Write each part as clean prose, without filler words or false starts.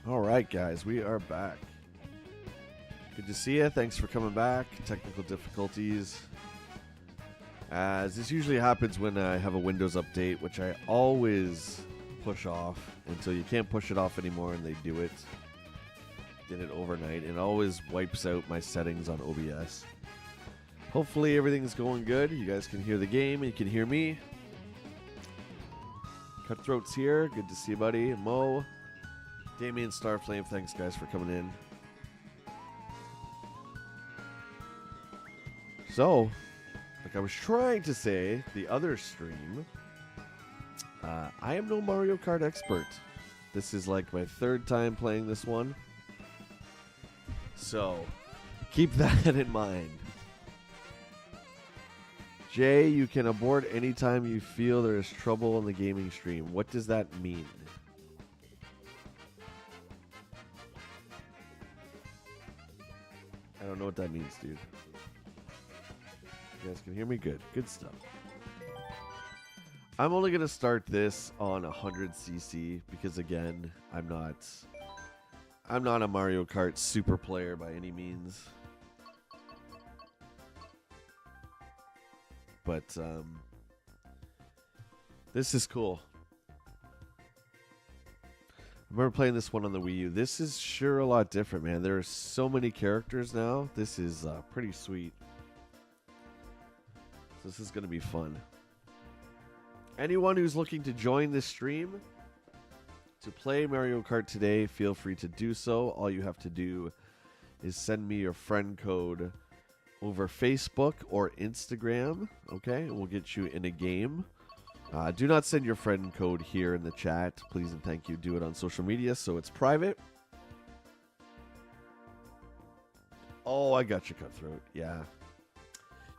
All right, guys, we are back. Good to see you. Thanks for coming back. Technical difficulties. As this usually happens when I have a Windows update, which I always push off until you can't push it off anymore, and they do it. Did it overnight, and it always wipes out my settings on OBS. Hopefully everything's going good. You guys can hear the game, and you can hear me. Cutthroat's here. Good to see you, buddy. Mo. Damien Starflame, thanks guys for coming in. So, like I was trying to say, the other stream, I am no Mario Kart expert. This is like my third time playing this one. So, keep that in mind. Jay, you can abort anytime you feel there is trouble in the gaming stream. What does that mean? I don't know what that means, dude. You guys can hear me good. Good stuff. I'm only going to start this on 100cc because, again, I'm not a Mario Kart super player by any means. But this is cool. I remember playing this one on the Wii U. This is sure a lot different, man. There are so many characters now. This is pretty sweet. So this is going to be fun. Anyone who's looking to join this stream to play Mario Kart today, feel free to do so. All you have to do is send me your friend code over Facebook or Instagram. Okay, we'll get you in a game. Do not send your friend code here in the chat. Please and thank you. Do it on social media so it's private. Oh, I got you, Cutthroat. Yeah.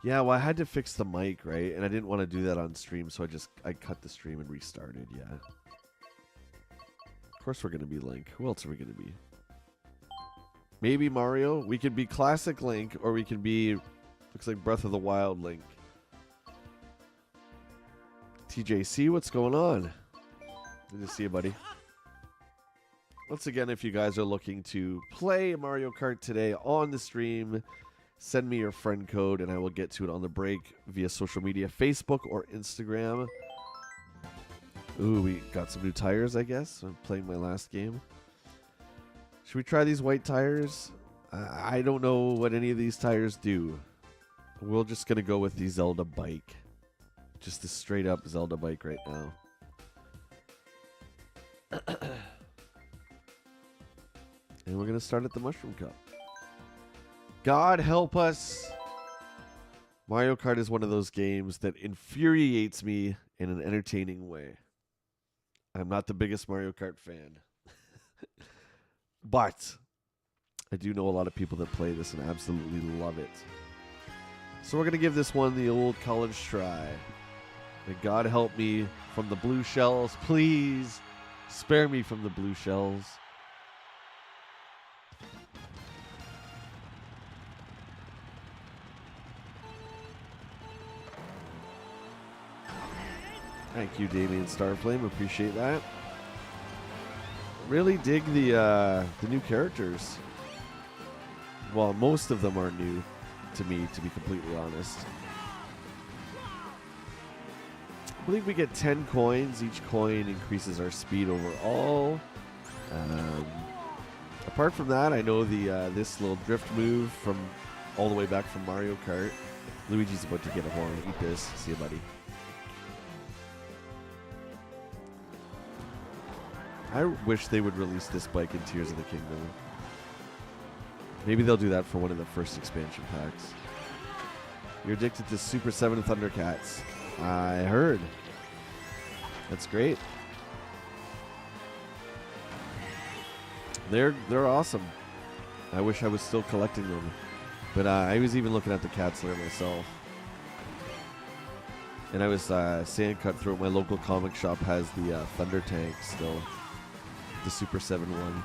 Yeah, well, I had to fix the mic, right? And I didn't want to do that on stream, so I cut the stream and restarted, yeah. Of course we're going to be Link. Who else are we going to be? Maybe Mario. We could be Classic Link, or we could be, looks like Breath of the Wild Link. TJC, what's going on? Good to see you, buddy. Once again, if you guys are looking to play Mario Kart today on the stream, send me your friend code and I will get to it on the break via social media, Facebook or Instagram. Ooh, we got some new tires, I guess. I'm playing my last game. Should we try these white tires? I don't know what any of these tires do. We're just going to go with the Zelda bike. Just a straight up Zelda bike right now. And we're going to start at the Mushroom Cup. God help us. Mario Kart is one of those games that infuriates me in an entertaining way. I'm not the biggest Mario Kart fan. But I do know a lot of people that play this and absolutely love it. So we're going to give this one the old college try. May God help me from the blue shells. Please spare me from the blue shells. Thank you, Damien Starflame. Appreciate that. Really dig the new characters. Well, most of them are new to me, to be completely honest. I believe we get 10 coins. Each coin increases our speed overall. Apart from that, I know the this little drift move from all the way back from Mario Kart. Luigi's about to get a horn. Eat this. See you, buddy. I wish they would release this bike in Tears of the Kingdom. Maybe they'll do that for one of the first expansion packs. You're addicted to Super 7 Thundercats. I heard. That's great. They're awesome. I wish I was still collecting them. But I was even looking at the Cats Lair myself. And I was saying, Cutthroat, my local comic shop has the Thunder Tank still. The Super 7 one.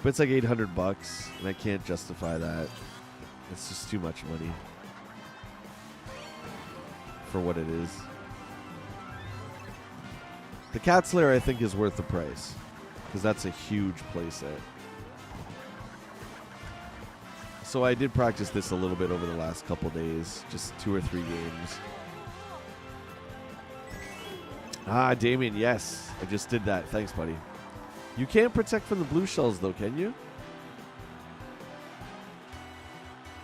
But it's like $800, and I can't justify that. It's just too much money for what it is. The Cat's Lair, I think, is worth the price. because that's a huge playset. So I did practice this a little bit over the last couple days, just 2 or 3 games. Ah, Damien, yes. I just did that. Thanks, buddy. You can't protect from the blue shells, though, can you?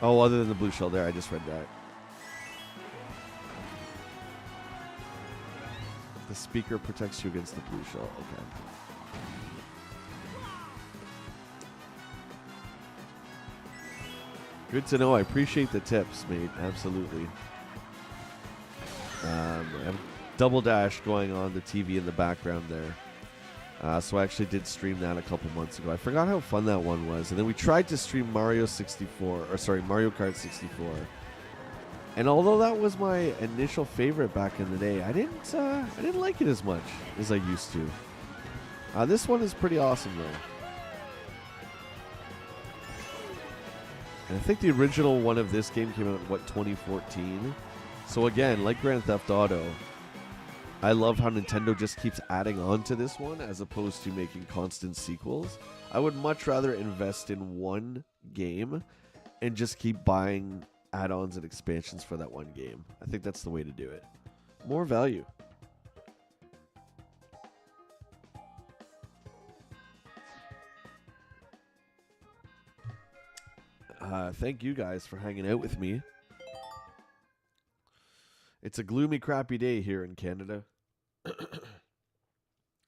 Oh, other than the blue shell there, I just read that. The speaker protects you against the blue shell. Okay. Good to know. I appreciate the tips, mate. Absolutely. I have Double Dash going on the TV in the background there. So I actually did stream that a couple months ago. I forgot how fun that one was. And then we tried to stream Mario Kart 64. And although that was my initial favorite back in the day, I didn't like it as much as I used to. This one is pretty awesome though. And I think the original one of this game came out in 2014. So again, like Grand Theft Auto, I love how Nintendo just keeps adding on to this one as opposed to making constant sequels. I would much rather invest in one game and just keep buying add-ons and expansions for that one game. I think that's the way to do it. More value. Thank you guys for hanging out with me. It's a gloomy, crappy day here in Canada.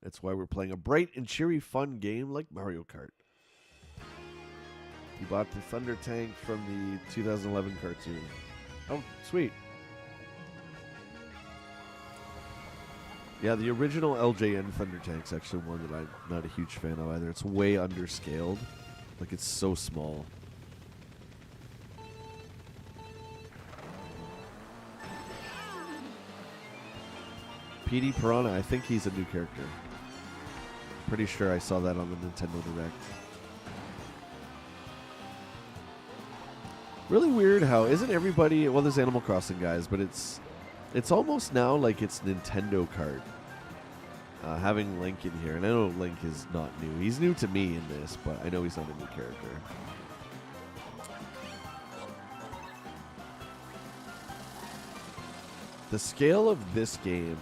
That's why we're playing a bright and cheery fun game like Mario Kart. You bought the Thunder Tank from the 2011 cartoon. Oh, sweet. Yeah, the original LJN Thunder Tank's actually one that I'm not a huge fan of either. It's way underscaled. Like, it's so small. PD Piranha, I think he's a new character. Pretty sure I saw that on the Nintendo Direct. Really weird how, isn't everybody, well, there's Animal Crossing guys, but it's almost now like it's Nintendo Kart. Having Link in here, and I know Link is not new. He's new to me in this, but I know he's not a new character. The scale of this game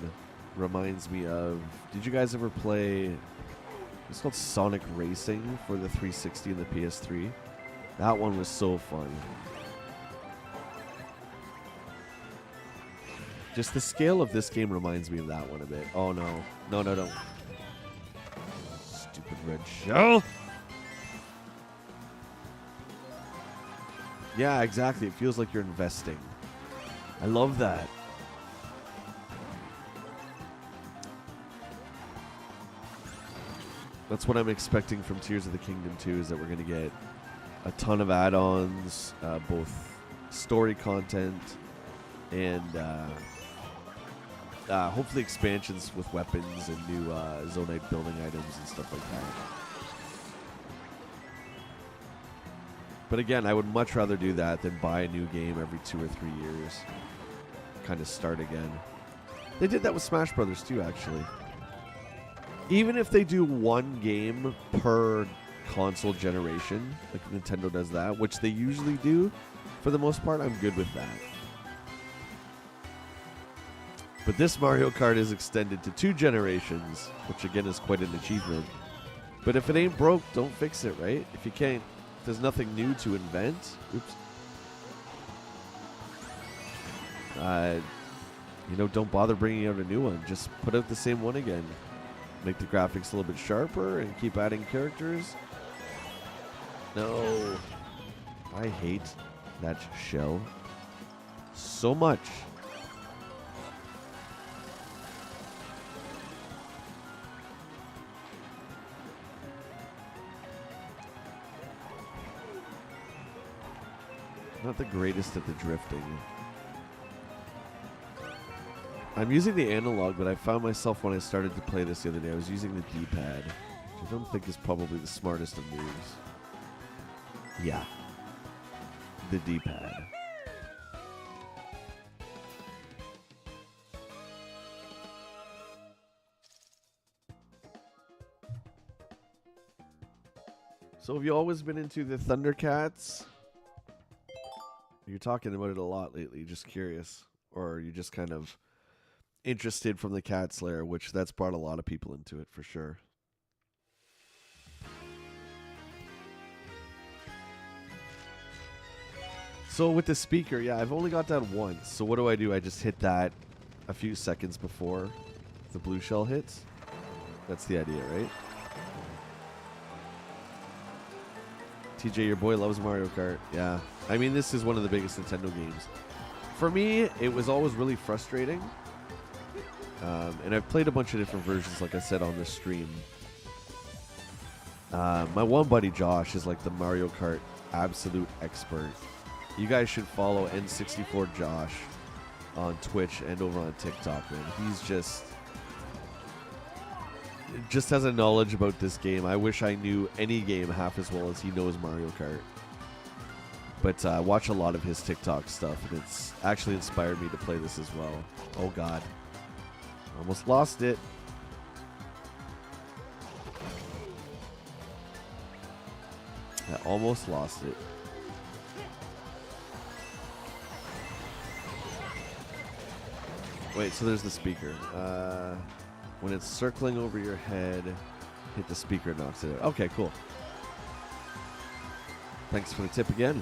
reminds me of, did you guys ever play, it's called Sonic Racing for the 360 and the PS3? That one was so fun. Just the scale of this game reminds me of that one a bit. Oh no. No, no, no. Stupid red shell. Yeah, exactly. It feels like you're investing. I love that. That's what I'm expecting from Tears of the Kingdom 2, is that we're going to get a ton of add-ons, both story content and hopefully expansions with weapons and new Zonite building items and stuff like that. But again, I would much rather do that than buy a new game every 2 or 3 years. Kind of start again. They did that with Smash Brothers too, actually. Even if they do one game per console generation, like Nintendo does that, which they usually do, for the most part, I'm good with that. But this Mario Kart is extended to 2 generations, which again is quite an achievement. But if it ain't broke, don't fix it, right? If you can't, if there's nothing new to invent, oops. You know, don't bother bringing out a new one. Just put out the same one again. Make the graphics a little bit sharper and keep adding characters. No. I hate that shell so much. Not the greatest at the drifting. I'm using the analog, but I found myself when I started to play this the other day, I was using the D-pad, which I don't think is probably the smartest of moves. Yeah. The D-pad. So have you always been into the Thundercats? You're talking about it a lot lately, just curious. Or are you just kind of interested from the Cat Slayer, which that's brought a lot of people into it for sure. So with the speaker, yeah, I've only got that once. So what do? I just hit that a few seconds before the blue shell hits? That's the idea, right? TJ, your boy loves Mario Kart. Yeah. I mean, this is one of the biggest Nintendo games. For me, it was always really frustrating. And I've played a bunch of different versions, like I said, on this stream. My one buddy, Josh, is like the Mario Kart absolute expert. You guys should follow N64 Josh on Twitch and over on TikTok, man. He's just has a knowledge about this game. I wish I knew any game half as well as he knows Mario Kart. But I watch a lot of his TikTok stuff, and it's actually inspired me to play this as well. Oh, God. Almost lost it. I almost lost it. Wait, so there's the speaker. When it's circling over your head, hit the speaker, knocks it out. Okay, cool. Thanks for the tip again.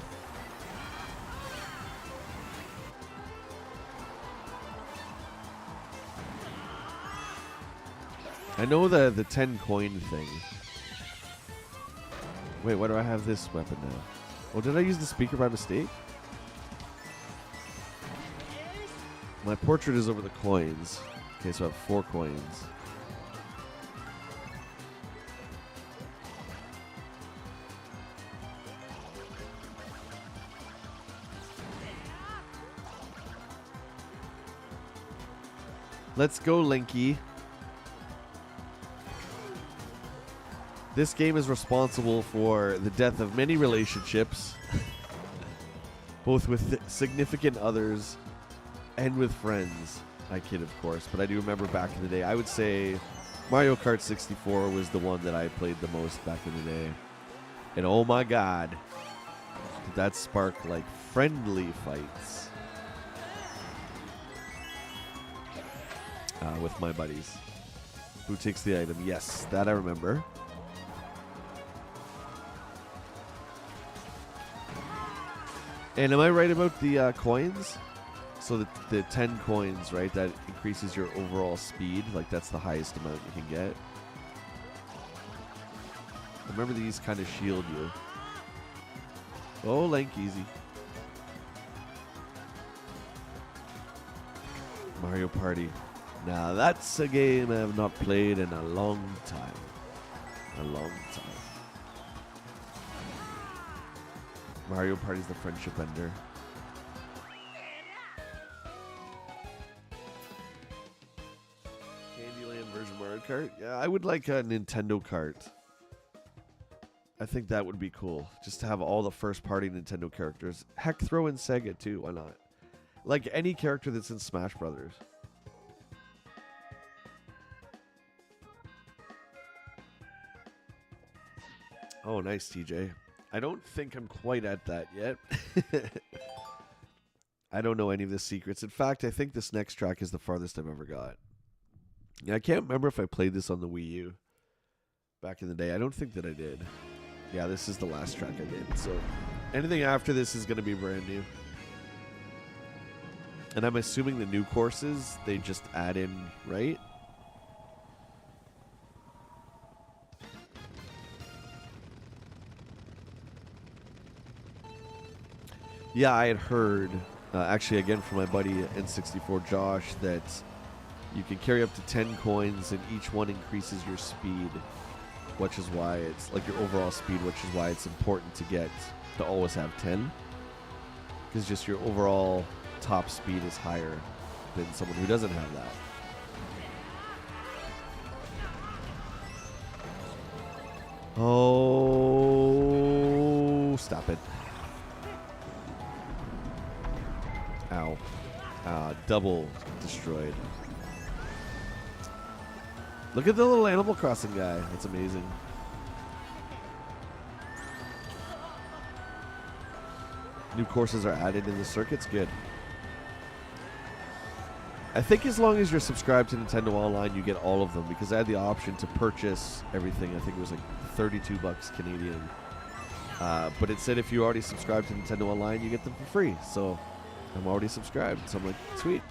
I know the 10 coin thing. Wait, why do I have this weapon now? Well, did I use the speaker by mistake? My portrait is over the coins. Okay, so I have 4 coins. Let's go, Linky. This game is responsible for the death of many relationships, both with significant others and with friends. I kid, of course, but I do remember back in the day. I would say Mario Kart 64 was the one that I played the most back in the day. And oh my God, did that spark like friendly fights with my buddies. Who takes the item? Yes, that I remember. And am I right about the coins? So the 10 coins, right? That increases your overall speed. Like, that's the highest amount you can get. Remember, these kind of shield you. Oh, Link, easy. Mario Party. Now, that's a game I have not played in a long time. A long time. Mario Party's the friendship ender. Candyland version Mario Kart? Yeah, I would like a Nintendo Kart. I think that would be cool. Just to have all the first-party Nintendo characters. Heck, throw in Sega, too. Why not? Like any character that's in Smash Brothers. Oh, nice, TJ. I don't think I'm quite at that yet. I don't know any of the secrets. In fact, I think this next track is the farthest I've ever got. Yeah, I can't remember if I played this on the Wii U back in the day. I don't think that I did. Yeah, this is the last track I did. So anything after this is going to be brand new. And I'm assuming the new courses, they just add in, right? Yeah, I had heard, actually again from my buddy N64 Josh, that you can carry up to 10 coins and each one increases your speed, which is why it's like your overall speed, which is why it's important to always have 10. Because just your overall top speed is higher than someone who doesn't have that. Oh, stop it. Ow. Double destroyed. Look at the little Animal Crossing guy. That's amazing. New courses are added in the circuit's good. I think as long as you're subscribed to Nintendo Online, you get all of them, because I had the option to purchase everything. I think it was like 32 bucks Canadian. But it said if you already subscribed to Nintendo Online, you get them for free. So I'm already subscribed. So I'm like, sweet.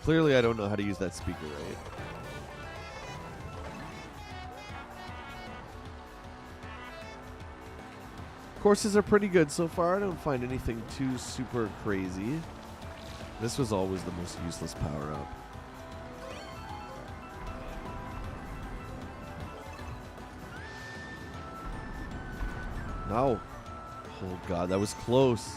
Clearly, I don't know how to use that speaker, right? Courses are pretty good so far. I don't find anything too super crazy. This was always the most useless power-up. No. Oh god, that was close.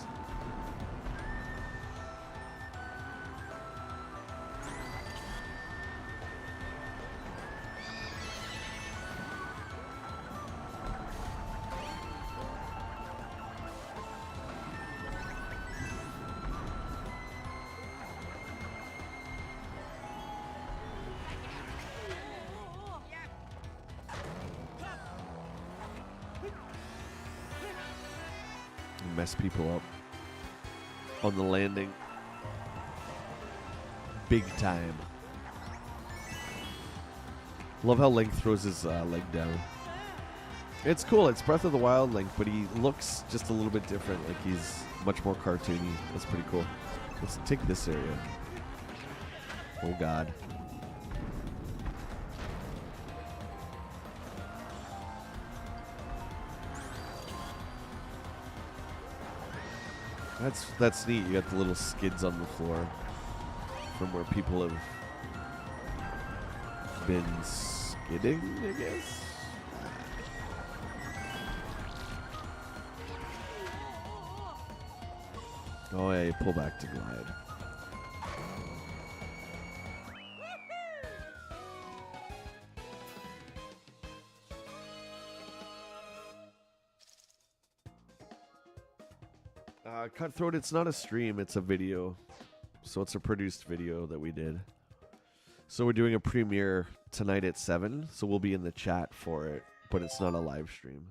Mess people up on the landing big time. Love how Link throws his leg down. It's cool. It's Breath of the Wild Link, but he looks just a little bit different. Like he's much more cartoony. That's pretty cool. Let's take this area. Oh god. That's neat. You got the little skids on the floor from where people have been skidding, I guess. Oh yeah, you pull back to glide. Cutthroat, it's not a stream, it's a video. So it's a produced video that we did. So we're doing a premiere tonight at 7, so we'll be in the chat for it, but it's not a live stream.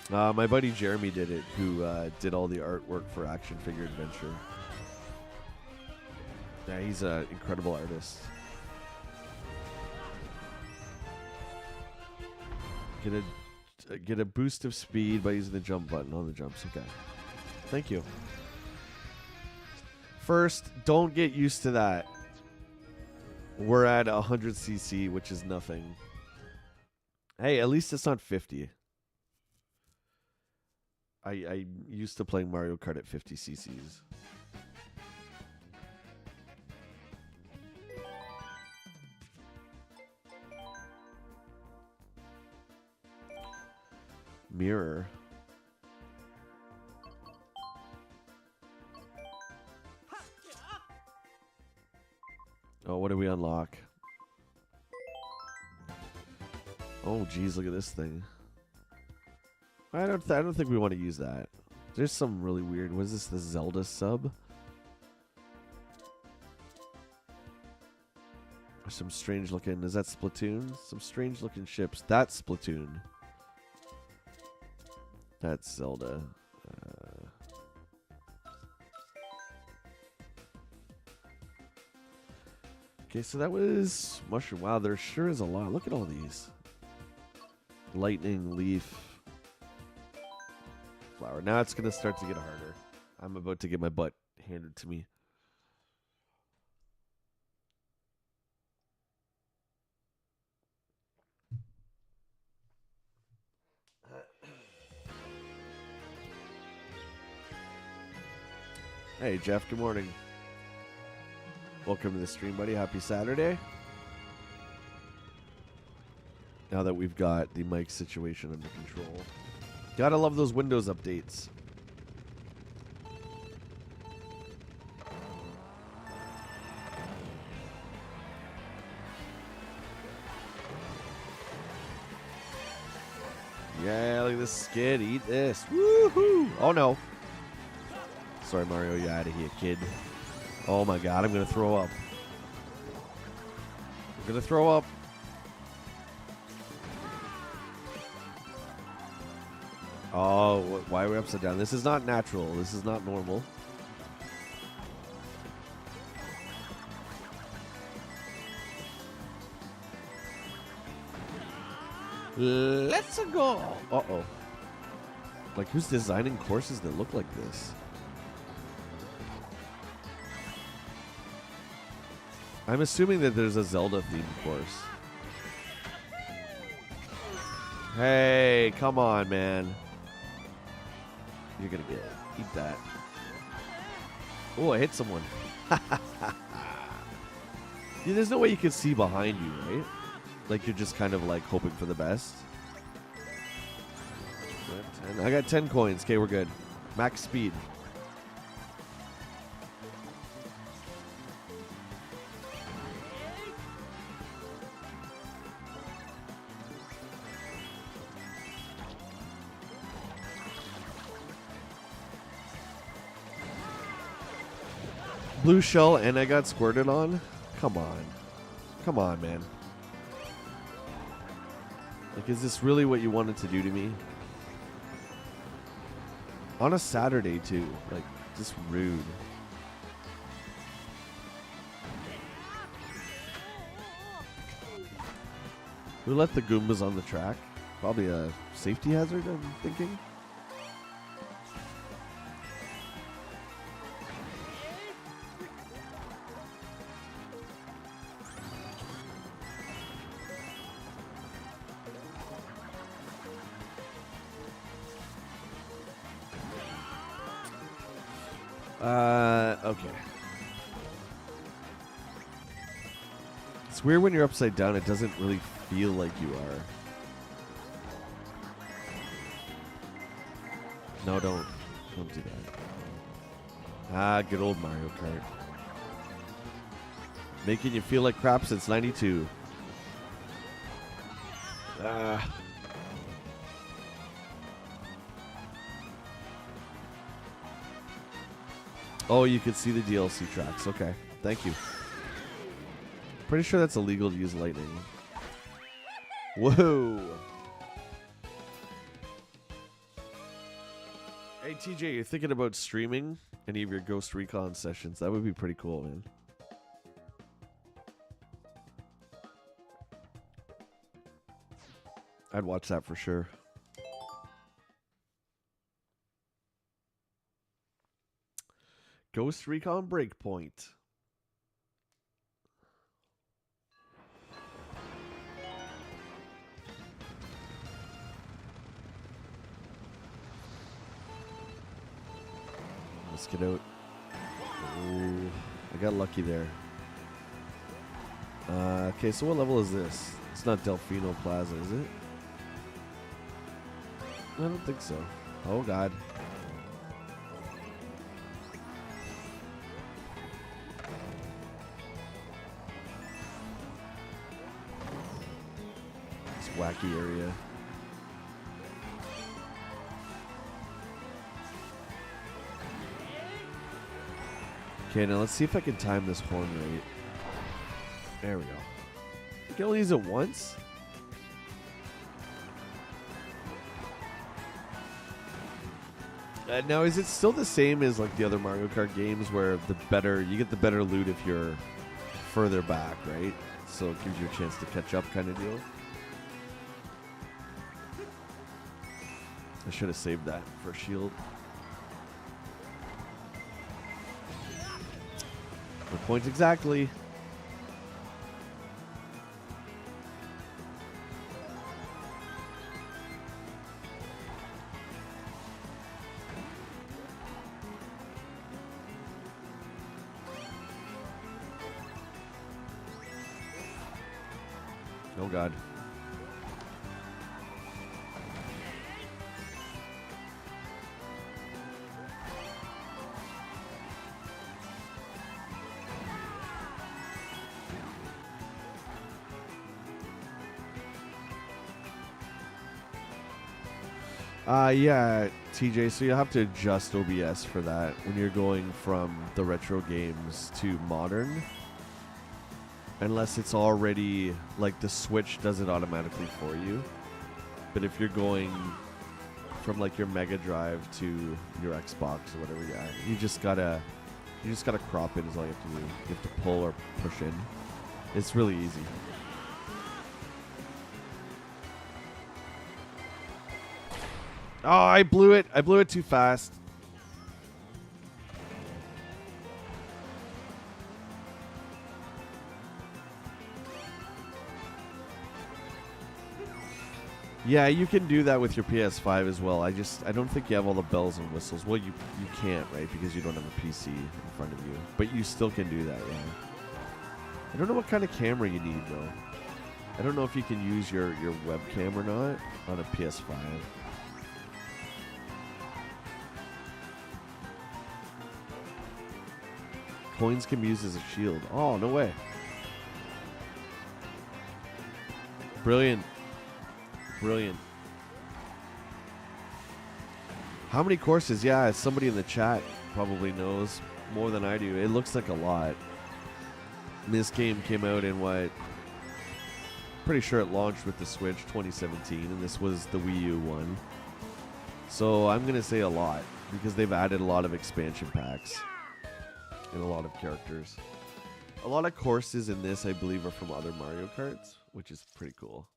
My buddy Jeremy did it, who did all the artwork for Action Figure Adventure. Yeah, he's an incredible artist. Get a boost of speed by using the jump button on the jumps. Okay. Thank you. First, don't get used to that. We're at 100cc, which is nothing. Hey, at least it's not 50. I used to playing Mario Kart at 50 cc's. Mirror. Oh, what do we unlock? Oh, geez, look at this thing. I don't think we want to use that. There's some really weird. What is this? The Zelda sub? Some strange looking. Is that Splatoon? Some strange looking ships. That's Splatoon. That's Zelda. Okay, so that was mushroom. Wow, there sure is a lot. Look at all these. Lightning, leaf, flower. Now it's going to start to get harder. I'm about to get my butt handed to me. Hey, Jeff, good morning. Welcome to the stream, buddy. Happy Saturday. Now that we've got the mic situation under control. Gotta love those Windows updates. Yeah, look at this skid. Eat this. Woohoo! Oh, no. Sorry, Mario. You're out of here, kid. Oh, my God. I'm going to throw up. I'm going to throw up. Oh, why are we upside down? This is not natural. This is not normal. Let's go. Uh-oh. Like, who's designing courses that look like this? I'm assuming that there's a Zelda-themed course. Hey, come on, man. You're gonna eat that. Oh, I hit someone. Yeah, there's no way you can see behind you, right? Like, you're just kind of like hoping for the best. I got 10 coins. Okay, we're good. Max speed. Blue shell and I got squirted on? Come on. Come on, man. Like, is this really what you wanted to do to me? On a Saturday, too. Like, just rude. Who let the Goombas on the track? Probably a safety hazard, I'm thinking. Okay. It's weird when you're upside down, it doesn't really feel like you are. No, don't do that. Ah, good old Mario Kart. Making you feel like crap since 92. Ah. Oh, you can see the DLC tracks. Okay. Thank you. Pretty sure that's illegal to use lightning. Whoa. Hey, TJ, you're thinking about streaming any of your Ghost Recon sessions? That would be pretty cool, man. I'd watch that for sure. Ghost Recon Breakpoint. Let's get out. Ooh, I got lucky there. Okay, so what level is this? It's not Delfino Plaza, is it? I don't think so. Oh, God. This wacky area. Okay, now let's see if I can time this horn right. There we go. You can only use it once? Now, is it still the same as like the other Mario Kart games where you get the better loot if you're further back, right? So it gives you a chance to catch up kind of deal? I should have saved that for a shield. The point exactly. Oh, God. Yeah, TJ, so you have to adjust OBS for that when you're going from the retro games to modern. Unless it's already, like, the Switch does it automatically for you. But if you're going from, like, your Mega Drive to your Xbox or whatever, yeah, you just gotta crop it is all you have to do. You have to pull or push in. It's really easy. Oh, I blew it. I blew it too fast. Yeah, you can do that with your PS5 as well. I don't think you have all the bells and whistles. Well, you can't, right? Because you don't have a PC in front of you. But you still can do that, yeah. I don't know what kind of camera you need, though. I don't know if you can use your webcam or not on a PS5. Coins can be used as a shield. Oh, no way. Brilliant. Brilliant. How many courses? Yeah, somebody in the chat probably knows more than I do. It looks like a lot. This game came out in what? Pretty sure it launched with the Switch 2017, and this was the Wii U one. So I'm going to say a lot, because they've added a lot of expansion packs and a lot of characters. A lot of courses in this, I believe, are from other Mario Karts, which is pretty cool.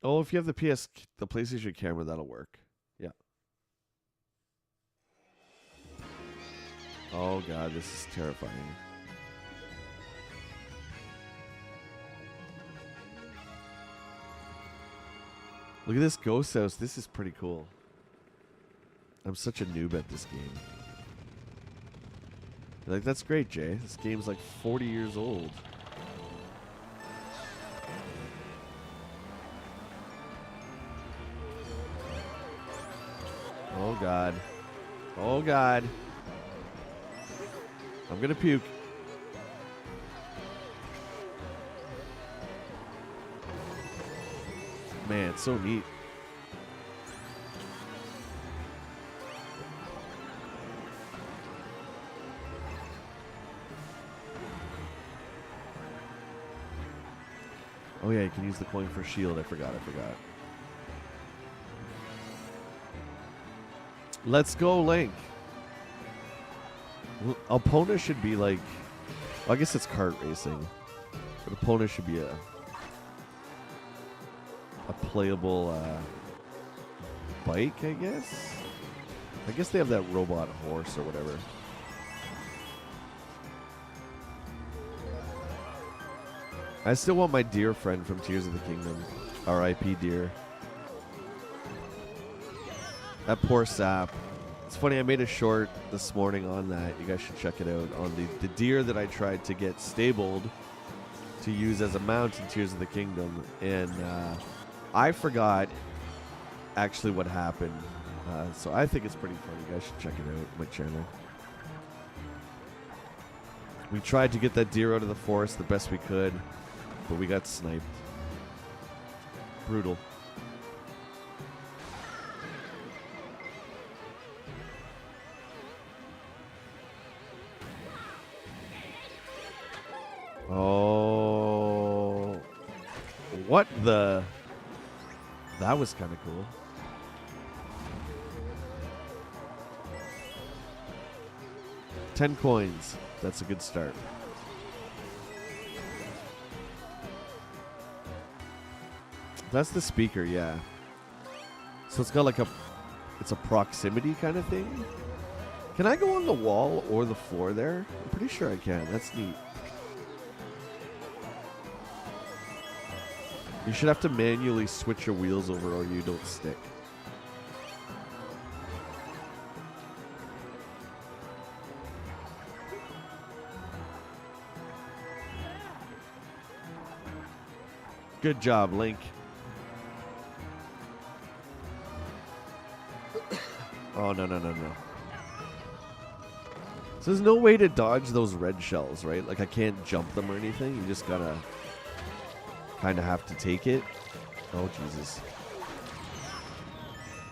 Oh, if you have the PlayStation camera, that'll work. Yeah. Oh god, this is terrifying. Look at this ghost house. This is pretty cool. I'm such a noob at this game. Like, that's great, Jay. This game's like 40 years old. Oh god. Oh god. I'm gonna puke. Man, it's so neat. Oh yeah, you can use the coin for shield. I forgot. Let's go, Link. Epona should be like... Well, I guess it's kart racing. But Epona should be a playable bike, I guess? I guess they have that robot horse or whatever. I still want my deer friend from Tears of the Kingdom. R.I.P. deer. That poor sap. It's funny, I made a short this morning on that. You guys should check it out. On the deer that I tried to get stabled to use as a mount in Tears of the Kingdom. And I forgot actually what happened. So I think it's pretty funny. You guys should check it out on my channel. We tried to get that deer out of the forest the best we could, but we got sniped. Brutal. Oh, what the? That was kind of cool. $10 coins. That's a good start. That's the speaker, yeah. So it's got like it's a proximity kind of thing. Can I go on the wall or the floor there? I'm pretty sure I can. That's neat. You should have to manually switch your wheels over or you don't stick. Good job, Link. Oh, no, no, no, no. So there's no way to dodge those red shells, right? Like, I can't jump them or anything. You just gotta kind of have to take it. Oh, Jesus.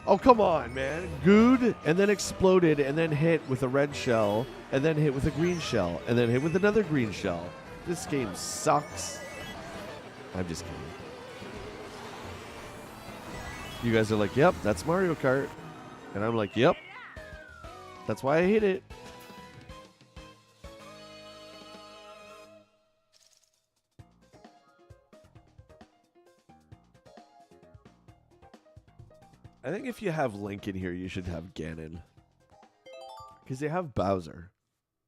Oh, come on, man. Gooed, and then exploded, and then hit with a red shell, and then hit with a green shell, and then hit with another green shell. This game sucks. I'm just kidding. You guys are like, yep, that's Mario Kart. And I'm like, yep. That's why I hate it. I think if you have Link in here, you should have Ganon. Because they have Bowser.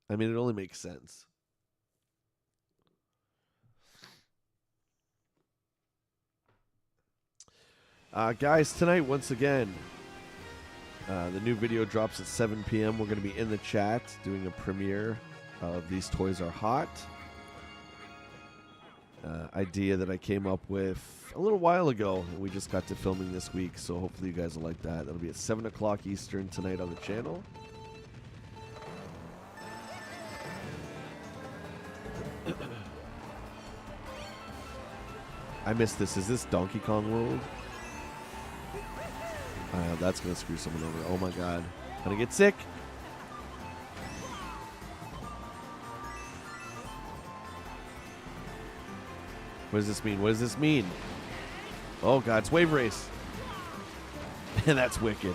I mean, it only makes sense. Guys, tonight, once again, the new video drops at 7 p.m. We're going to be in the chat doing a premiere of These Toys Are Hot. Idea that I came up with a little while ago, and we just got to filming this week, so hopefully you guys will like that. That'll be at 7 o'clock Eastern tonight on the channel. I missed this. Is this Donkey Kong World? That's going to screw someone over. Oh my god. Gonna get sick. What does this mean? What does this mean? Oh god, it's Wave Race. And that's wicked.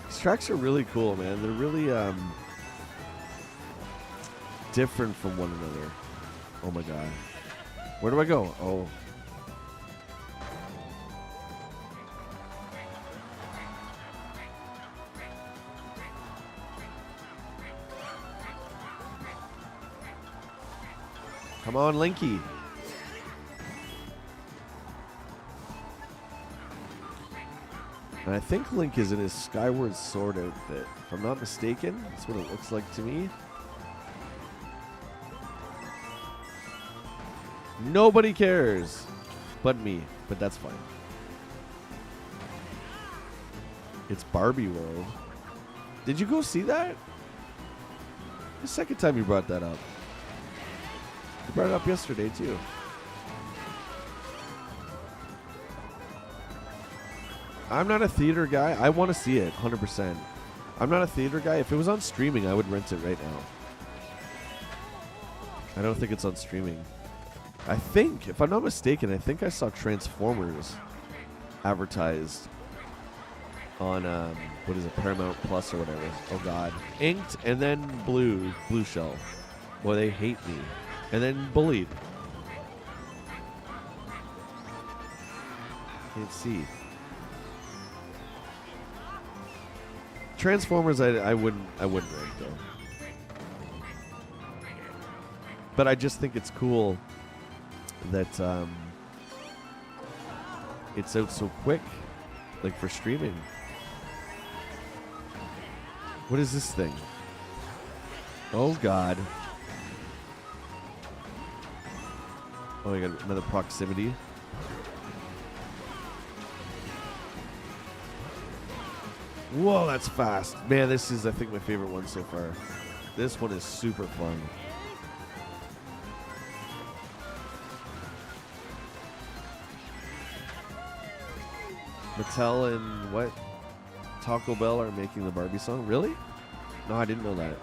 These tracks are really cool, man. They're really different from one another. Oh my god. Where do I go? Oh. Come on, Linky. And I think Link is in his Skyward Sword outfit. If I'm not mistaken, that's what it looks like to me. Nobody cares but me, but that's fine. It's Barbie World. Did you go see that? The second time you brought that up. You brought it up yesterday, too. I'm not a theater guy. I want to see it, 100%. I'm not a theater guy. If it was on streaming, I would rent it right now. I don't think it's on streaming. I think, if I'm not mistaken, I think I saw Transformers advertised on, what is it, Paramount Plus or whatever. Oh, God. Inked and then blue shell. Boy, they hate me. And then bullied. Can't see. Transformers, I wouldn't rent though. But I just think it's cool that it's out so quick, like for streaming. What is this thing? Oh God. Oh, I got another proximity. Whoa, that's fast. Man, this is, I think, my favorite one so far. This one is super fun. Mattel and what? Taco Bell are making the Barbie song? Really? No, I didn't know that.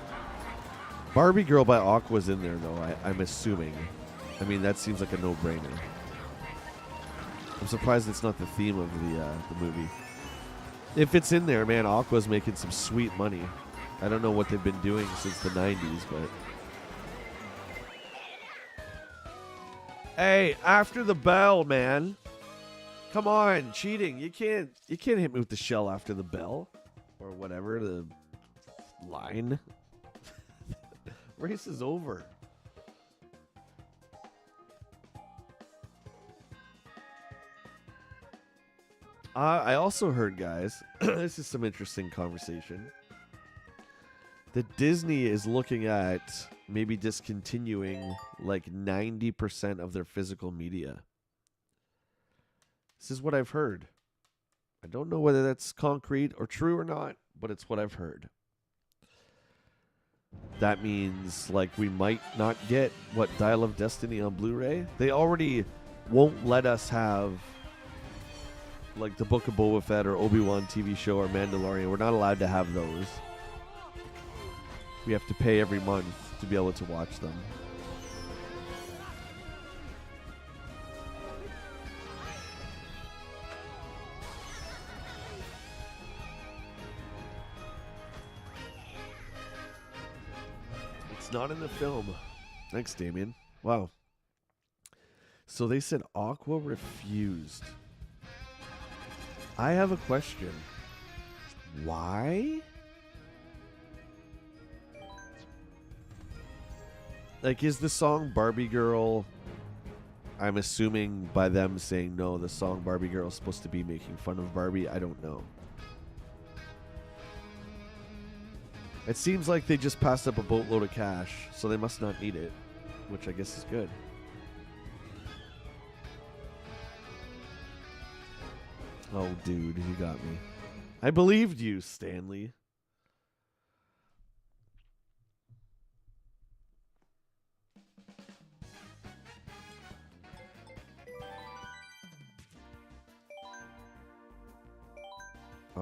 Barbie Girl by Aqua's in there, though, I'm assuming. I mean, that seems like a no-brainer. I'm surprised it's not the theme of the movie. If it's in there, man, Aqua's making some sweet money. I don't know what they've been doing since the 90s, but... Hey, after the bell, man. Come on, cheating. You can't hit me with the shell after the bell. Or whatever, the line. Race is over. I also heard, guys, this is some interesting conversation, that Disney is looking at maybe discontinuing like 90% of their physical media. This is what I've heard. I don't know whether that's concrete or true or not, but it's what I've heard. That means, like, we might not get, what, Dial of Destiny on Blu-ray? They already won't let us have, like, the Book of Boba Fett or Obi-Wan TV show or Mandalorian. We're not allowed to have those. We have to pay every month to be able to watch them. It's not in the film. Thanks, Damien. Wow. So they said Aqua refused. I have a question. Why? Like, is the song Barbie Girl... I'm assuming by them saying no, the song Barbie Girl is supposed to be making fun of Barbie. I don't know. It seems like they just passed up a boatload of cash, so they must not need it, which I guess is good. Oh, dude, you got me. I believed you, Stanley.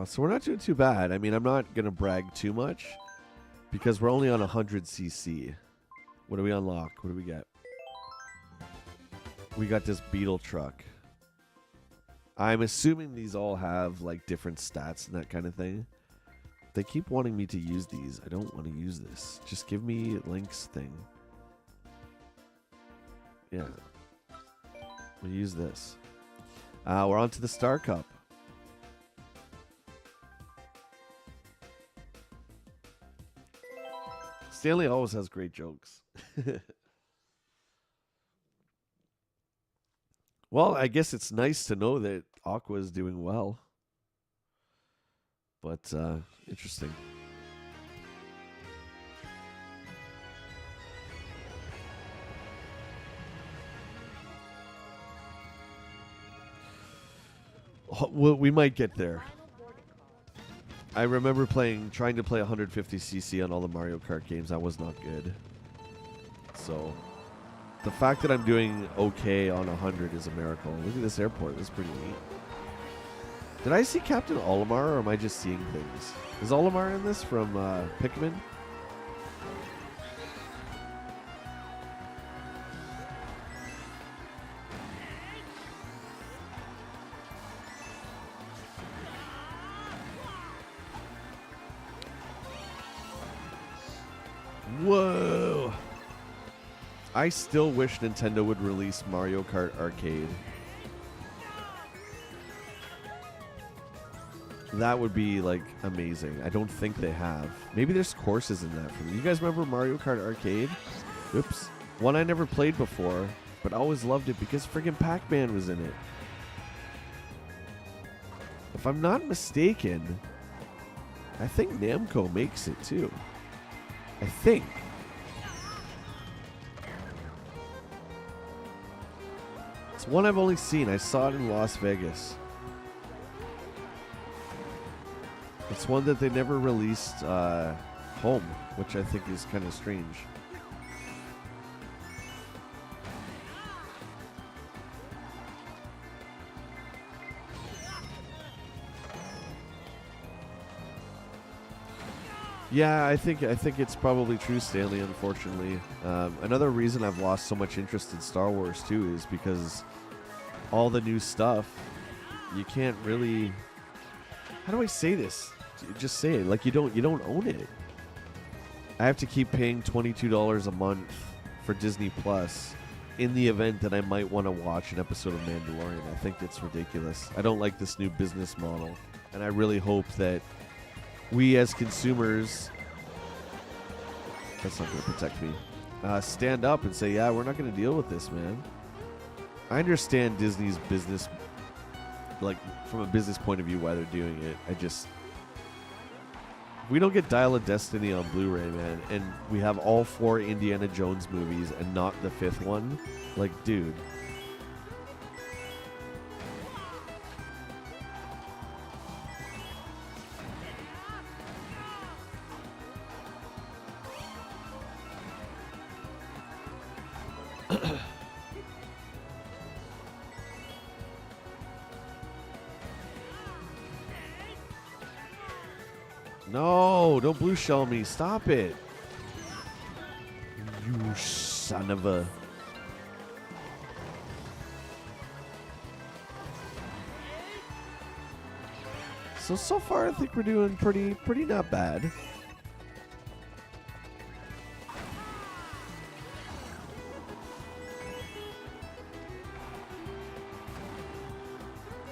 So we're not doing too bad. I mean, I'm not going to brag too much because we're only on 100cc. What do we unlock? What do we get? We got this Beetle truck. I'm assuming these all have, like, different stats and that kind of thing. They keep wanting me to use these. I don't want to use this. Just give me Link's thing. Yeah. We'll use this. We're on to the Star Cup. Stanley always has great jokes. Well, I guess it's nice to know that Aqua is doing well. But, interesting. Well, we might get there. I remember trying to play 150cc on all the Mario Kart games. I was not good. So, the fact that I'm doing okay on 100 is a miracle. Look at this airport. This is pretty neat. Did I see Captain Olimar, or am I just seeing things? Is Olimar in this from Pikmin? Whoa! I still wish Nintendo would release Mario Kart Arcade. That would be, like, amazing. I don't think they have. Maybe there's courses in that for me. You guys remember Mario Kart Arcade? Oops. One I never played before, but I always loved it because friggin' Pac-Man was in it. If I'm not mistaken, I think Namco makes it too. I think. It's one I've only seen. I saw it in Las Vegas. It's one that they never released home, which I think is kind of strange. Yeah, I think it's probably true, Stanley, unfortunately. Another reason I've lost so much interest in Star Wars, too, is because all the new stuff, you can't really... How do I say this? Just say it. Like, you don't own it. I have to keep paying $22 a month for Disney Plus in the event that I might want to watch an episode of Mandalorian. I think it's ridiculous. I don't like this new business model. And I really hope that we as consumers, that's not going to protect me, stand up and say, yeah, we're not going to deal with this, man. I understand Disney's business, like, from a business point of view, why they're doing it. We don't get Dial of Destiny on Blu-ray, man, and we have all 4 Indiana Jones movies and not the 5th one. Like, dude. No, don't blue shell me. Stop it. You son of a... So far I think we're doing pretty not bad.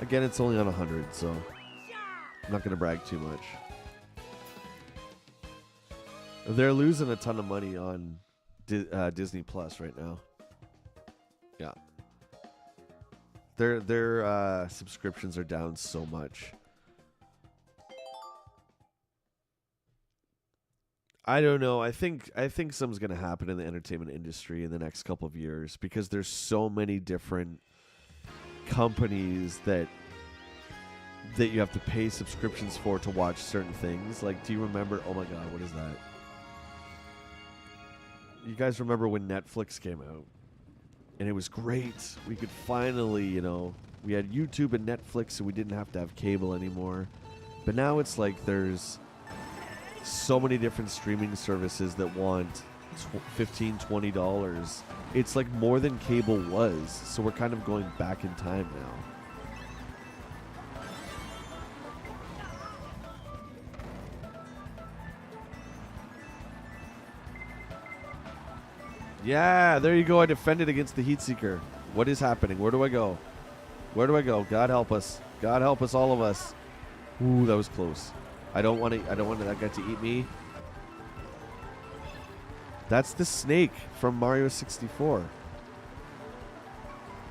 Again, it's only on 100, so I'm not going to brag too much. They're losing a ton of money on Disney Plus right now. Yeah. Their subscriptions are down so much. I don't know. I think something's going to happen in the entertainment industry in the next couple of years because there's so many different companies that you have to pay subscriptions for to watch certain things. Like, do you remember? Oh my God, what is that? You guys remember when Netflix came out? And it was great. We could finally, you know, we had YouTube and Netflix, so we didn't have to have cable anymore. But now it's like there's so many different streaming services that want $15, $20. It's like more than cable was. So we're kind of going back in time now. Yeah, there you go. I defended against the Heat Seeker. What is happening? Where do I go? Where do I go? God help us. God help us, all of us. Ooh, that was close. I don't want that guy to eat me. That's the snake from Mario 64.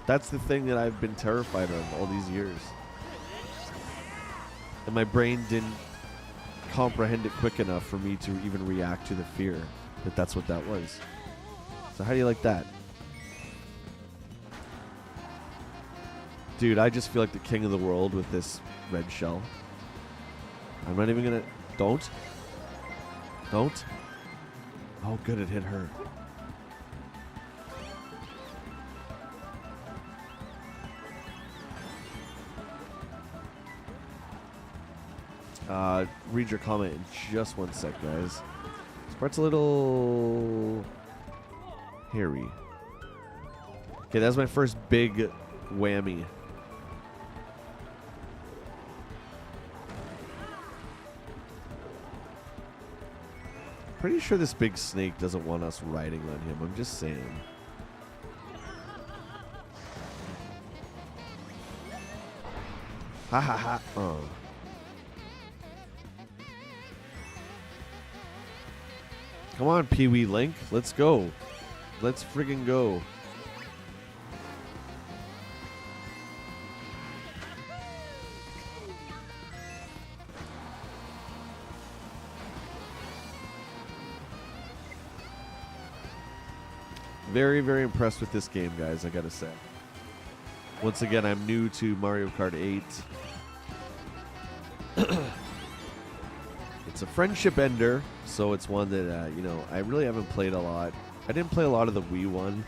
That's the thing that I've been terrified of all these years. And my brain didn't comprehend it quick enough for me to even react to the fear that that's what that was. So how do you like that? Dude, I just feel like the king of the world with this red shell. I'm not even gonna... Don't. Don't. Oh, good, it hit her. Read your comment in just one sec, guys. This part's a little... hairy. Okay, that's my first big whammy. Pretty sure this big snake doesn't want us riding on him. I'm just saying. Ha ha ha. Oh. Come on, Pee-wee Link. Let's go. Let's friggin' go. Very, very impressed with this game, guys, I gotta say. Once again, I'm new to Mario Kart 8. It's a friendship ender, so it's one that, you know, I really haven't played a lot. I didn't play a lot of the Wii one.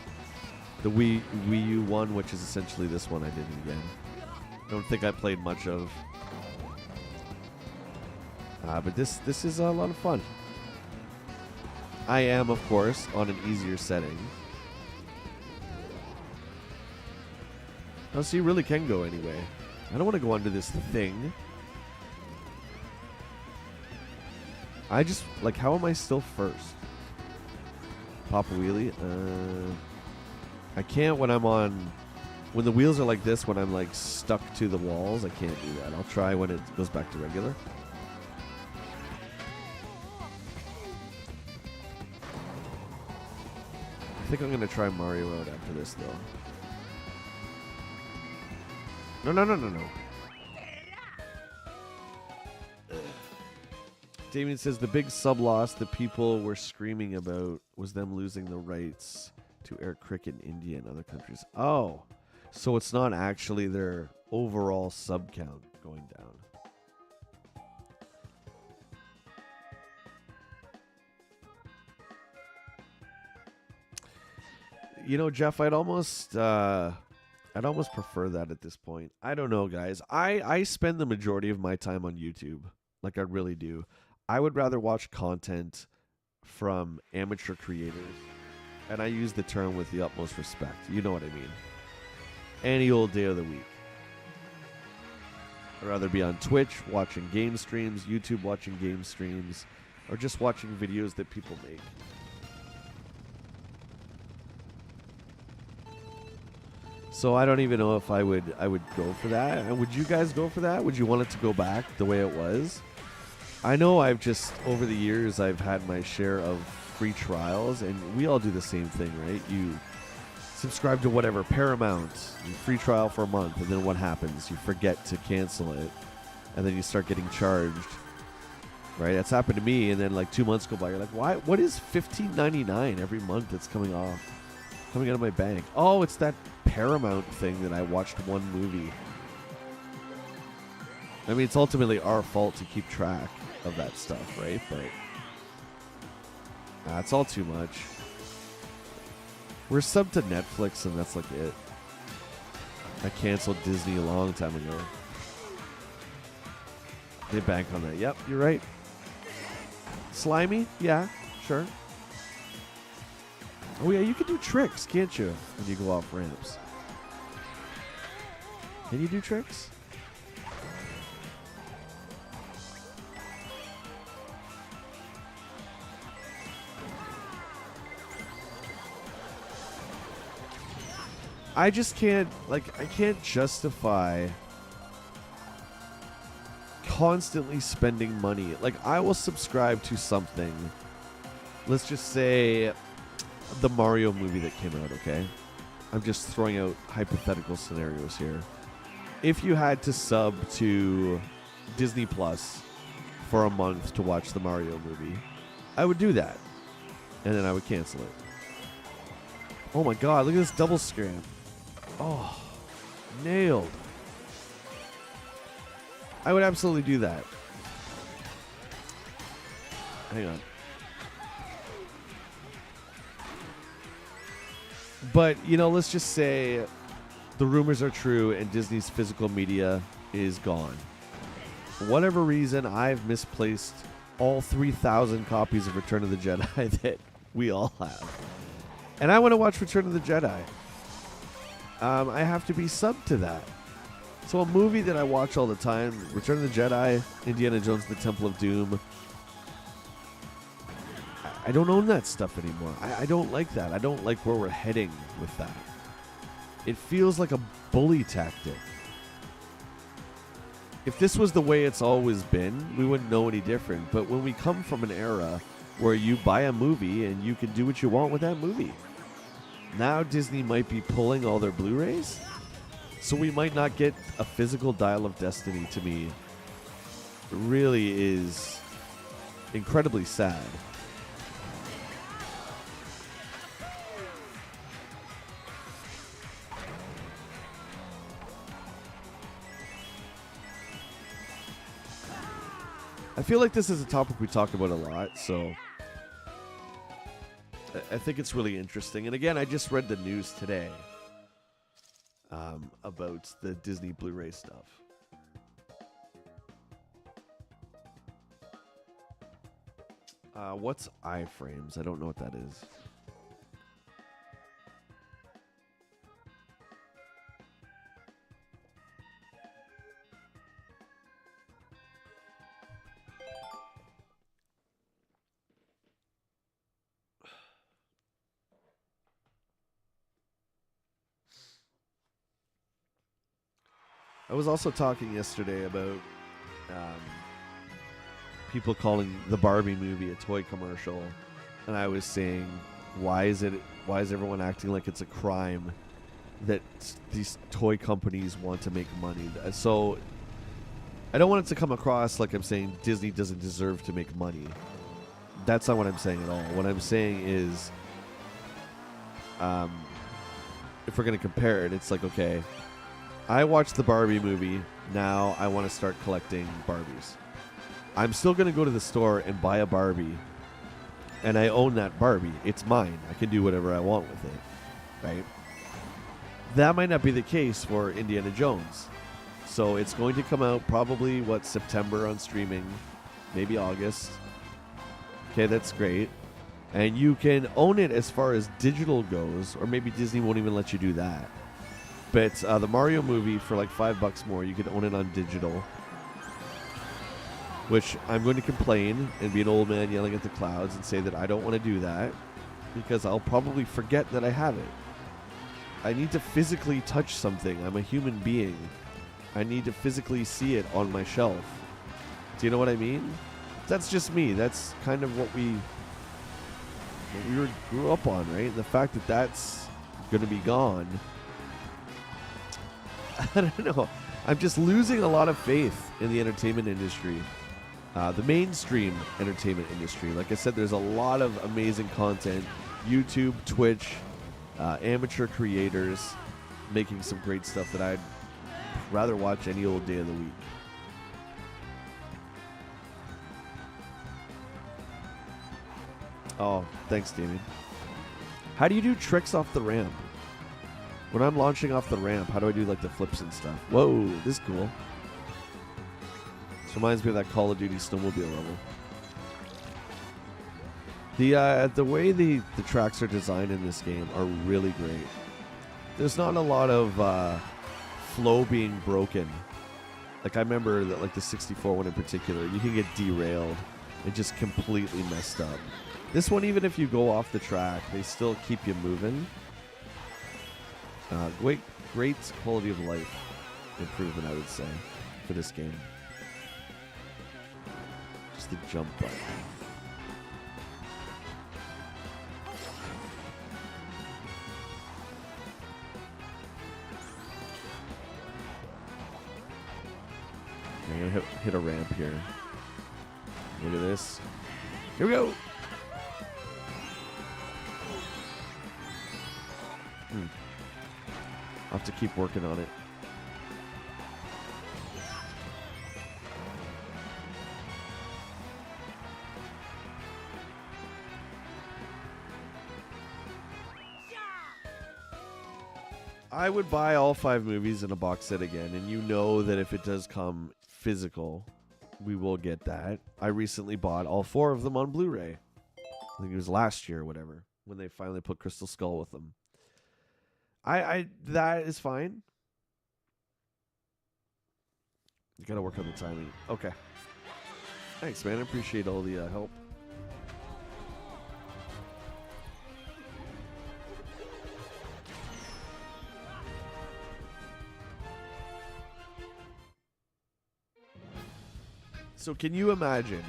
The Wii U one, which is essentially this one I did again. I don't think I played much of. But this is a lot of fun. I am, of course, on an easier setting. Oh, so you really can go anyway. I don't want to go under this thing. I just, like, how am I still first? Pop a wheelie? I can't when I'm on... When the wheels are like this, when I'm, like, stuck to the walls, I can't do that. I'll try when it goes back to regular. I think I'm going to try Mario out after this, though. No. Damien says the big sub loss that people were screaming about was them losing the rights to air cricket in India and other countries. Oh, so it's not actually their overall sub count going down. You know, Jeff, I'd almost prefer that at this point. I don't know, guys. I spend the majority of my time on YouTube. Like, I really do. I would rather watch content from amateur creators. And I use the term with the utmost respect. You know what I mean. Any old day of the week. I'd rather be on Twitch watching game streams, YouTube watching game streams, or just watching videos that people make. So I don't even know if I would go for that. And would you guys go for that? Would you want it to go back the way it was? I know I've just, over the years, I've had my share of free trials, and we all do the same thing, right? You subscribe to whatever, Paramount, free trial for a month, and then what happens? You forget to cancel it, and then you start getting charged, right? That's happened to me, and then like 2 months go by, you're like, why? What is $15.99 every month that's coming out of my bank? Oh, it's that Paramount thing that I watched one movie. I mean, it's ultimately our fault to keep track of that stuff, right? But it's all too much. We're subbed to Netflix, and that's like it. I canceled Disney a long time ago. They bank on that. Yep, you're right. Slimy? Yeah, sure. Oh, yeah, you can do tricks, can't you, when you go off ramps? Can you do tricks? I just can't, I can't justify constantly spending money. Like, I will subscribe to something. Let's just say the Mario movie that came out, okay? I'm just throwing out hypothetical scenarios here. If you had to sub to Disney Plus for a month to watch the Mario movie, I would do that. And then I would cancel it. Oh my god, look at this double scram. Oh, nailed. I would absolutely do that. Hang on. But, you know, let's just say the rumors are true and Disney's physical media is gone. For whatever reason, I've misplaced all 3,000 copies of Return of the Jedi that we all have. And I want to watch Return of the Jedi. I have to be subbed to that. So a movie that I watch all the time, Return of the Jedi, Indiana Jones and the Temple of Doom, I don't own that stuff anymore. I don't like that. I don't like where we're heading with that. It feels like a bully tactic. If this was the way it's always been, we wouldn't know any different. But when we come from an era where you buy a movie and you can do what you want with that movie, now Disney might be pulling all their Blu-rays, so we might not get a physical Dial of Destiny. To me, it really is incredibly sad. I feel like this is a topic we talk about a lot, so I think it's really interesting. And again, I just read the news today about the Disney Blu-ray stuff. What's iframes? I don't know what that is. I was also talking yesterday about people calling the Barbie movie a toy commercial, and I was saying, why is everyone acting like it's a crime that these toy companies want to make money? So I don't want it to come across like I'm saying Disney doesn't deserve to make money. That's not what I'm saying at all. What I'm saying is, if we're going to compare it, it's like, okay, I watched the Barbie movie. Now I want to start collecting Barbies. I'm still going to go to the store and buy a Barbie. And I own that Barbie. It's mine. I can do whatever I want with it. right? That might not be the case for Indiana Jones. So it's going to come out probably, September on streaming, maybe August. Okay, that's great. And you can own it as far as digital goes, or maybe Disney won't even let you do that. But the Mario movie, for like $5 more, you could own it on digital. Which I'm going to complain and be an old man yelling at the clouds and say that I don't want to do that, because I'll probably forget that I have it. I need to physically touch something. I'm a human being. I need to physically see it on my shelf. Do you know what I mean? That's just me. That's kind of what we grew up on, right? The fact that that's going to be gone. I don't know. I'm just losing a lot of faith in the entertainment industry. The mainstream entertainment industry. Like I said, there's a lot of amazing content. YouTube, Twitch, amateur creators making some great stuff that I'd rather watch any old day of the week. Oh, thanks, Damien. How do you do tricks off the ramp? When I'm launching off the ramp, how do I do like the flips and stuff? Whoa, this is cool. This reminds me of that Call of Duty snowmobile level. The way the tracks are designed in this game are really great. There's not a lot of flow being broken. Like I remember that, like the 64 one in particular, you can get derailed and just completely messed up. This one, even if you go off the track, they still keep you moving. Great quality of life improvement, I would say, for this game. Just the jump button. I'm going to hit a ramp here. Look at this. Here we go. I'll have to keep working on it. I would buy all 5 movies in a box set again, and you know that if it does come physical, we will get that. I recently bought all 4 of them on Blu-ray. I think it was last year or whatever, when they finally put Crystal Skull with them. That is fine. You gotta work on the timing. Okay. Thanks, man. I appreciate all the help. So can you imagine?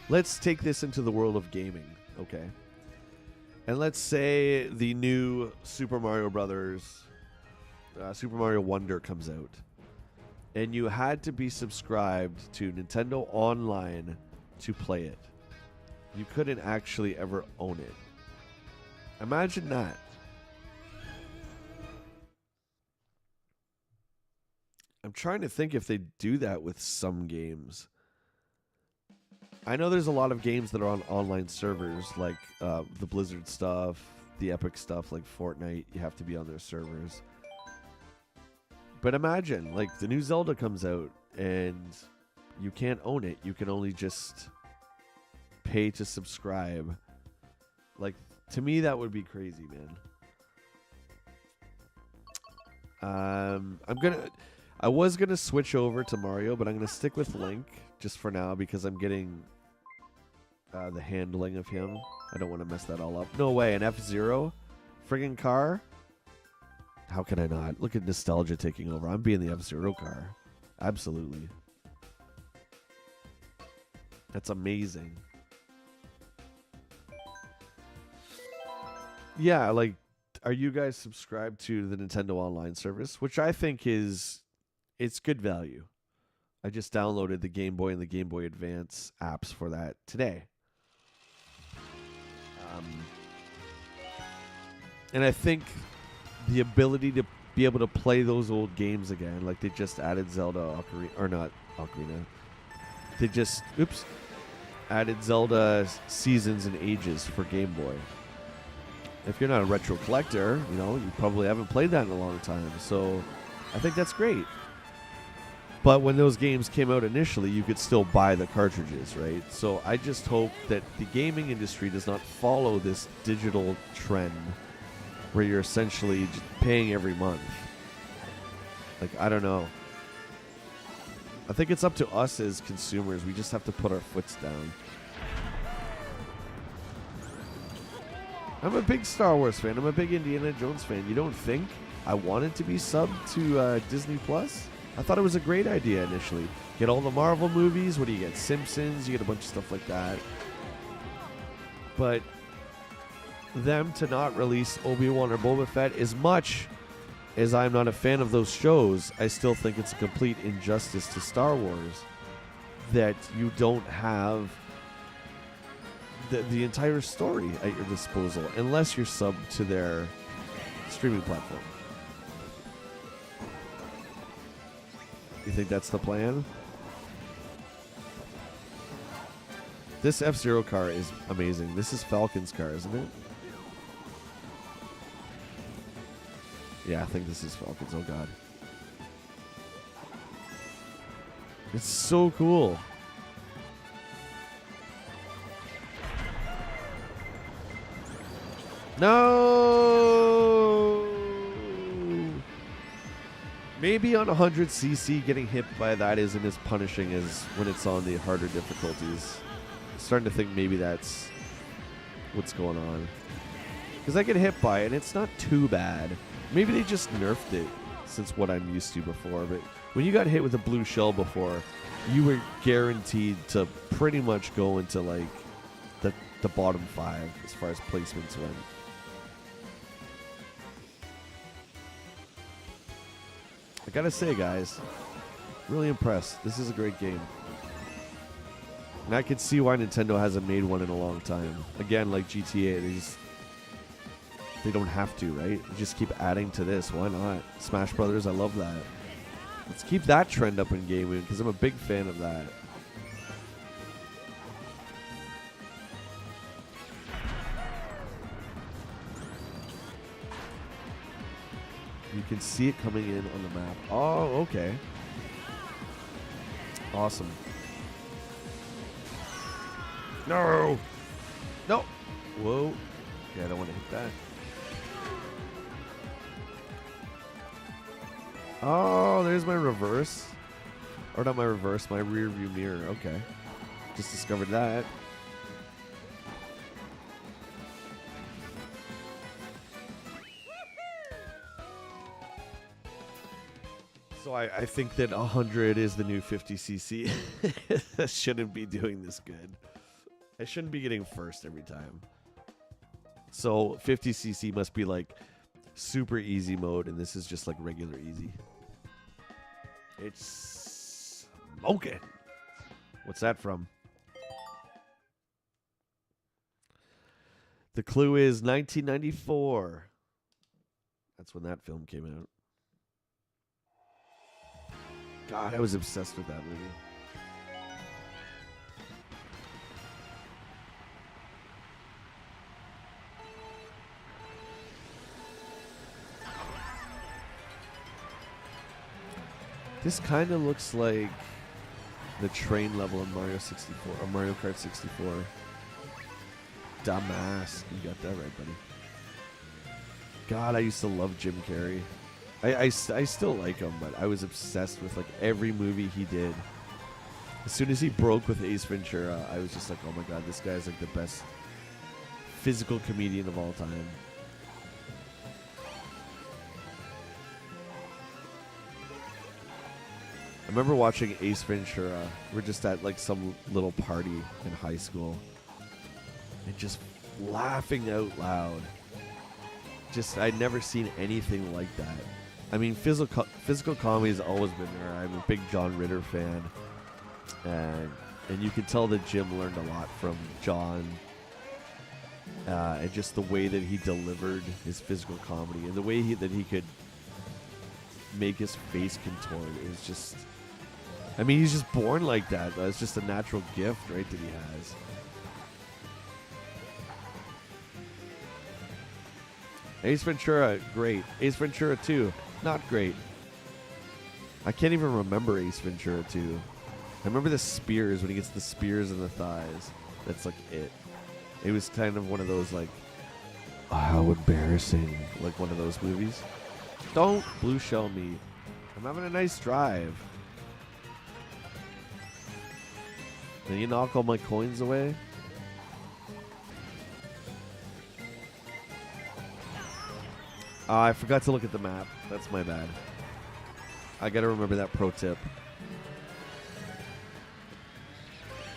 Let's take this into the world of gaming, okay? And let's say the new Super Mario Brothers, Super Mario Wonder comes out. And you had to be subscribed to Nintendo Online to play it. You couldn't actually ever own it. Imagine that. I'm trying to think if they do that with some games. I know there's a lot of games that are on online servers, like the Blizzard stuff, the Epic stuff, like Fortnite. You have to be on their servers. But imagine, like, the new Zelda comes out, and you can't own it. You can only just pay to subscribe. Like, to me, that would be crazy, man. I was gonna switch over to Mario, but I'm gonna stick with Link just for now because I'm getting the handling of him. I don't want to mess that all up. No way, an F-Zero friggin' car? How can I not? Look at nostalgia taking over. I'm being the F-Zero car. Absolutely. That's amazing. Yeah, like, are you guys subscribed to the Nintendo Online service? Which I think it's good value. I just downloaded the Game Boy and the Game Boy Advance apps for that today. And I think the ability to be able to play those old games again, like they just added Zelda Ocarina, or not Ocarina. They just, added Zelda Seasons and Ages for Game Boy. if you're not a retro collector, you know, you probably haven't played that in a long time. So I think that's great. But when those games came out initially, you could still buy the cartridges, right? So I just hope that the gaming industry does not follow this digital trend where you're essentially just paying every month. Like, I don't know. I think it's up to us as consumers. We just have to put our foots down. I'm a big Star Wars fan. I'm a big Indiana Jones fan. You don't think I wanted to be subbed to Disney Plus? I thought it was a great idea initially. Get all the Marvel movies. What do you get? Simpsons. You get a bunch of stuff like that. But them to not release Obi-Wan or Boba Fett, as much as I'm not a fan of those shows, I still think it's a complete injustice to Star Wars that you don't have the entire story at your disposal unless you're subbed to their streaming platform. You think that's the plan? This F-Zero car is amazing. This is Falcon's car, isn't it? Yeah, I think this is Falcon's. Oh, God. It's so cool. No! Maybe on 100cc, getting hit by that isn't as punishing as when it's on the harder difficulties. I'm starting to think maybe that's what's going on. Because I get hit by it, and it's not too bad. Maybe they just nerfed it since what I'm used to before. But when you got hit with a blue shell before, you were guaranteed to pretty much go into, like, the bottom 5 as far as placements went. I gotta say, guys, really impressed. This is a great game. And I can see why Nintendo hasn't made one in a long time. Again, like GTA, they don't have to, right? They just keep adding to this. Why not? Smash Brothers, I love that. Let's keep that trend up in gaming because I'm a big fan of that. You can see it coming in on the map. Oh, okay. Awesome. No! No! Whoa. Yeah, I don't want to hit that. Oh, there's my reverse. Or not my reverse, my rear view mirror. Okay. Just discovered that. So I think that 100 is the new 50cc. I shouldn't be doing this good. I shouldn't be getting first every time. So 50cc must be like super easy mode, and this is just like regular easy. It's smoking. What's that from? The clue is 1994. That's when that film came out. God, I was obsessed with that movie. This kind of looks like the train level in Mario 64 or Mario Kart 64. Dumbass. You got that right, buddy. God, I used to love Jim Carrey. I still like him, but I was obsessed with like every movie he did. As soon as he broke with Ace Ventura, I was just like, oh my God, this guy's like the best physical comedian of all time. I remember watching Ace Ventura. We're just at like some little party in high school and just laughing out loud. Just, I'd never seen anything like that. I mean, physical comedy has always been there. I'm a big John Ritter fan. And you can tell that Jim learned a lot from John. And just the way that he delivered his physical comedy and the way that he could make his face contort. It was just, I mean, he's just born like that. It's just a natural gift, right, that he has. Ace Ventura, great. Ace Ventura 2, not great. I can't even remember Ace Ventura 2. I remember the spears, when he gets the spears in the thighs. That's like it. It was kind of one of those like, oh, how embarrassing, like one of those movies. Don't blue shell me. I'm having a nice drive. Then you knock all my coins away? I forgot to look at the map. That's my bad. I gotta remember that pro tip.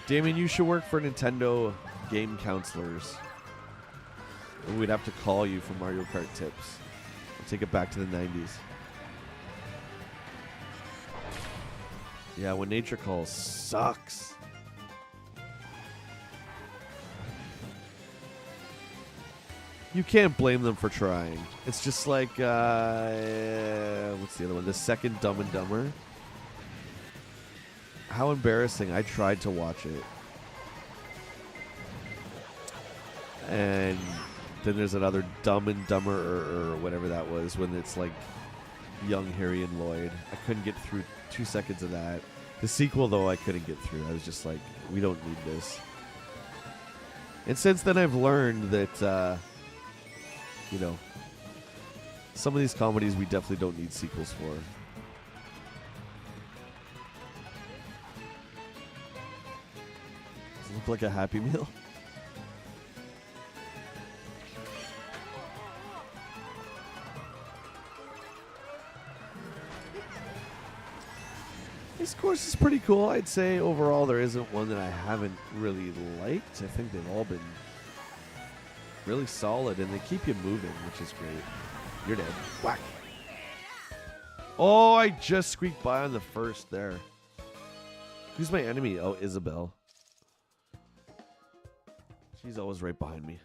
Damien, you should work for Nintendo game counselors. We'd have to call you for Mario Kart tips. We'll take it back to the 90s. Yeah, When Nature Calls sucks. You can't blame them for trying. It's just like, what's the other one? The second Dumb and Dumber. How embarrassing. I tried to watch it. And then there's another Dumb and Dumber or whatever that was, when it's like young Harry and Lloyd. I couldn't get through 2 seconds of that. The sequel, though, I couldn't get through. I was just like, we don't need this. And since then, I've learned that, you know, some of these comedies we definitely don't need sequels for. Does it look like a Happy Meal? This course is pretty cool. I'd say overall there isn't one that I haven't really liked. I think they've all been really solid, and they keep you moving, which is great. You're dead. Whack. Oh, I just squeaked by on the first there. Who's my enemy? Oh, Isabel. She's always right behind me.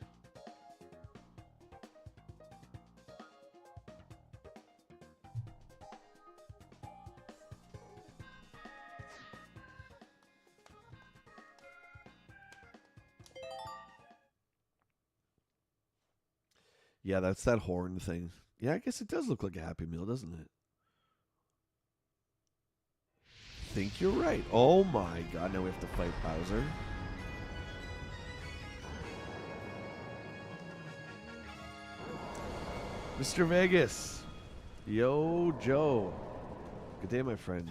Yeah, that's that horn thing. Yeah, I guess it does look like a Happy Meal, doesn't it? I think you're right. Oh my god, now we have to fight Bowser. Mr. Vegas. Yo, Joe. Good day, my friend.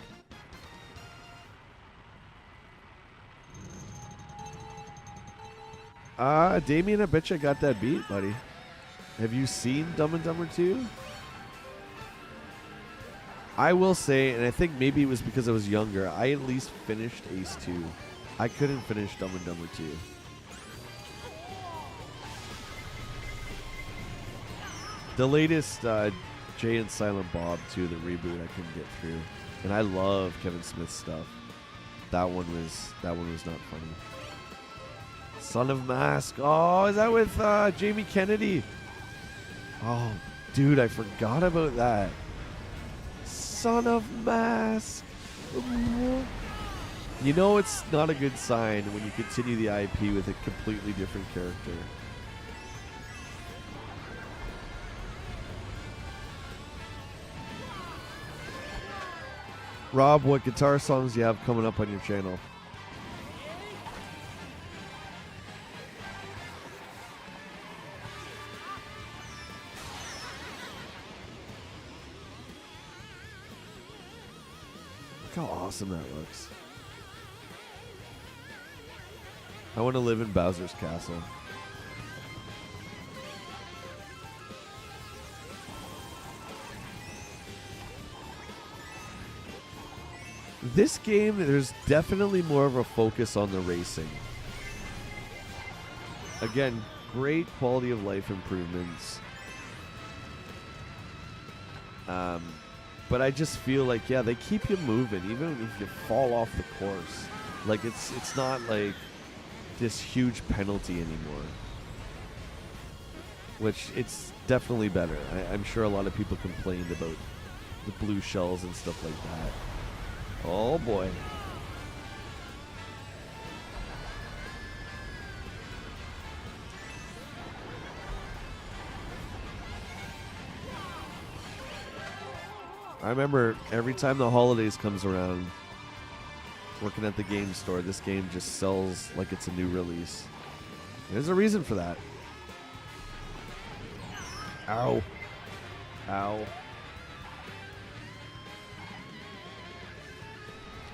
Damien, I bet you got that beat, buddy. Have you seen Dumb and Dumber 2? I will say, and I think maybe it was because I was younger, I at least finished Ace 2. I couldn't finish Dumb and Dumber 2. The latest Jay and Silent Bob 2, the reboot, I couldn't get through. And I love Kevin Smith's stuff. That one was not funny. Son of Mask. Oh, is that with Jamie Kennedy? Oh, dude, I forgot about that. Son of Mask. You know it's not a good sign when you continue the IP with a completely different character. Rob, what guitar songs do you have coming up on your channel? Look how awesome that looks. I want to live in Bowser's Castle. This game, there's definitely more of a focus on the racing. Again, great quality of life improvements. But I just feel like, yeah, they keep you moving, even if you fall off the course. Like, it's not like this huge penalty anymore. Which, it's definitely better. I'm sure a lot of people complained about the blue shells and stuff like that. Oh, boy. I remember every time the holidays comes around, working at the game store, this game just sells like it's a new release. There's a reason for that. Ow. Ow.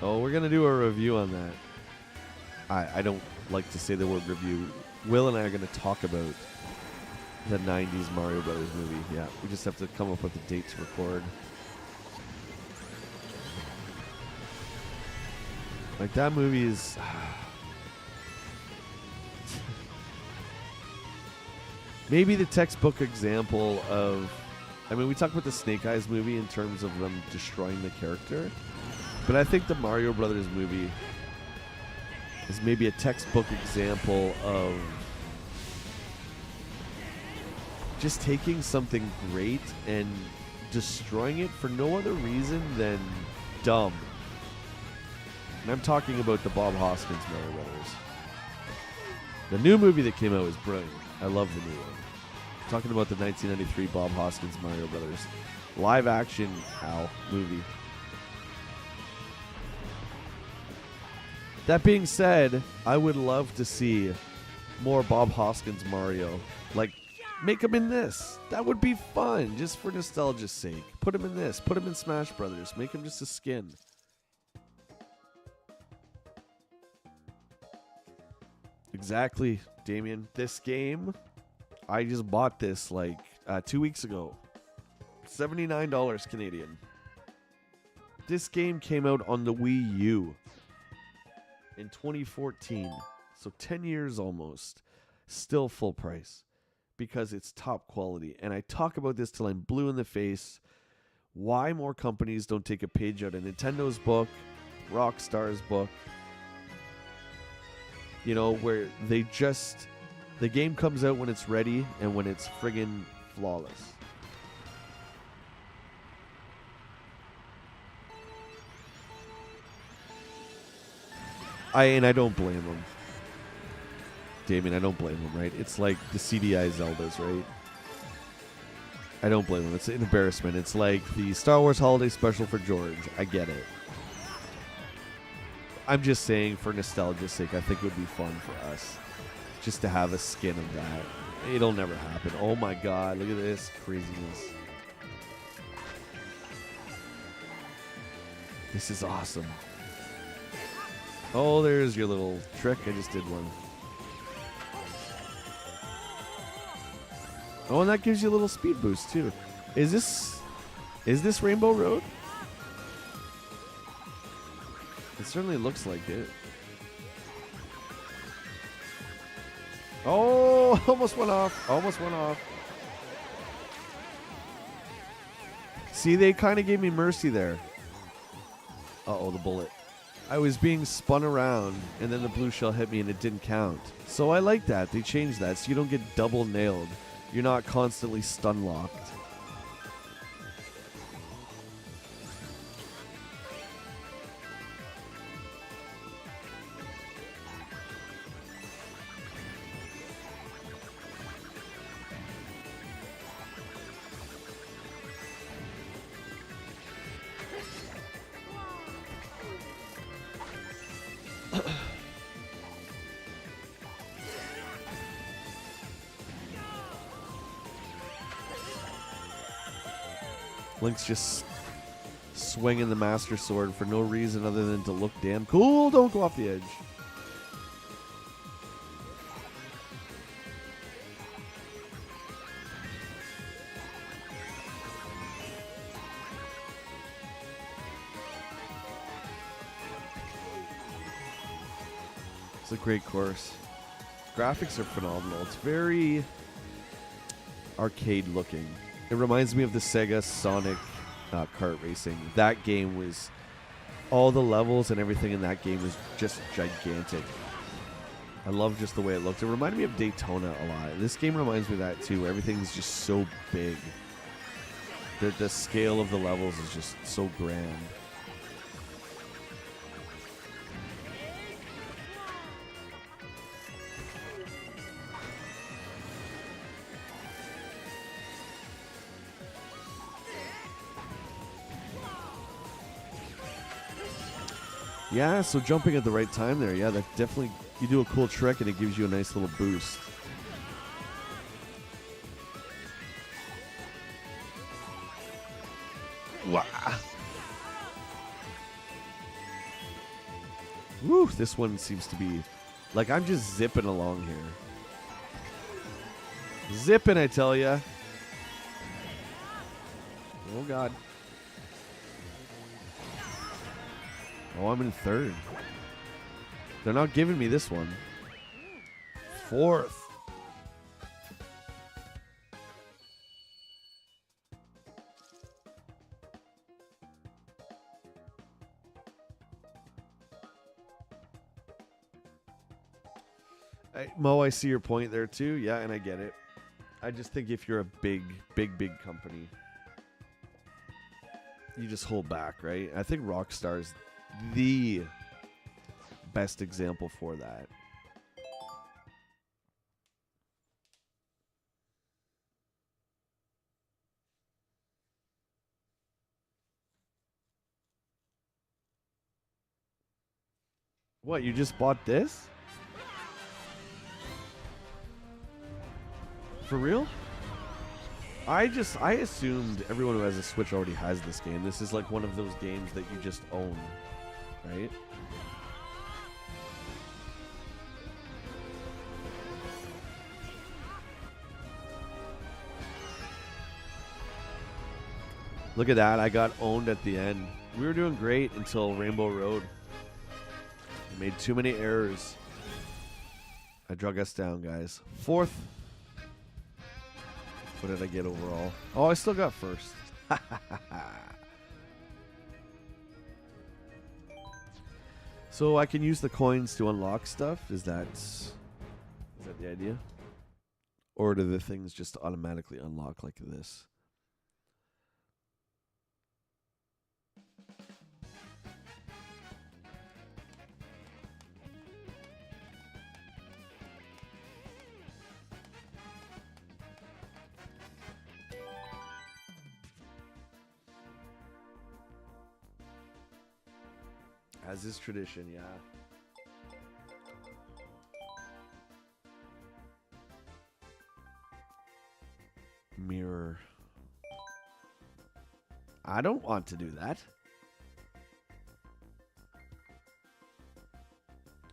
Oh, we're going to do a review on that. I don't like to say the word review. Will and I are going to talk about the 90s Mario Brothers movie. Yeah, we just have to come up with a date to record. Like, that movie is... maybe the textbook example of... I mean, we talk about the Snake Eyes movie in terms of them destroying the character. But I think the Mario Brothers movie is maybe a textbook example of just taking something great and destroying it for no other reason than dumb. And I'm talking about the Bob Hoskins Mario Brothers. The new movie that came out was brilliant. I love the new one. I'm talking about the 1993 Bob Hoskins Mario Brothers live action movie. That being said, I would love to see more Bob Hoskins Mario. Like, make him in this. That would be fun, just for nostalgia's sake. Put him in this. Put him in Smash Brothers. Make him just a skin. Exactly, Damien. This game, I just bought this like 2 weeks ago. $79 Canadian. This game came out on the Wii U in 2014. So 10 years almost. Still full price. Because it's top quality. And I talk about this till I'm blue in the face. Why more companies don't take a page out of Nintendo's book, Rockstar's book. You know, where they just... the game comes out when it's ready and when it's friggin' flawless. I don't blame them. Damien, I don't blame them, right? It's like the CDI Zeldas, right? I don't blame them. It's an embarrassment. It's like the Star Wars Holiday Special for George. I get it. I'm just saying, for nostalgia's sake, I think it would be fun for us just to have a skin of that. It'll never happen. Oh my god, look at this craziness. This is awesome. Oh, there's your little trick. I just did one. Oh, and that gives you a little speed boost too. Is this Rainbow Road? It certainly looks like it. Oh, almost went off. Almost went off. See, they kind of gave me mercy there. Uh-oh, the bullet. I was being spun around, and then the blue shell hit me, and it didn't count. So I like that. They changed that, so you don't get double nailed. You're not constantly stun locked. Link's just swinging the Master Sword for no reason other than to look damn cool. Don't go off the edge. It's a great course. Graphics are phenomenal. It's very arcade looking. It reminds me of the Sega Sonic kart racing. That game was... all the levels and everything in that game was just gigantic. I love just the way it looked. It reminded me of Daytona a lot. This game reminds me of that too. Everything's just so big. The scale of the levels is just so grand. Yeah, so jumping at the right time there. Yeah, that definitely, you do a cool trick and it gives you a nice little boost. Wow. Woo, this one seems to be, like, I'm just zipping along here. Zipping, I tell ya. Oh, God. Oh, I'm in third. They're not giving me this one. Fourth. Mo, I see your point there too. Yeah, and I get it. I just think if you're a big company, you just hold back, right? I think Rockstar's the best example for that. What, you just bought this? For real? I assumed everyone who has a Switch already has this game. This is like one of those games that you just own, right? Look at that. I got owned at the end. We were doing great until Rainbow Road. We made too many errors. I drug us down, guys. Fourth. What did I get overall? Oh, I still got first. So I can use the coins to unlock stuff? Is that the idea? Or do the things just automatically unlock like this? As is tradition, yeah. Mirror. I don't want to do that.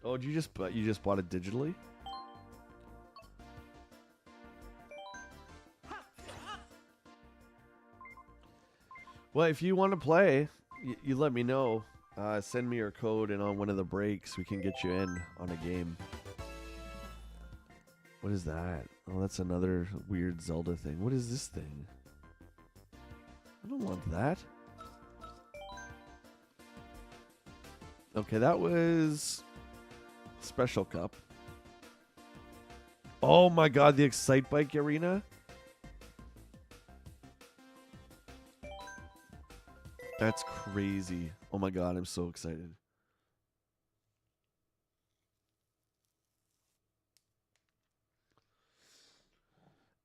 Oh, did you just bought it digitally? Well, if you want to play, you let me know. Send me your code, and on one of the breaks, we can get you in on a game. What is that? Oh, that's another weird Zelda thing. What is this thing? I don't want that. Okay, that was Special Cup. Oh my god, the Excite Bike Arena? That's crazy. Oh my god, I'm so excited.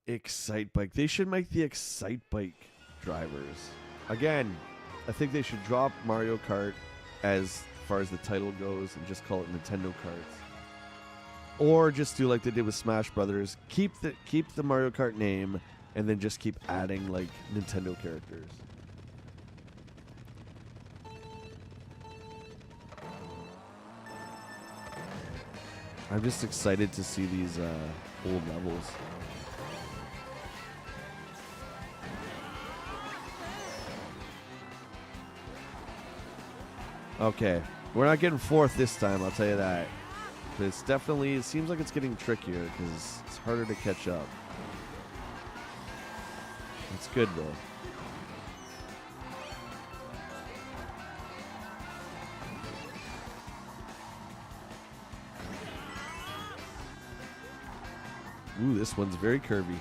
Excite Bike. They should make the Excite Bike drivers. Again, I think they should drop Mario Kart as far as the title goes and just call it Nintendo Karts. Or just do like they did with Smash Brothers. Keep the Mario Kart name and then just keep adding like Nintendo characters. I'm just excited to see these old levels. Okay, we're not getting fourth this time, I'll tell you that. But it's definitely, it seems like it's getting trickier because it's harder to catch up. It's good though. Ooh, this one's very curvy.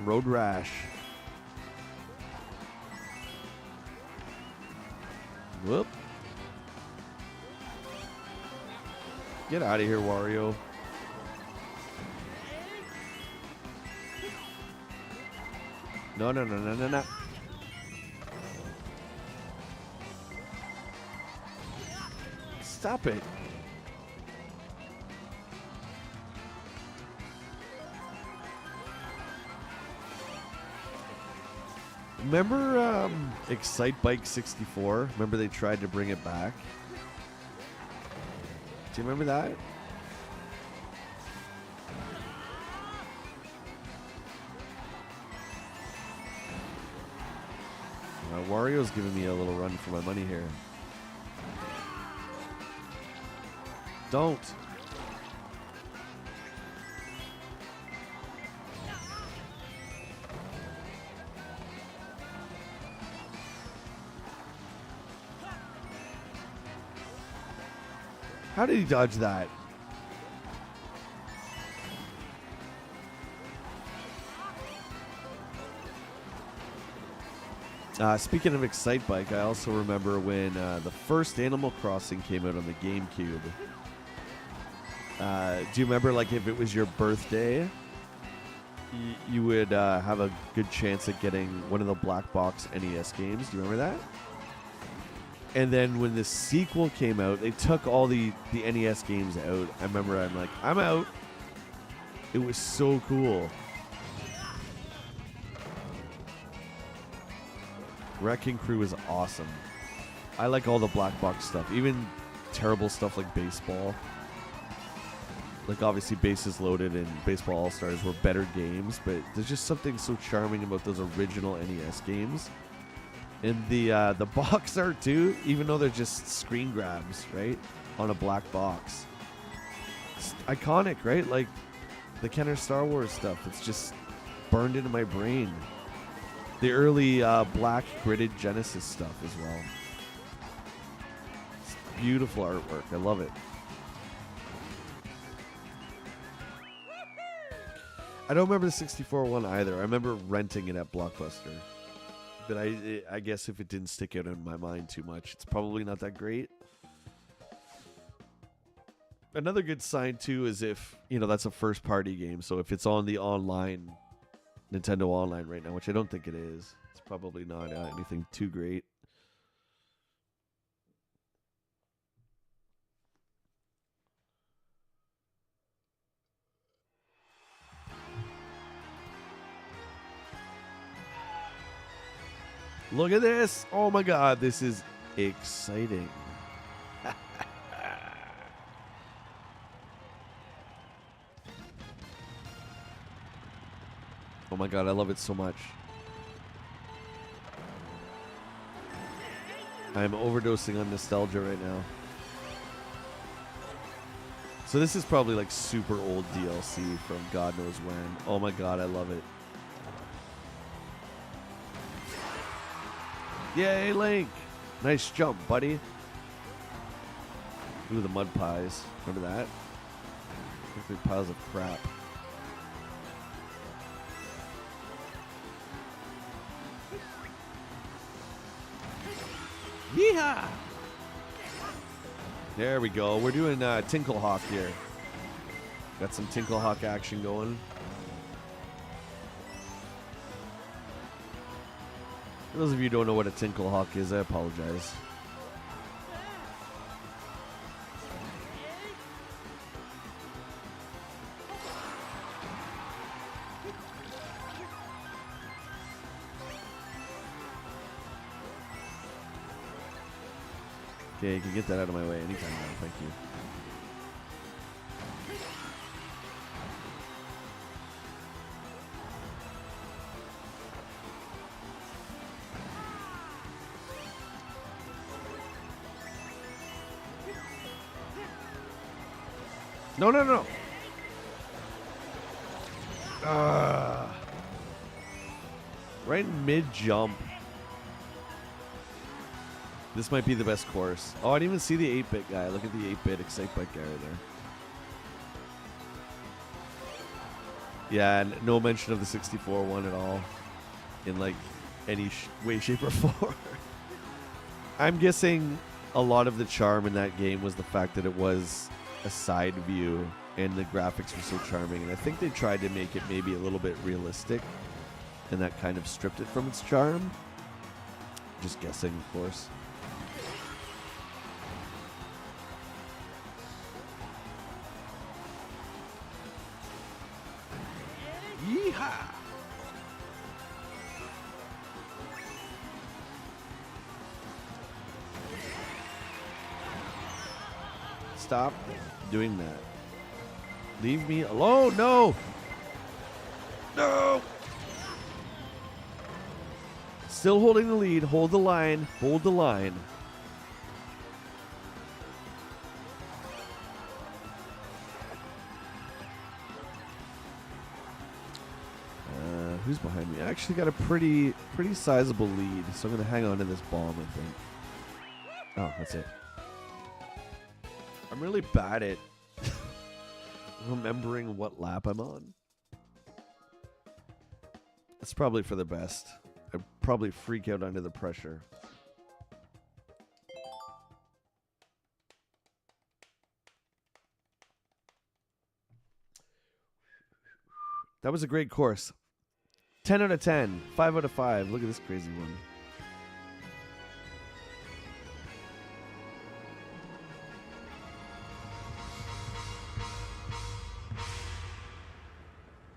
Road Rash. Whoop. Get out of here, Wario. No. Stop it. Remember Excite Bike 64? Remember they tried to bring it back? Do you remember that? Wario's giving me a little run for my money here. Don't. How did he dodge that? Speaking of Excite Bike, I also remember when the first Animal Crossing came out on the GameCube. Do you remember, like, if it was your birthday, you would have a good chance at getting one of the black box NES games? Do you remember that? And then when the sequel came out, they took all the NES games out. I remember I'm like, I'm out. It was so cool. Wrecking Crew is awesome. I like all the black box stuff. Even terrible stuff like baseball. Like, obviously, Bases Loaded and Baseball All-Stars were better games, but there's just something so charming about those original NES games. And the box art, too, even though they're just screen grabs, right, on a black box. It's iconic, right? Like, the Kenner Star Wars stuff. It's just burned into my brain. The early black gridded Genesis stuff as well. It's beautiful artwork. I love it. I don't remember the 64 one either. I remember renting it at Blockbuster. But I guess if it didn't stick out in my mind too much, it's probably not that great. Another good sign, too, is if, that's a first-party game. So if it's on the online, Nintendo Online right now, which I don't think it is. It's probably not anything too great. Look at this. Oh, my God. This is exciting. Oh, my God. I love it so much. I'm overdosing on nostalgia right now. So this is probably like super old DLC from God knows when. Oh, my God. I love it. Yay, Link! Nice jump, buddy. Ooh, the mud pies. Remember that? Big piles of crap. Yeehaw! There we go. We're doing Tinklehawk here. Got some Tinklehawk action going. For those of you who don't know what a Tinklehawk is, I apologize. Okay, you can get that out of my way anytime now. Thank you. No, no, no. Right in mid-jump. This might be the best course. Oh, I didn't even see the 8-bit guy. Look at the 8-bit Excite Bike guy right there. Yeah, and no mention of the 64 one at all. In, like, any way, shape, or form. I'm guessing a lot of the charm in that game was the fact that it was a side view and the graphics were so charming, and I think they tried to make it maybe a little bit realistic, and that kind of stripped it from its charm. Just guessing, of course. Stop doing that. Leave me alone. No. No. Still holding the lead. Hold the line. Hold the line. Who's behind me? I actually got a pretty sizable lead, so I'm going to hang on to this bomb, I think. Oh, that's it. I'm really bad at remembering what lap I'm on. It's probably for the best. I probably freak out under the pressure. That was a great course. 10 out of 10. 5 out of 5. Look at this crazy one.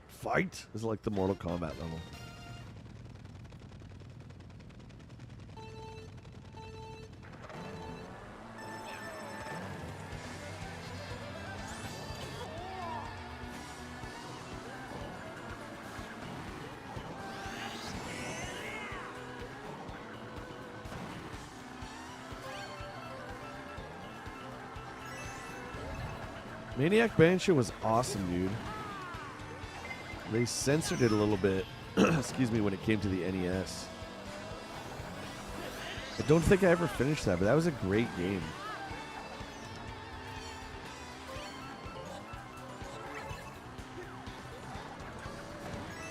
Fight? This is like the Mortal Kombat level. Maniac Mansion was awesome, dude. They censored it a little bit, excuse me, when it came to the NES. I don't think I ever finished that, but that was a great game.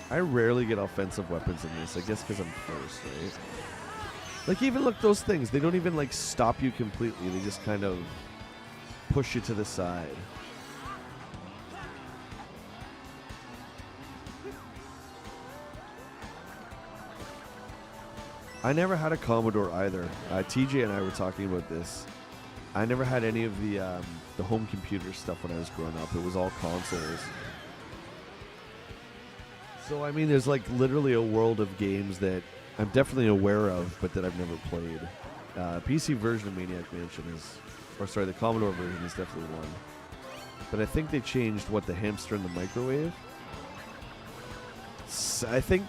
I rarely get offensive weapons in this, I guess because I'm first, right? Like, even look, those things, they don't even, like, stop you completely. They just kind of push you to the side. I never had a Commodore either. TJ and I were talking about this. I never had any of the home computer stuff when I was growing up. It was all consoles. So, I mean, there's like literally a world of games that I'm definitely aware of, but that I've never played. PC version of Maniac Mansion is, or sorry, the Commodore version is definitely one. But I think they changed, what, the hamster and the microwave? So I think...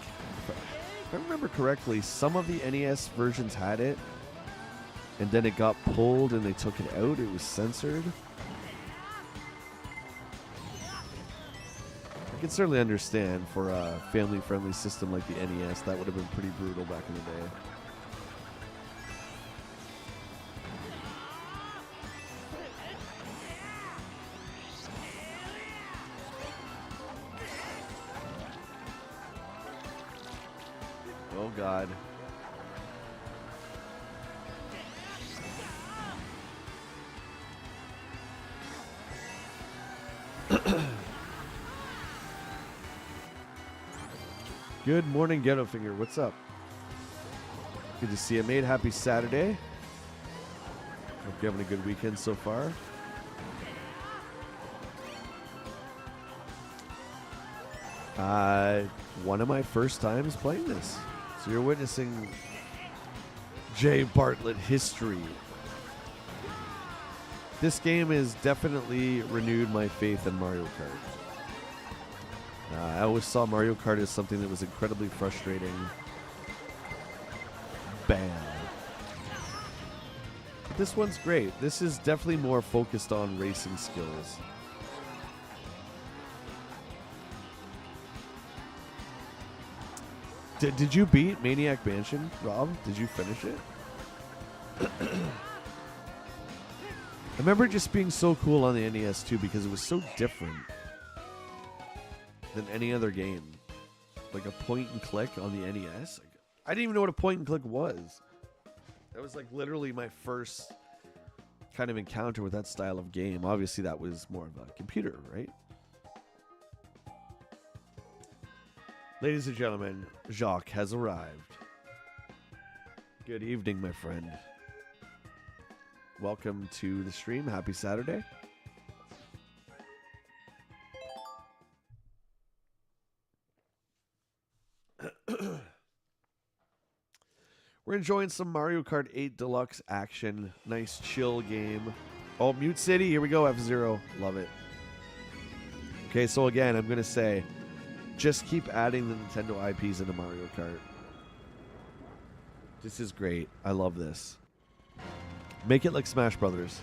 If I remember correctly, some of the NES versions had it, and then it got pulled and they took it out. It was censored. I can certainly understand for a family-friendly system like the NES, that would have been pretty brutal back in the day. Oh, God. Good morning, Ghetto Finger. What's up? Good to see you, mate. Happy Saturday. Hope you're having a good weekend so far. One of my first times playing this. So you're witnessing Jay Bartlett history. This game has definitely renewed my faith in Mario Kart. I always saw Mario Kart as something that was incredibly frustrating. Bam. But this one's great. This is definitely more focused on racing skills. Did you beat Maniac Mansion, Rob? Did you finish it? I remember it just being so cool on the NES too, because it was so different than any other game. Like a point and click on the NES. I didn't even know what a point and click was. That was like literally my first kind of encounter with that style of game. Obviously that was more of a computer, right? Ladies and gentlemen, Jacques has arrived. Good evening, my friend. Welcome to the stream. Happy Saturday. We're enjoying some Mario Kart 8 Deluxe action. Nice chill game. Oh, Mute City. Here we go, F-Zero. Love it. Okay, so again, I'm going to say, just keep adding the Nintendo IPs into Mario Kart. This is great. I love this. Make it like Smash Brothers.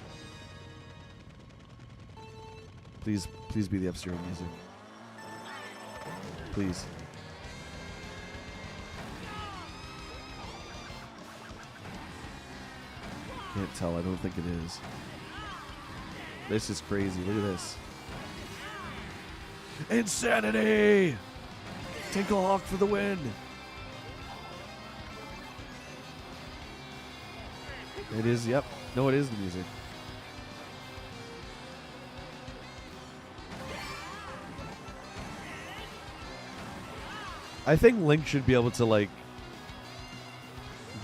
Please be the F-Zero music. Please. Can't tell. I don't think it is. This is crazy. Look at this. Insanity! Tinklehawk for the win. It is, yep. No, it is the music. I think Link should be able to, like,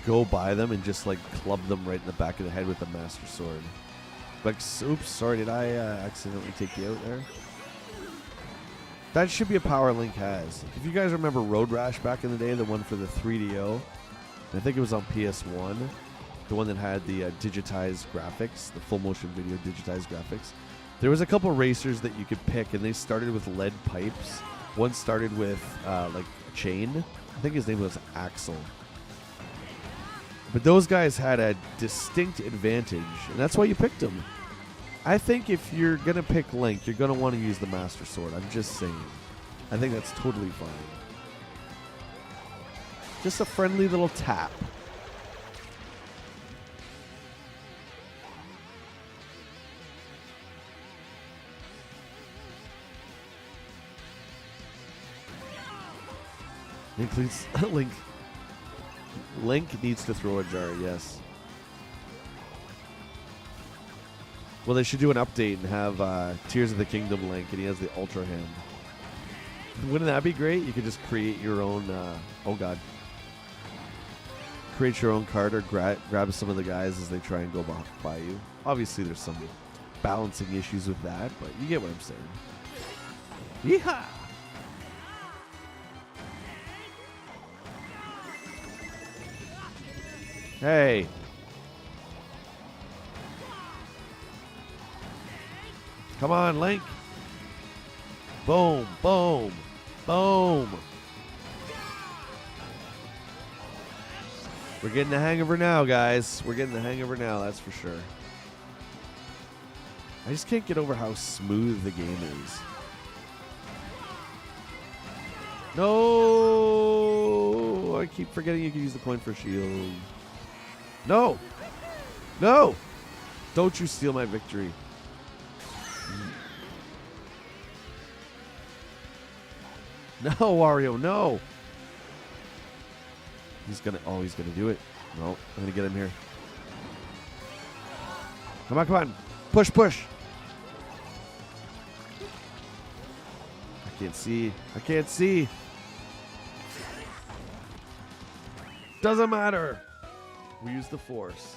go by them and just, like, club them right in the back of the head with the Master Sword. Like, oops, sorry, did I accidentally take you out there? That should be a power Link has. If you guys remember Road Rash back in the day, the one for the 3DO, I think it was on PS1, the one that had the digitized graphics, the full motion video digitized graphics. There was a couple racers that you could pick, and they started with lead pipes. One started with, like, a chain. I think his name was Axel. But those guys had a distinct advantage, and that's why you picked them. I think if you're going to pick Link, you're going to want to use the Master Sword. I'm just saying. I think that's totally fine. Just a friendly little tap. Link needs to throw a jar, yes. Well, they should do an update and have Tears of the Kingdom Link, and he has the Ultra Hand. Wouldn't that be great? You could just create your own, oh god. Create your own card or grab some of the guys as they try and go by you. Obviously, there's some balancing issues with that, but you get what I'm saying. Yeehaw! Hey. Come on, Link. Boom, boom, boom. We're getting the hang of her now, guys. We're getting the hang of her now, that's for sure. I just can't get over how smooth the game is. No! I keep forgetting you can use the coin for shield. No! No! Don't you steal my victory. No, Wario, no! He's gonna do it. No, I'm gonna get him here. Come on, come on. Push, push. I can't see. I can't see. Doesn't matter. We use the Force.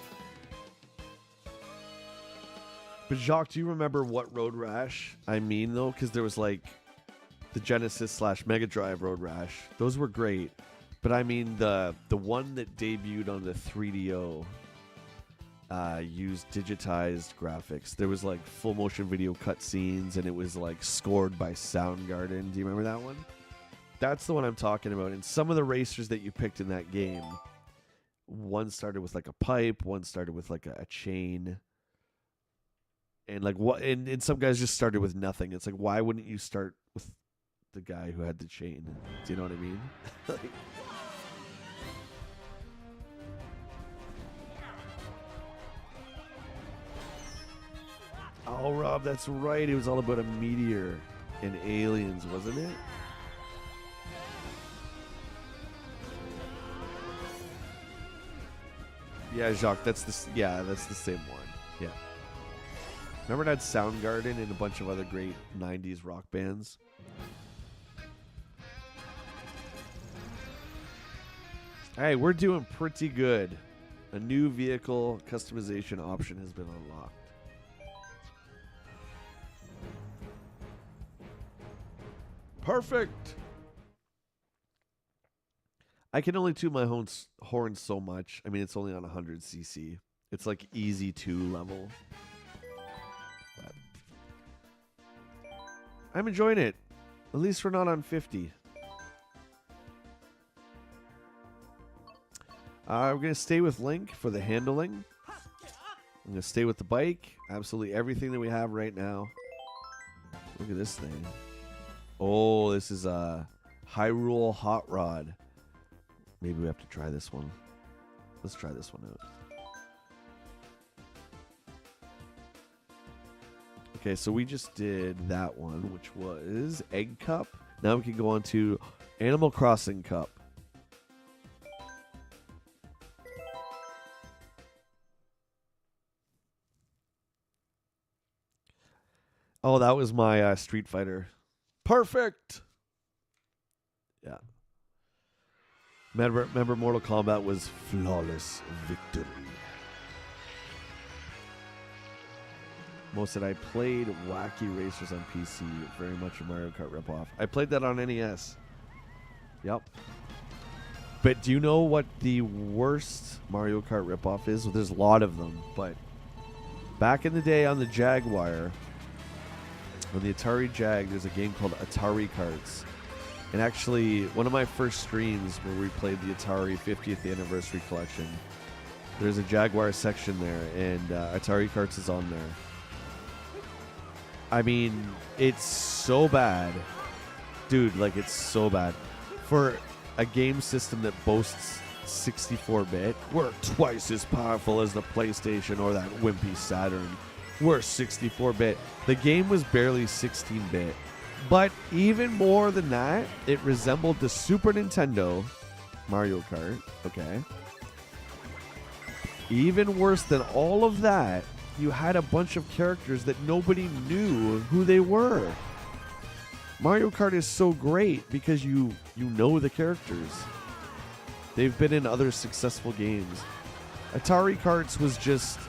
But Jacques, do you remember what Road Rash I mean, though? Because there was, like, the Genesis / Mega Drive Road Rash. Those were great. But I mean the one that debuted on the 3DO used digitized graphics. There was like full motion video cutscenes, and it was like scored by Soundgarden. Do you remember that one? That's the one I'm talking about. And some of the racers that you picked in that game, one started with like a pipe, one started with like a chain, and like what? And some guys just started with nothing. It's like, why wouldn't you start with the guy who had the chain? Do you know what I mean? Like, oh, Rob, that's right. It was all about a meteor and aliens, wasn't it? Yeah, Jacques, that's the same one. Yeah. Remember that Soundgarden and a bunch of other great 90s rock bands? Hey, we're doing pretty good. A new vehicle customization option has been unlocked. Perfect. I can only toot my horn so much. I mean, it's only on 100cc. It's like easy 2 level. But I'm enjoying it. At least we're not on 50. We're going to stay with Link for the handling. I'm going to stay with the bike. Absolutely everything that we have right now. Look at this thing. Oh, this is a Hyrule Hot Rod. Maybe we have to try this one. Let's try this one out. Okay, so we just did that one, which was Egg Cup. Now we can go on to Animal Crossing Cup. Oh, that was my Street Fighter. Perfect! Yeah. Remember Mortal Kombat was flawless victory. Most that I played Wacky Racers on PC, very much a Mario Kart ripoff. I played that on NES. Yep. But do you know what the worst Mario Kart ripoff is? Well, there's a lot of them, but back in the day on the Jaguar, on the Atari Jag, there's a game called Atari Karts. And actually, one of my first streams where we played the Atari 50th Anniversary Collection, there's a Jaguar section there, and Atari Karts is on there. I mean, it's so bad. Dude, like, it's so bad. For a game system that boasts 64-bit, we're twice as powerful as the PlayStation or that wimpy Saturn. We're 64-bit. The game was barely 16-bit. But even more than that, it resembled the Super Nintendo Mario Kart. Okay. Even worse than all of that, you had a bunch of characters that nobody knew who they were. Mario Kart is so great because you know the characters. They've been in other successful games. Atari Karts was just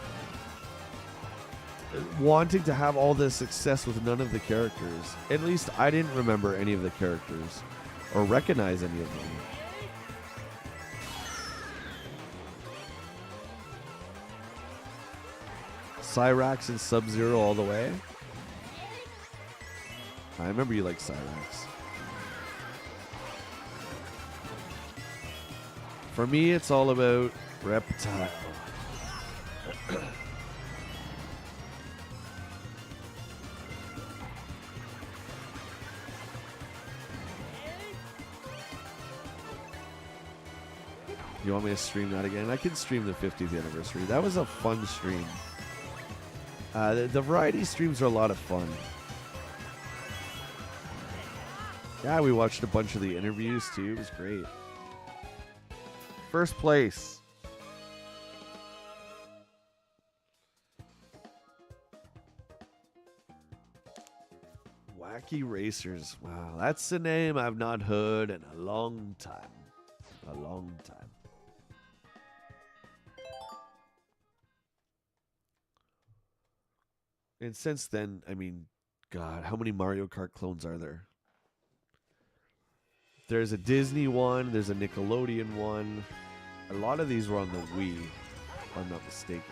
wanting to have all this success with none of the characters. At least I didn't remember any of the characters or recognize any of them. Cyrax and Sub-Zero all the way. I remember you like Cyrax. For me, it's all about Reptile. You want me to stream that again? I can stream the 50th anniversary. That was a fun stream. The variety streams are a lot of fun. Yeah, we watched a bunch of the interviews too. It was great. First place. Wacky Racers. Wow, that's a name I've not heard in a long time. A long time. And since then, I mean, God, how many Mario Kart clones are there? There's a Disney one. There's a Nickelodeon one. A lot of these were on the Wii, if I'm not mistaken.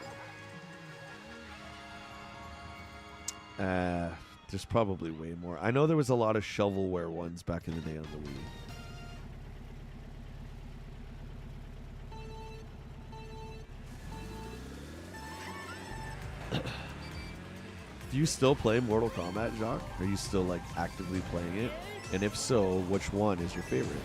There's probably way more. I know there was a lot of shovelware ones back in the day on the Wii. Do you still play Mortal Kombat, Jacques? Are you still like actively playing it? And if so, which one is your favorite?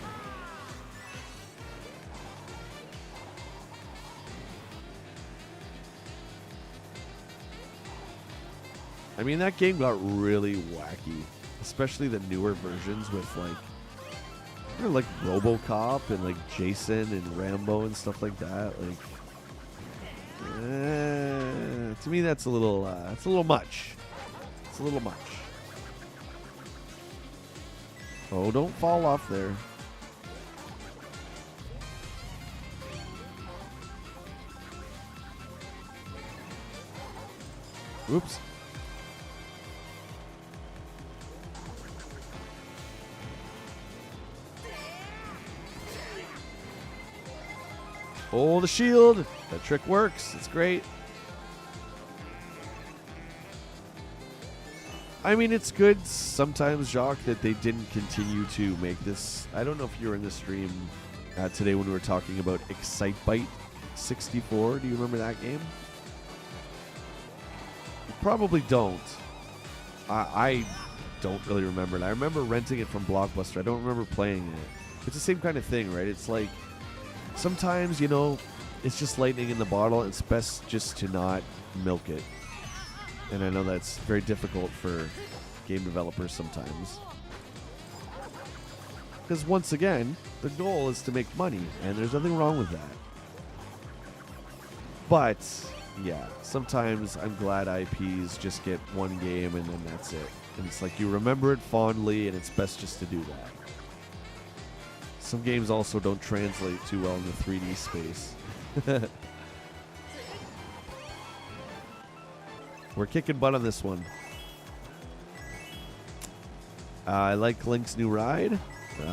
I mean, that game got really wacky, especially the newer versions with like RoboCop and like Jason and Rambo and stuff like that. Like, to me, that's a little much. It's a little much. Oh, don't fall off there. Oops. Oh, the shield. That trick works. It's great. I mean, it's good sometimes, Jacques, that they didn't continue to make this. I don't know if you were in the stream today when we were talking about Excitebike 64. Do you remember that game? You probably don't. I don't really remember it. I remember renting it from Blockbuster. I don't remember playing it. It's the same kind of thing, right? It's like sometimes, you know, it's just lightning in the bottle. It's best just to not milk it. And I know that's very difficult for game developers sometimes. Because once again, the goal is to make money, and there's nothing wrong with that. But, yeah, sometimes I'm glad IPs just get one game and then that's it. And it's like you remember it fondly, and it's best just to do that. Some games also don't translate too well in the 3D space. We're kicking butt on this one. I like Link's new ride.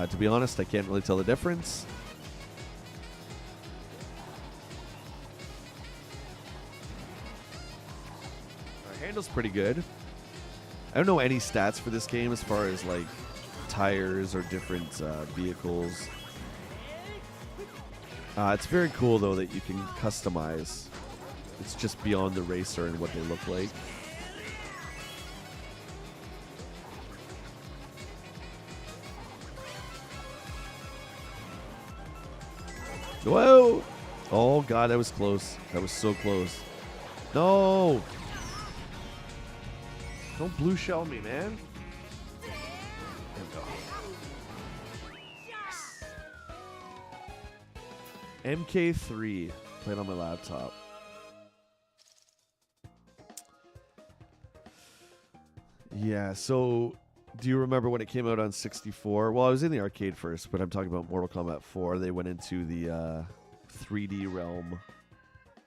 To be honest, I can't really tell the difference. Our handle's pretty good. I don't know any stats for this game as far as like tires or different vehicles. It's very cool though that you can customize. It's just beyond the racer and what they look like. Whoa! Oh god, that was close. That was so close. No! Don't blue shell me, man. Yes. MK3. Played on my laptop. Yeah, so do you remember when it came out on 64? Well, I was in the arcade first, but I'm talking about Mortal Kombat 4. They went into the 3D realm.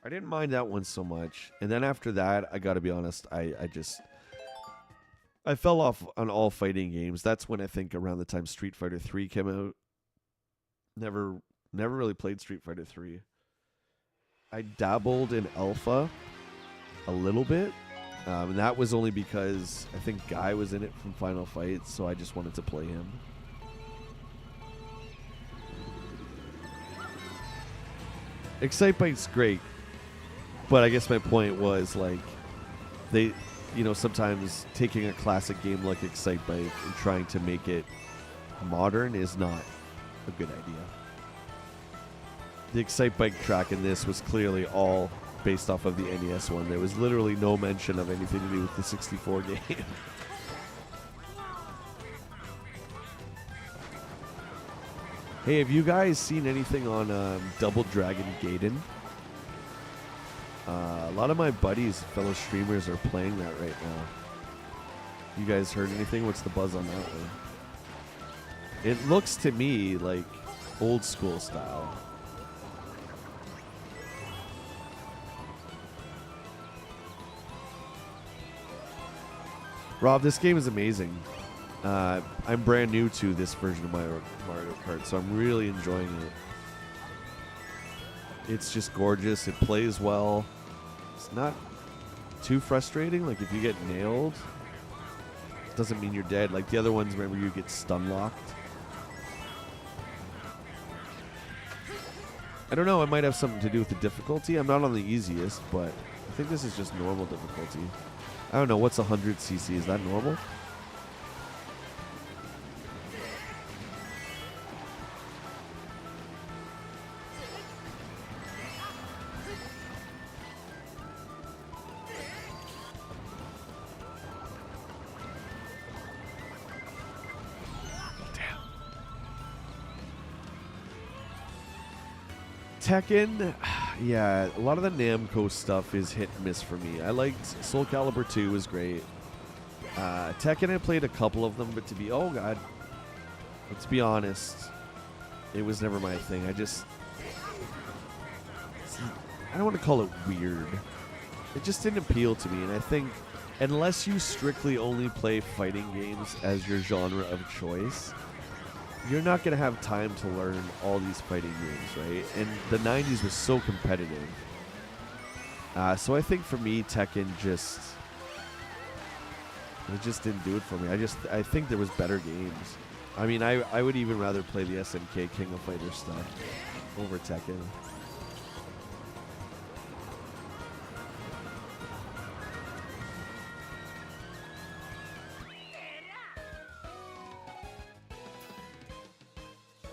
I didn't mind that one so much. And then after that, I got to be honest, I fell off on all fighting games. That's when I think around the time Street Fighter 3 came out. Never really played Street Fighter 3. I dabbled in Alpha a little bit. And that was only because I think Guy was in it from Final Fight, so I just wanted to play him. Excitebike's great, but I guess my point was like they, you know, sometimes taking a classic game like Excitebike and trying to make it modern is not a good idea. The Excitebike track in this was clearly all based off of the NES one. There was literally no mention of anything to do with the 64 game. Hey, have you guys seen anything on Double Dragon Gaiden? A lot of my buddies, fellow streamers, are playing that right now. You guys heard anything? What's the buzz on that one? It looks to me like old school style. Rob, this game is amazing. I'm brand new to this version of Mario Kart, so I'm really enjoying it. It's just gorgeous. It plays well. It's not too frustrating. Like, if you get nailed, it doesn't mean you're dead. Like the other ones, remember, you get stun locked. I don't know. It might have something to do with the difficulty. I'm not on the easiest, but I think this is just normal difficulty. I don't know. What's 100cc? Is that normal? Tekken, yeah, a lot of the Namco stuff is hit and miss for me. I liked Soul Calibur 2 was great. Tekken, I played a couple of them, but oh god, let's be honest, it was never my thing. I don't want to call it weird. It just didn't appeal to me, and I think unless you strictly only play fighting games as your genre of choice, you're not going to have time to learn all these fighting moves, right? And the 90s was so competitive. So I think for me, Tekken just... It just didn't do it for me. I think there was better games. I mean, I would even rather play the SNK King of Fighters stuff over Tekken.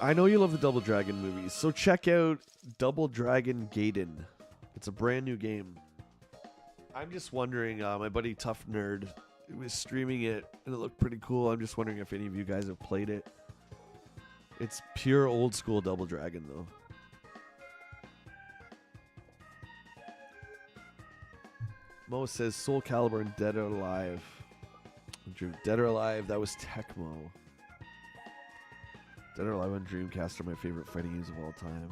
I know you love the Double Dragon movies, so check out Double Dragon Gaiden. It's a brand new game. I'm just wondering, my buddy Tough Nerd was streaming it, and it looked pretty cool. I'm just wondering if any of you guys have played it. It's pure old school Double Dragon, though. Mo says Soul Calibur and Dead or Alive. Dead or Alive, that was Tecmo. Dead or Alive on Dreamcast are my favorite fighting games of all time.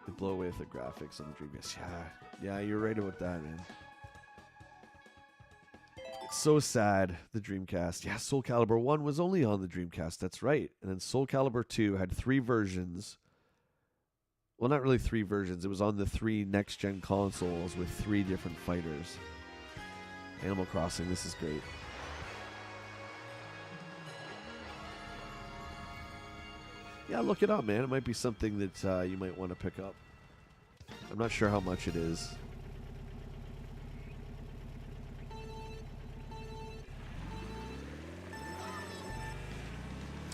They blow away with the graphics on the Dreamcast. Yeah, you're right about that, man. It's so sad, the Dreamcast. Yeah, Soul Calibur 1 was only on the Dreamcast, that's right. And then Soul Calibur 2 had 3 versions. Well, not really 3 versions. It was on the 3 next-gen consoles with 3 different fighters. Animal Crossing, this is great. Yeah, look it up, man. It might be something that you might want to pick up. I'm not sure how much it is.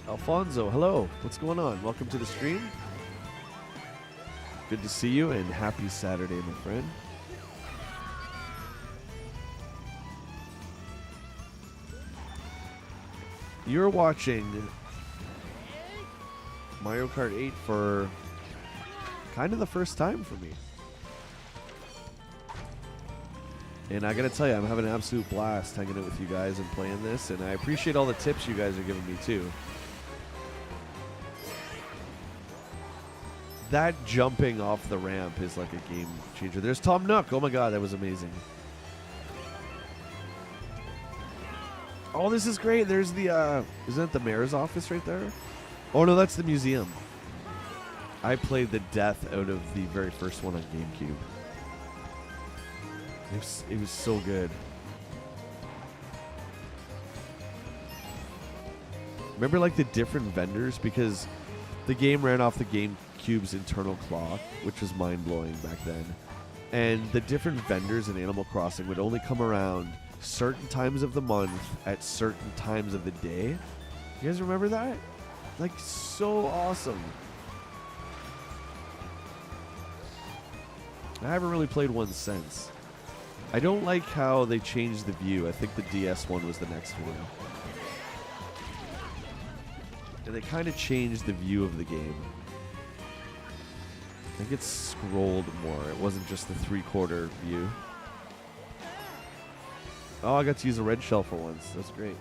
Alfonso, hello. What's going on? Welcome to the stream. Good to see you, and happy Saturday, my friend. You're watching Mario Kart 8 for kind of the first time for me. And I gotta tell you, I'm having an absolute blast hanging out with you guys and playing this, and I appreciate all the tips you guys are giving me too. That jumping off the ramp is like a game changer. There's Tom Nook. Oh my god, that was amazing. Oh, this is great. There's the, isn't that the mayor's office right there? Oh no, that's the museum. I played the death out of the very first one on GameCube. It was so good. Remember like the different vendors? Because the game ran off the GameCube's internal clock, which was mind-blowing back then. And the different vendors in Animal Crossing would only come around certain times of the month at certain times of the day. You guys remember that? Like, so awesome. I haven't really played one since. I don't like how they changed the view. I think the DS one was the next one. And they kind of changed the view of the game. I think it scrolled more. It wasn't just the 3/4 view. Oh, I got to use a red shell for once. That's great.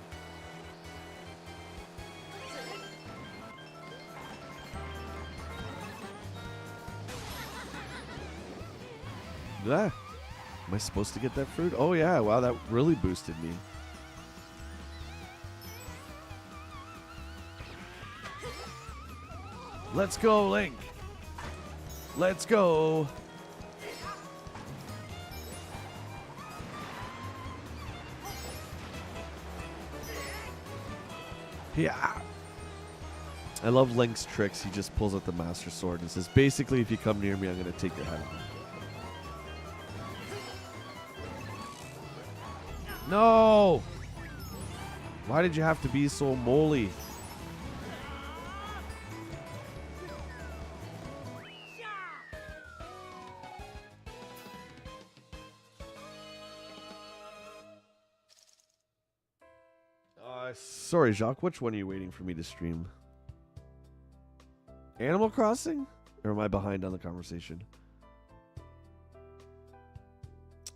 Ah, am I supposed to get that fruit? Oh yeah, wow, that really boosted me. Let's go, Link. Let's go. Yeah. I love Link's tricks. He just pulls out the Master Sword and says, basically, if you come near me, I'm going to take your head off. No! Why did you have to be so moly? Sorry, Jacques. Which one are you waiting for me to stream? Animal Crossing? Or am I behind on the conversation?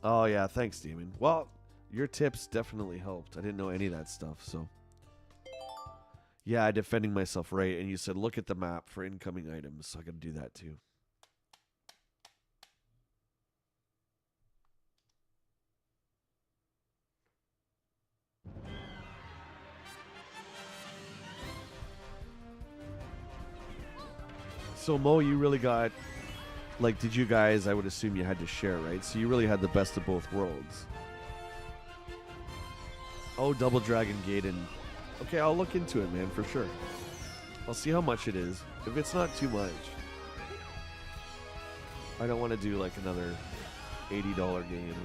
Oh, yeah. Thanks, Demon. Well, your tips definitely helped. I didn't know any of that stuff, so. Yeah, defending myself right. And you said, look at the map for incoming items. So I got to do that, too. So Mo, you really got, like, did you guys, I would assume you had to share, right? So you really had the best of both worlds. Oh, Double Dragon Gaiden. Okay, I'll look into it, man, for sure. I'll see how much it is. If it's not too much, I don't want to do like another $80 game.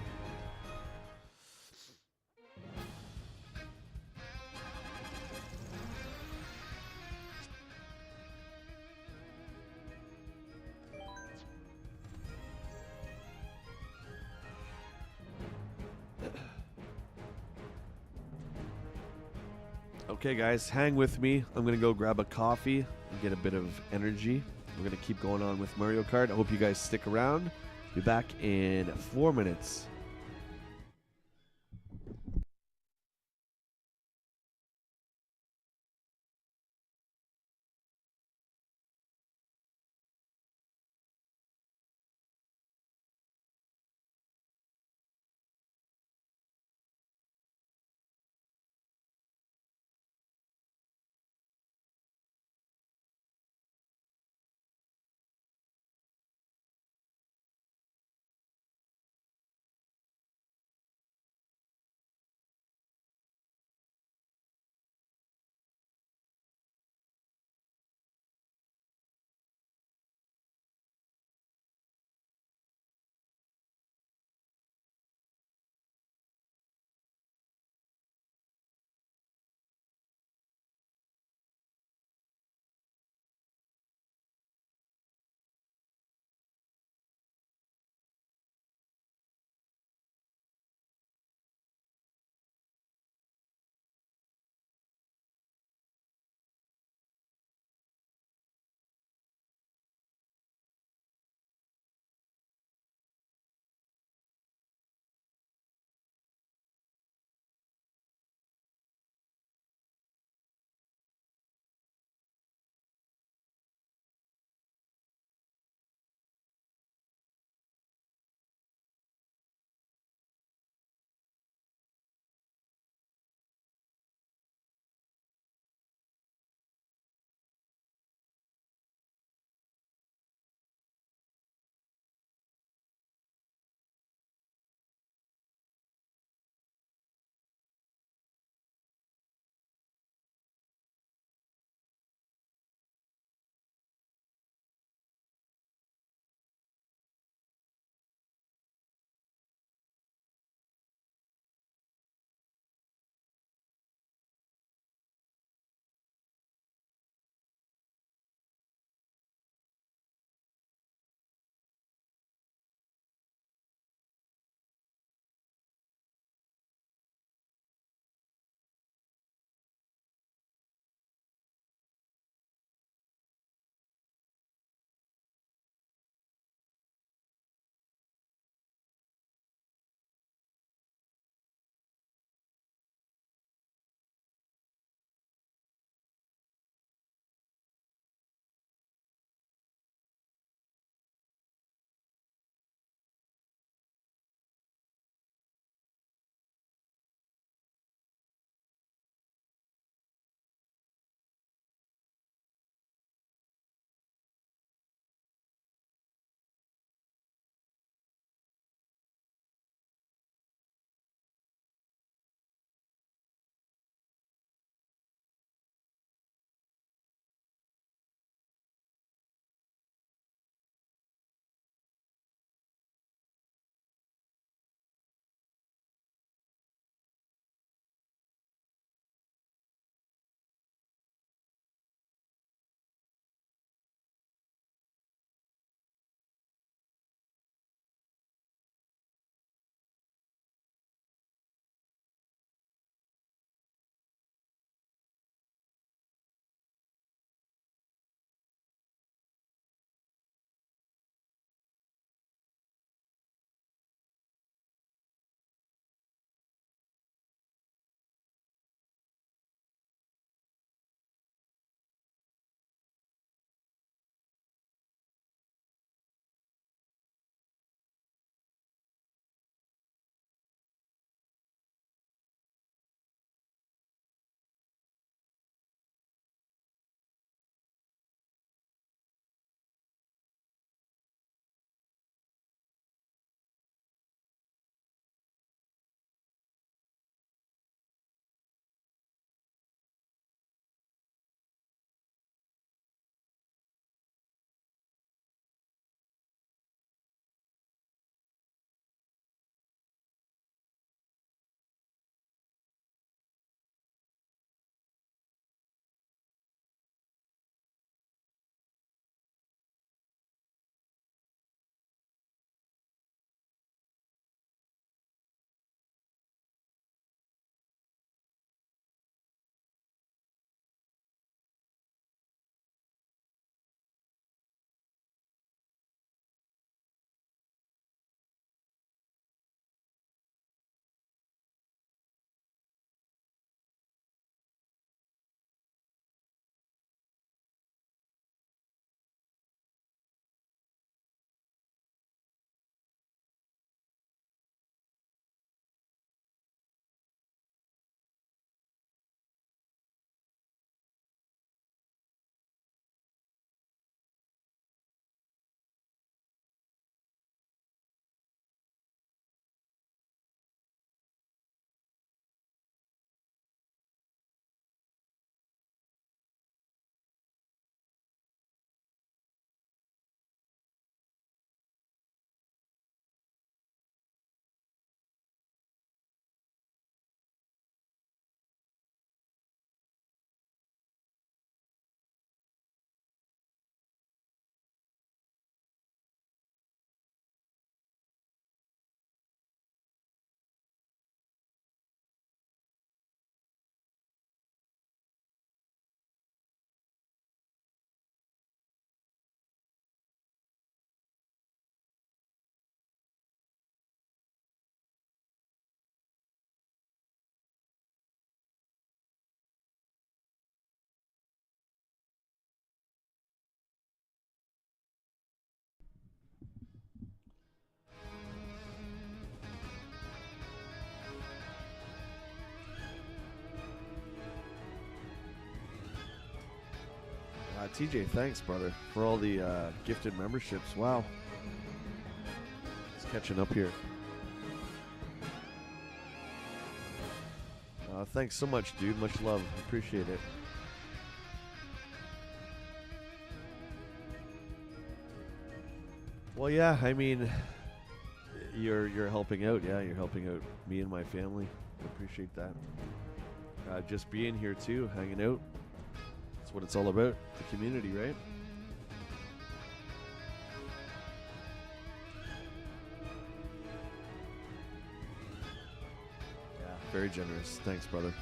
Okay, guys, hang with me. I'm going to go grab a coffee and get a bit of energy. We're going to keep going on with Mario Kart. I hope you guys stick around. Be back in 4 minutes. TJ, thanks, brother, for all the gifted memberships. Wow. Just catching up here. Thanks so much, dude. Much love. Appreciate it. Well, yeah, I mean, you're helping out. Yeah, you're helping out me and my family. I appreciate that. Just being here too, hanging out. That's what it's all about. The community, right? Yeah, very generous. Thanks, brother.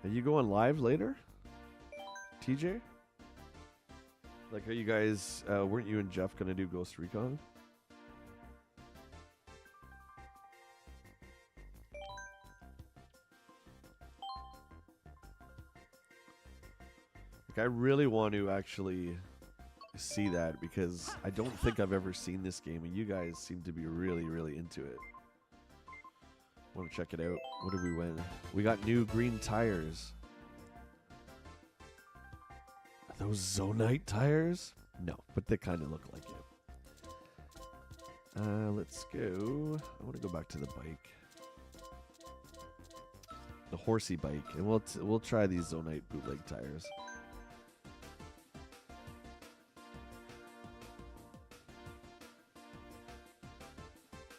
Are you going live later, TJ? Like, are you guys? Weren't you and Jeff gonna do Ghost Recon? Like, I really want to actually see that because I don't think I've ever seen this game, and you guys seem to be really, really into it. Want to check it out. What did we win? We got new green tires. Are those Zonite tires? No, but they kind of look like it. Let's go. I want to go back to the bike. The horsey bike. And we'll try these Zonite bootleg tires.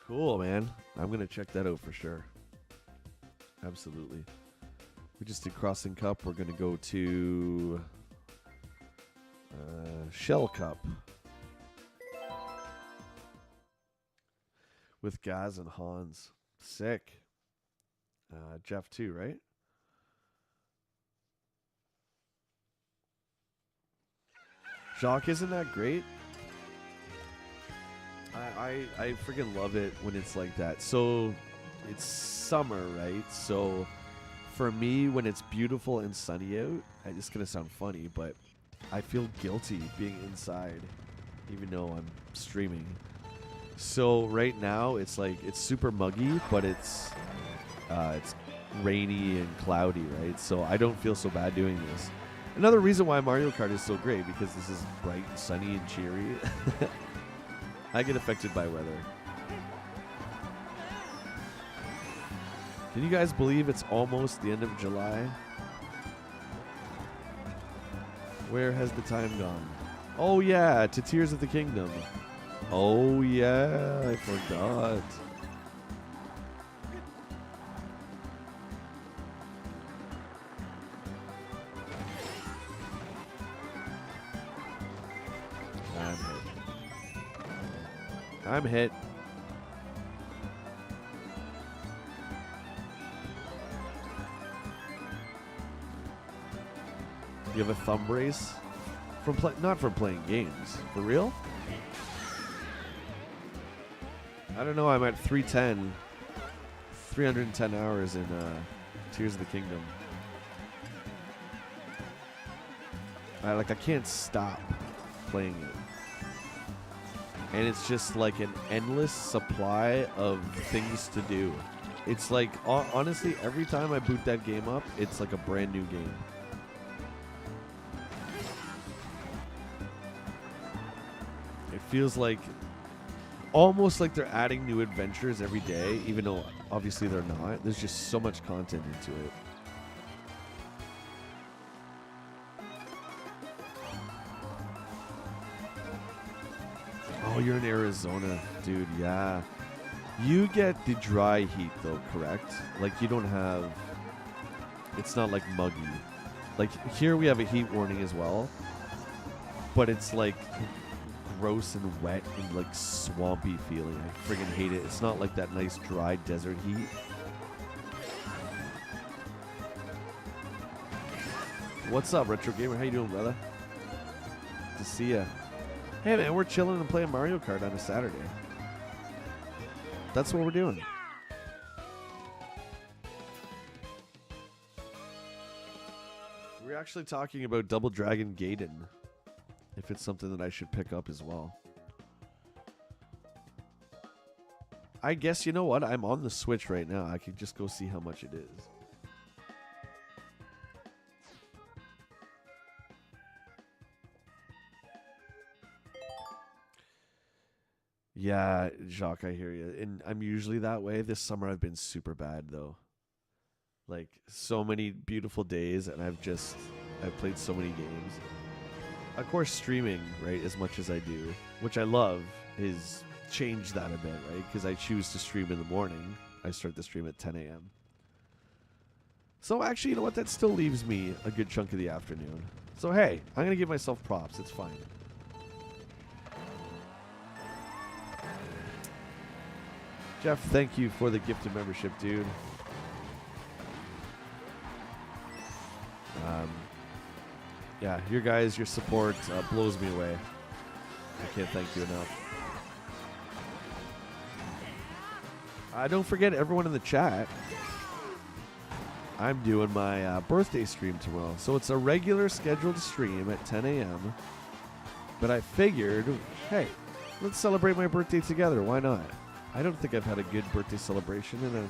Cool, man. I'm going to check that out for sure. Absolutely. We just did Crossing Cup. We're going to go to Shell Cup with Gaz and Hans. Sick. Jeff too, right? Jacques, isn't that great? I freaking love it when it's like that. So it's summer, right? So for me, when it's beautiful and sunny out, it's gonna sound funny, but I feel guilty being inside, even though I'm streaming. So right now, it's like it's super muggy, but it's rainy and cloudy, right? So I don't feel so bad doing this. Another reason why Mario Kart is so great, because this is bright and sunny and cheery. I get affected by weather. Can you guys believe it's almost the end of July? Where has the time gone? Oh yeah, to Tears of the Kingdom. Oh yeah, I forgot. I'm hit. You have a thumb brace? Not from playing games. For real? I don't know, I'm at 310 hours in Tears of the Kingdom. I can't stop playing it. And it's just like an endless supply of things to do. It's like, honestly, every time I boot that game up, it's like a brand new game. It feels like, almost like they're adding new adventures every day, even though obviously they're not. There's just so much content into it. Oh, you're in Arizona, dude. Yeah. You get the dry heat, though, correct? Like, you don't have... It's not, like, muggy. Like, here we have a heat warning as well. But it's, like, gross and wet and, like, swampy feeling. I friggin' hate it. It's not, like, that nice, dry desert heat. What's up, Retro Gamer? How you doing, brother? Good to see ya. Hey man, we're chilling and playing Mario Kart on a Saturday. That's what we're doing. We're actually talking about Double Dragon Gaiden, if it's something that I should pick up as well. I guess you know what? I'm on the Switch right now. I could just go see how much it is. Yeah, Jacques, I hear you. And I'm usually that way. This summer I've been super bad though. Like so many beautiful days, and I've played so many games. Of course, streaming, right, as much as I do, which I love, is changed that a bit, right? Because I choose to stream in the morning. I start the stream at 10 a.m. So actually, you know what? That still leaves me a good chunk of the afternoon. So hey, I'm going to give myself props. It's fine. Jeff, thank you for the gifted membership, dude. Yeah, your support blows me away. I can't thank you enough. Don't forget everyone in the chat. I'm doing my birthday stream tomorrow. So it's a regular scheduled stream at 10 a.m. But I figured, hey, let's celebrate my birthday together. Why not? I don't think I've had a good birthday celebration in a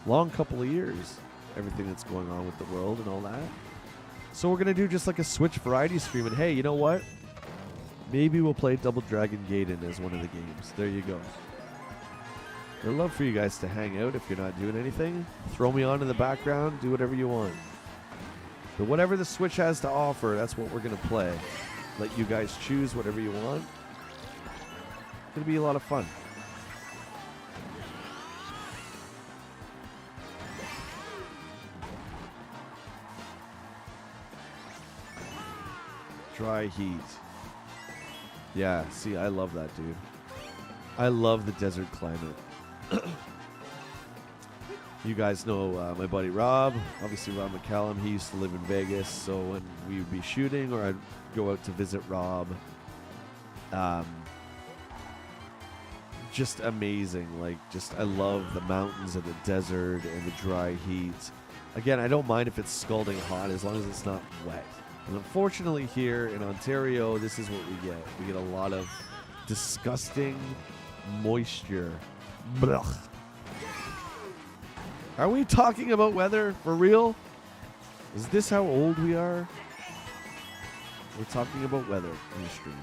long couple of years. Everything that's going on with the world and all that. So we're going to do just like a Switch variety stream. And hey, you know what? Maybe we'll play Double Dragon Gaiden as one of the games. There you go. I'd love for you guys to hang out if you're not doing anything. Throw me on in the background. Do whatever you want. But whatever the Switch has to offer, that's what we're going to play. Let you guys choose whatever you want. It's going to be a lot of fun. Dry heat. Yeah, see, I love that, dude. I love the desert climate. You guys know my buddy Rob. Obviously, Rob McCallum. He used to live in Vegas, so when we would be shooting or I'd go out to visit Rob, just amazing. Like, just I love the mountains and the desert and the dry heat. Again, I don't mind if it's scalding hot as long as it's not wet. And unfortunately here in Ontario, this is what we get. We get a lot of disgusting moisture. Blech. Are we talking about weather for real? Is this how old we are? We're talking about weather in the stream.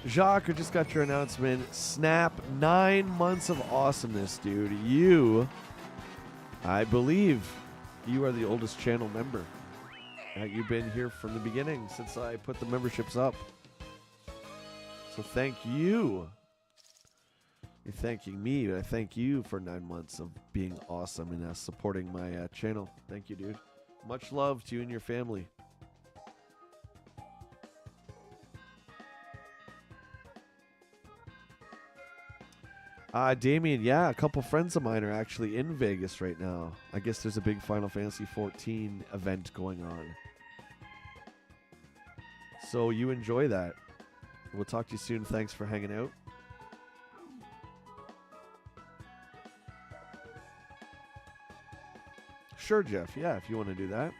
Jacques, I just got your announcement. Snap, 9 months of awesomeness, dude. You, I believe, you are the oldest channel member. You've been here from the beginning since I put the memberships up. So thank you. You're thanking me, but I thank you for 9 months of being awesome and supporting my channel. Thank you, dude. Much love to you and your family. Damien, yeah, a couple friends of mine are actually in Vegas right now. I guess there's a big Final Fantasy 14 event going on. So you enjoy that. We'll talk to you soon. Thanks for hanging out. Sure, Jeff. Yeah, if you want to do that.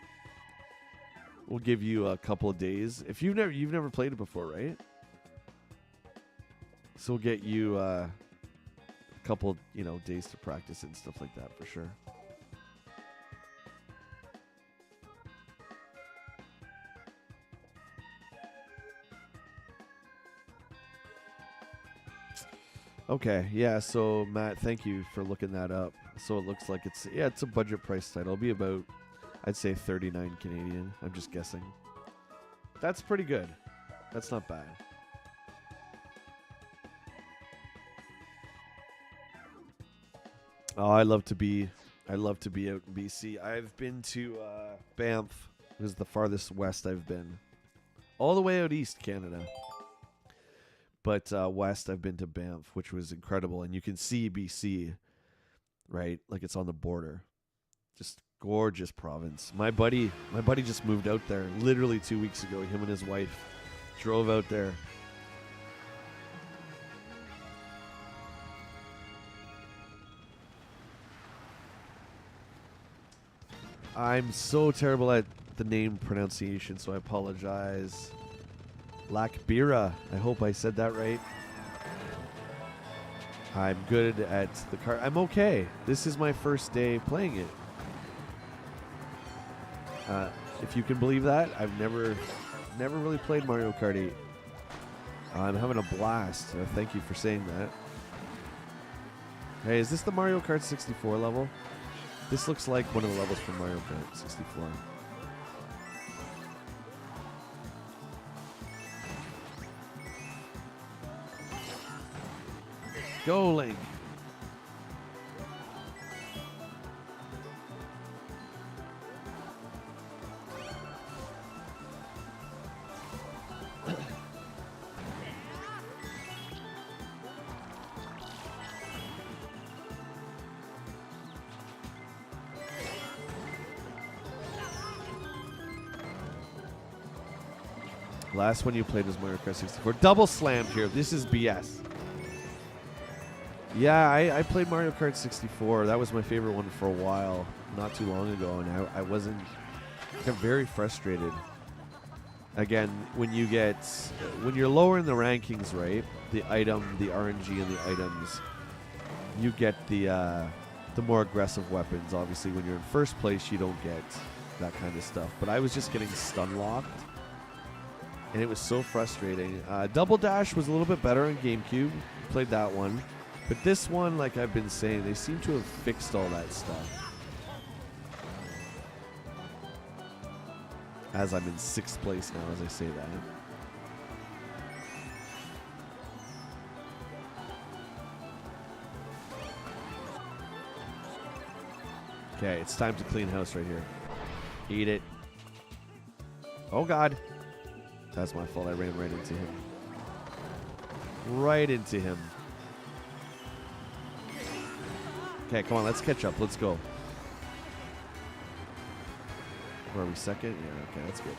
We'll give you a couple of days. If you've never played it before, right? So we'll get you a couple, days to practice and stuff like that for sure. Okay, yeah, so Matt, thank you for looking that up. So it looks like it's a budget price title. It'll be about, I'd say 39 Canadian. I'm just guessing. That's pretty good. That's not bad. Oh, I love to be out in BC. I've been to Banff. It was the farthest west I've been. All the way out east, Canada. But west, I've been to Banff, which was incredible. And you can see BC, right? Like it's on the border. Just gorgeous province. My buddy just moved out there literally 2 weeks ago. Him and his wife drove out there. I'm so terrible at the name pronunciation, so I apologize. Lakbira. I hope I said that right. I'm good at the card. I'm okay. This is my first day playing it. If you can believe that, I've never really played Mario Kart 8. I'm having a blast. Thank you for saying that. Hey, is this the Mario Kart 64 level? This looks like one of the levels from Mario Kart 64. Go, Link. Last one you played was Mario Kart 64. Double slammed here. This is BS. Yeah, I played Mario Kart 64. That was my favorite one for a while, not too long ago, and I got very frustrated. Again, when you're lower in the rankings, right? The RNG and the items, you get the more aggressive weapons. Obviously, when you're in first place, you don't get that kind of stuff. But I was just getting stun locked, and it was so frustrating. Double Dash was a little bit better on GameCube. Played that one. But this one, like I've been saying, they seem to have fixed all that stuff. As I'm in 6th place now, as I say that. Okay, it's time to clean house right here. Eat it. Oh, God. That's my fault. I ran right into him. Right into him. Okay, come on. Let's catch up. Let's go. Where are we, second? Yeah, okay. That's good.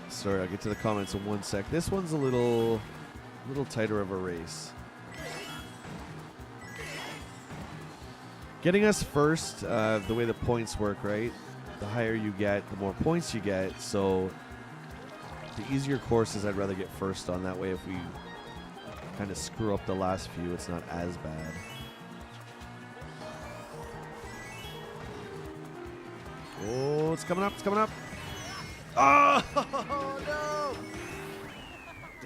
Sorry, I'll get to the comments in 1 sec. This one's a little tighter of a race. Getting us first, the way the points work, right? The higher you get, the more points you get. So the easier courses I'd rather get first on. That way if we kind of screw up the last few, it's not as bad. Oh, it's coming up, it's coming up. Oh, no!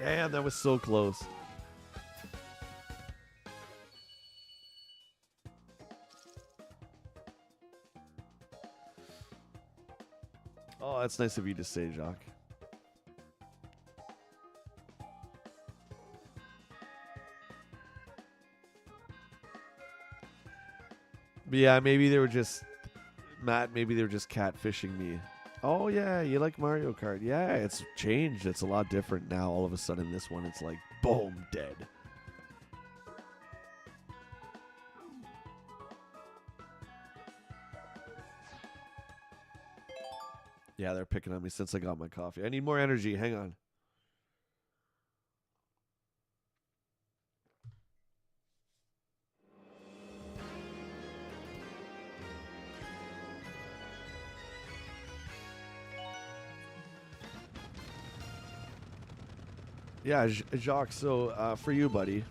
Damn, that was so close. Oh, that's nice of you to say, Jacques. But yeah, maybe they were just... Matt, maybe they were just catfishing me. Oh, yeah, you like Mario Kart. Yeah, it's changed. It's a lot different now. All of a sudden, this one, it's like, boom, dead. Yeah, they're picking on me since I got my coffee. I need more energy. Hang on. Yeah, Jacques, so for you, buddy,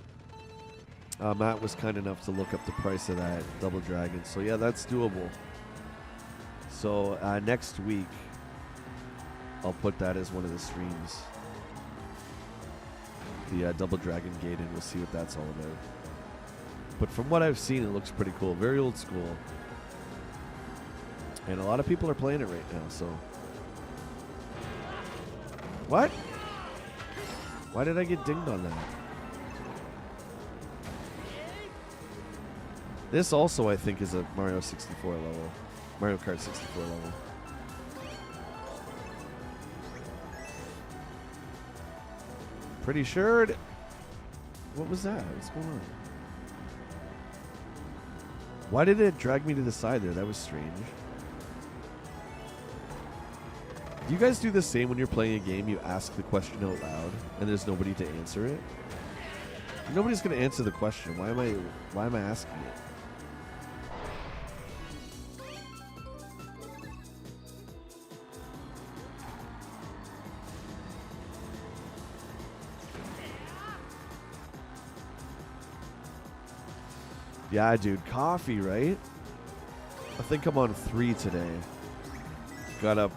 Matt was kind enough to look up the price of that Double Dragon. So, yeah, that's doable. So, next week, I'll put that as one of the streams. The Double Dragon Gate, and we'll see what that's all about. But from what I've seen, it looks pretty cool. Very old school. And a lot of people are playing it right now, so... What? Why did I get dinged on that? This also, I think, is a Mario 64 level. Mario Kart 64 level. Pretty sure What was that? What's going on? Why did it drag me to the side there? That was strange. Do you guys do the same when you're playing a game? You ask the question out loud, and there's nobody to answer it. Nobody's gonna answer the question. Why am I asking it? Yeah, dude, coffee, right? I think I'm on 3 today. Gotta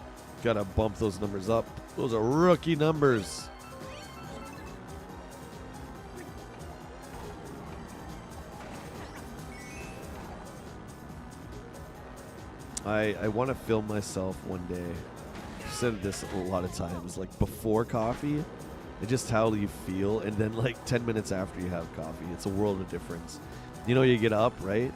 bump those numbers up. Those are rookie numbers. I want to film myself one day. I've said this a lot of times, like before coffee, and just how you feel, and then like 10 minutes after you have coffee. It's a world of difference. You know, you get up, right?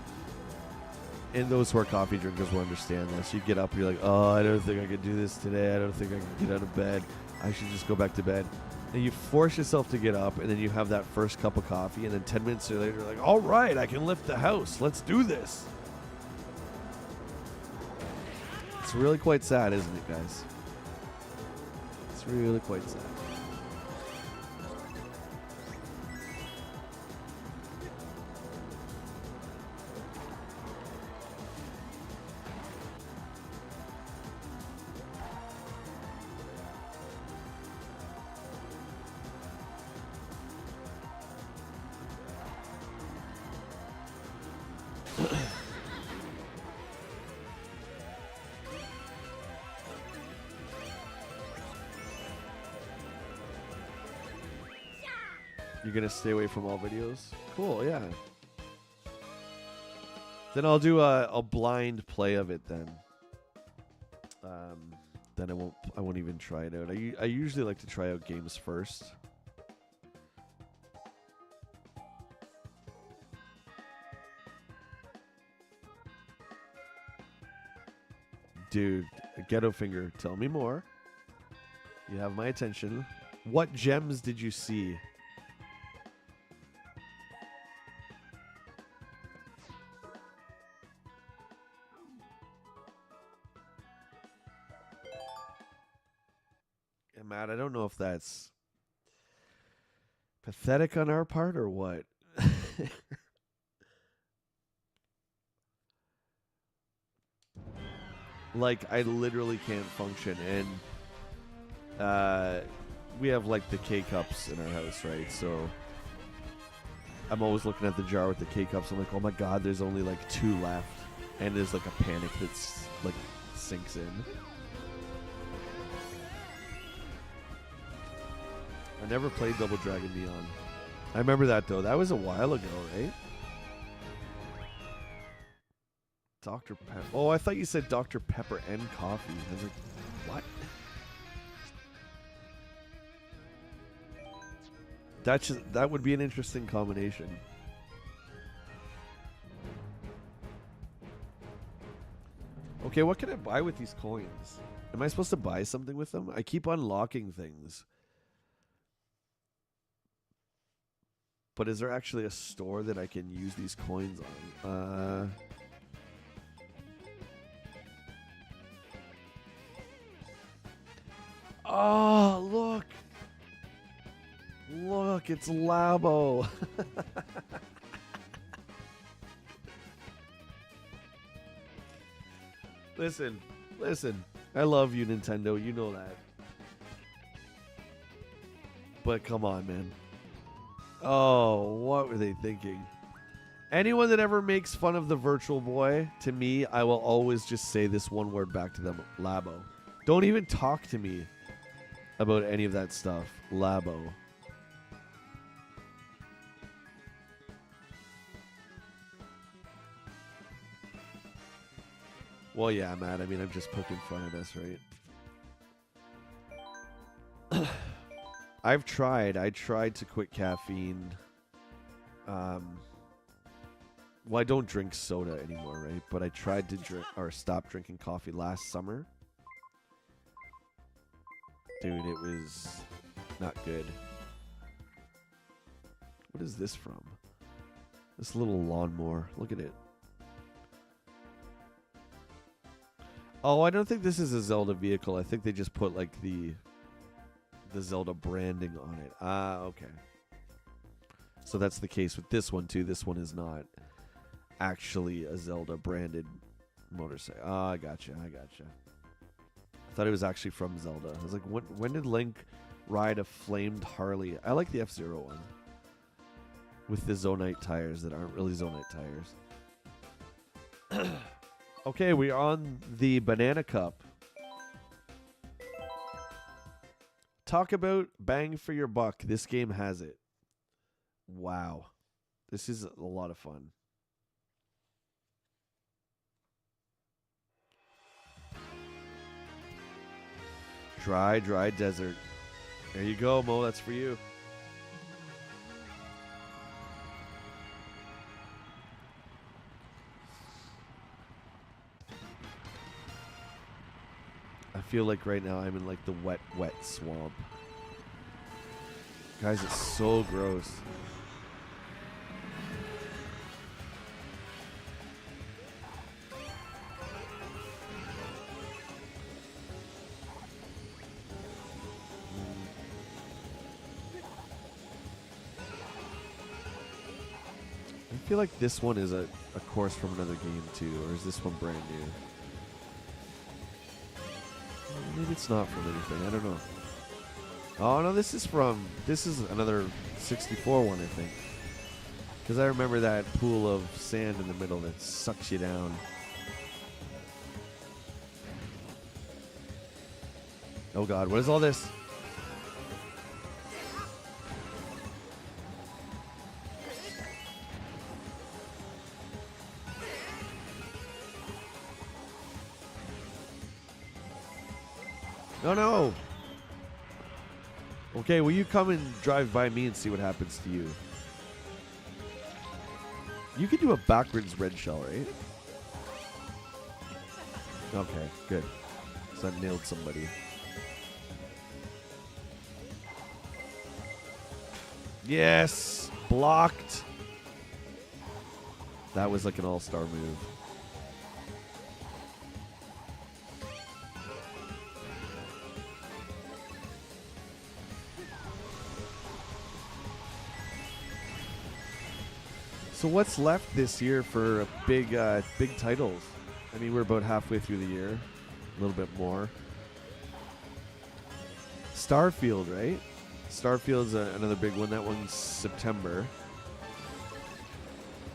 And those who are coffee drinkers will understand this. You get up, you're like, oh, I don't think I can do this today. I don't think I can get out of bed. I should just go back to bed. And you force yourself to get up, and then you have that first cup of coffee, and then 10 minutes later, you're like, all right, I can lift the house. Let's do this. It's really quite sad, isn't it, guys? It's really quite sad. You're gonna stay away from all videos? Cool, yeah. Then I'll do a blind play of it then. Then I won't even try it out. I usually like to try out games first. Dude, Ghetto Finger, tell me more. You have my attention. What gems did you see? Yeah, Matt, I don't know if that's pathetic on our part or what. Like, I literally can't function, and we have like the K-cups in our house, right? So I'm always looking at the jar with the K-cups. I'm like, oh my god, there's only like 2 left, and there's like a panic that's like sinks in. I never played Double Dragon Neon. I remember that though. That was a while ago, right? Dr. Pepper. Oh, I thought you said Dr. Pepper and coffee. I was like, what? That would be an interesting combination. Okay, what can I buy with these coins? Am I supposed to buy something with them? I keep unlocking things. But is there actually a store that I can use these coins on? Oh, look. Look, it's Labo. Listen. I love you, Nintendo. You know that. But come on, man. Oh, what were they thinking? Anyone that ever makes fun of the Virtual Boy, to me, I will always just say this one word back to them. Labo. Don't even talk to me about any of that stuff. Labo. Well, yeah, Matt. I mean, I'm just poking fun at us, right? I tried to quit caffeine. Well, I don't drink soda anymore, right? But I tried to stop drinking coffee last summer. Dude, it was not good. What is this from? This little lawnmower. Look at it. Oh, I don't think this is a Zelda vehicle. I think they just put like the Zelda branding on it. Ah, okay. So that's the case with this one too. This one is not actually a Zelda branded motorcycle. Oh, I gotcha. I thought it was actually from Zelda. I was like, when did Link ride a flamed Harley? I like the F-Zero one with the Zonite tires that aren't really Zonite tires. Okay, we're on the Banana Cup. Talk about bang for your buck. This game has it. Wow. This is a lot of fun. Dry desert. There you go, Mo. That's for you. I feel like right now I'm in like the wet swamp. Guys, it's so gross. I feel like this one is a course from another game too, or is this one brand new? Maybe it's not from anything. I don't know. Oh no, this is another 64 one, I think. Because I remember that pool of sand in the middle that sucks you down. Oh god, what is all this? No. Okay, will you come and drive by me and see what happens to you? You can do a backwards red shell, right? Okay, good. So I nailed somebody. Yes! Blocked! That was like an all-star move. So what's left this year for big titles? I mean, we're about halfway through the year. A little bit more. Starfield, right? Starfield's another big one. That one's September.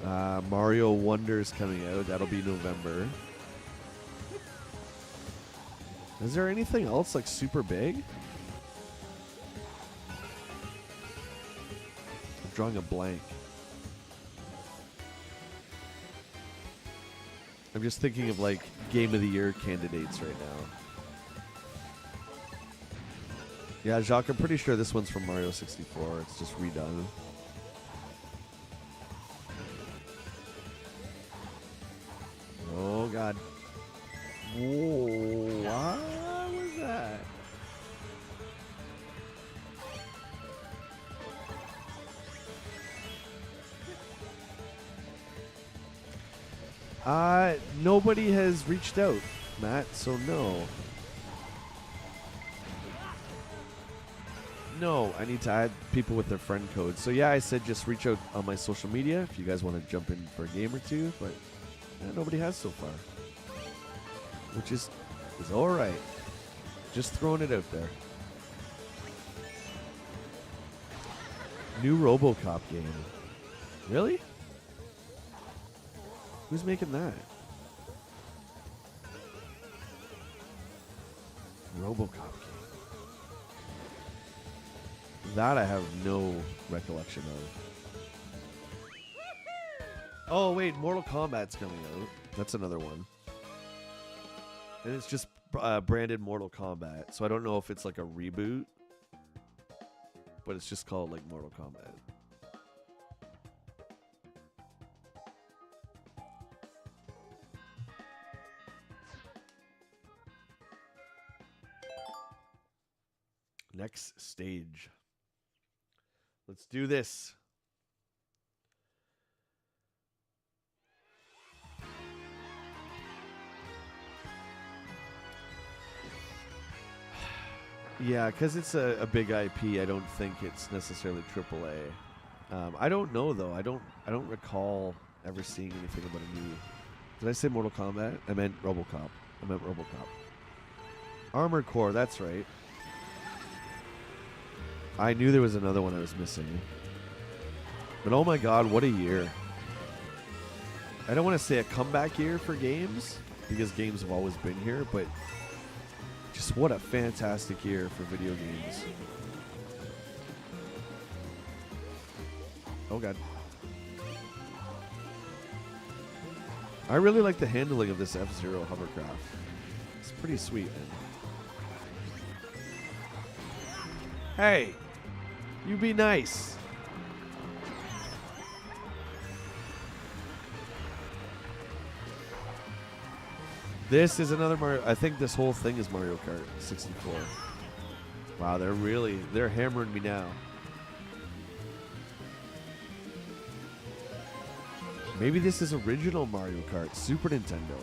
Mario Wonder's coming out. That'll be November. Is there anything else like super big? I'm drawing a blank. I'm just thinking of like Game of the Year candidates right now. Yeah, Jacques, I'm pretty sure this one's from Mario 64. It's just redone. Oh, God. Whoa, what was that? Nobody has reached out, Matt, so no. No, I need to add people with their friend code. So yeah, I said just reach out on my social media if you guys want to jump in for a game or two, but nobody has so far. Which is alright. Just throwing it out there. New RoboCop game. Really? Who's making that? RoboCop game. That I have no recollection of. Oh, wait, Mortal Kombat's coming out. That's another one. And it's just branded Mortal Kombat. So I don't know if it's like a reboot. But it's just called like Mortal Kombat. Next stage. Let's do this. Yeah, because it's a big IP. I don't think it's necessarily AAA. I don't know though. I don't recall ever seeing anything about a new. Did I say Mortal Kombat? I meant RoboCop. I meant RoboCop. Armored Core. That's right. I knew there was another one I was missing. But oh my God, what a year! I don't want to say a comeback year for games because games have always been here, but just what a fantastic year for video games. Oh God. I really like the handling of this F-Zero hovercraft. It's pretty sweet, man. Hey, you be nice. This is another Mario. I think this whole thing is Mario Kart 64. Wow, they're hammering me now. Maybe this is original Mario Kart, Super Nintendo.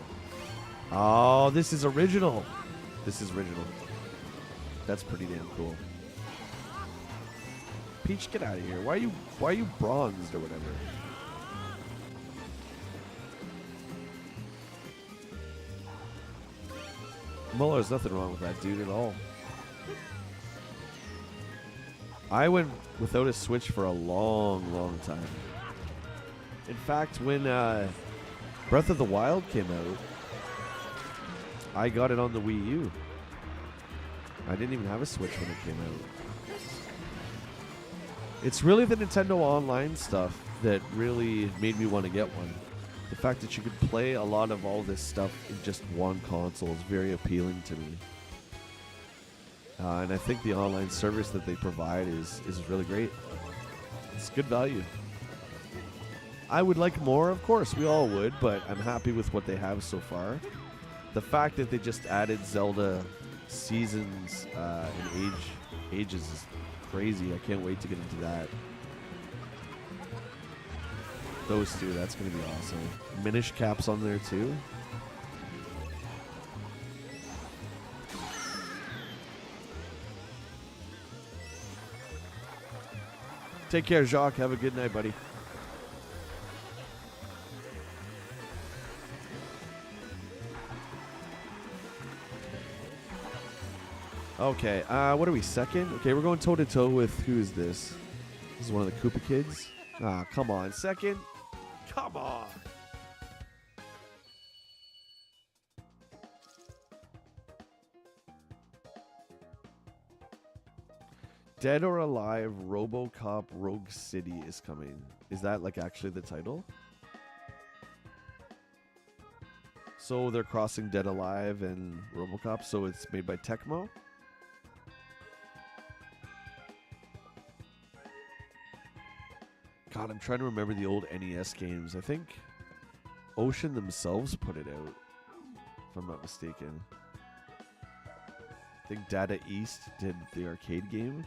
Oh, this is original. This is original. That's pretty damn cool. Peach, get out of here. Why are you bronzed or whatever? Muller, there's nothing wrong with that dude at all. I went without a Switch for a long, long time. In fact, when Breath of the Wild came out, I got it on the Wii U. I didn't even have a Switch when it came out. It's really the Nintendo Online stuff that really made me want to get one. The fact that you could play a lot of all this stuff in just one console is very appealing to me. And I think the online service that they provide is really great. It's good value. I would like more, of course, we all would, but I'm happy with what they have so far. The fact that they just added Zelda seasons and ages is crazy. I can't wait to get into that. Those two, that's going to be awesome. Minish Cap's on there too. Take care, Jacques. Have a good night, buddy. Okay, what are we, second? Okay, we're going toe-to-toe with, who is this? This is one of the Koopa kids. Ah, come on, second? Come on! Dead or Alive RoboCop Rogue City is coming. Is that like actually the title? So they're crossing Dead Alive and RoboCop, so it's made by Tecmo? God, I'm trying to remember the old NES games. I think Ocean themselves put it out, if I'm not mistaken. I think Data East did the arcade game.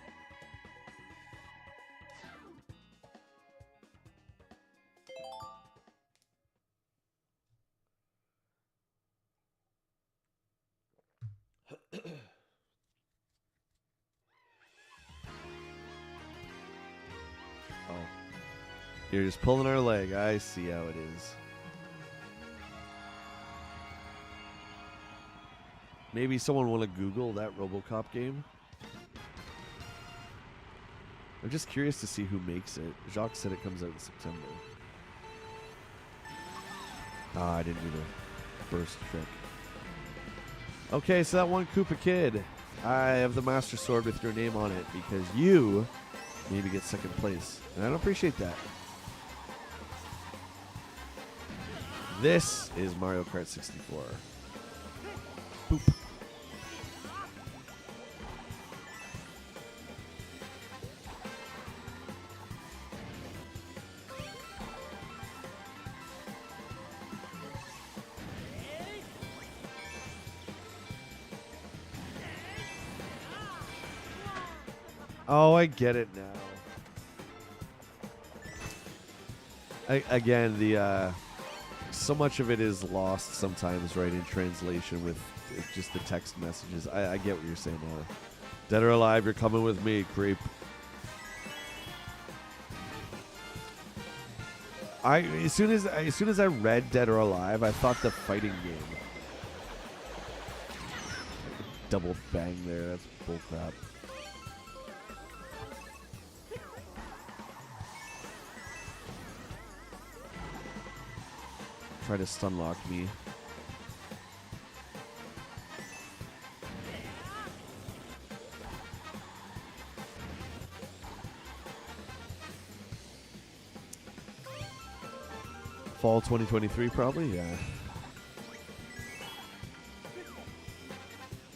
You're just pulling our leg. I see how it is. Maybe someone want to Google that RoboCop game? I'm just curious to see who makes it. Jacques said it comes out in September. Ah, I didn't do the burst trick. Okay, so that one Koopa kid. I have the Master Sword with your name on it because you maybe get second place. And I don't appreciate that. This is Mario Kart 64. Boop. Oh, I get it now. Again, the so much of it is lost sometimes, right, in translation with just the text messages. I get what you're saying now. Dead or alive, you're coming with me, creep. As soon as I read Dead or Alive, I thought the fighting game. Double bang there. That's bullcrap. Try to stun lock me. Fall 2023, probably, yeah.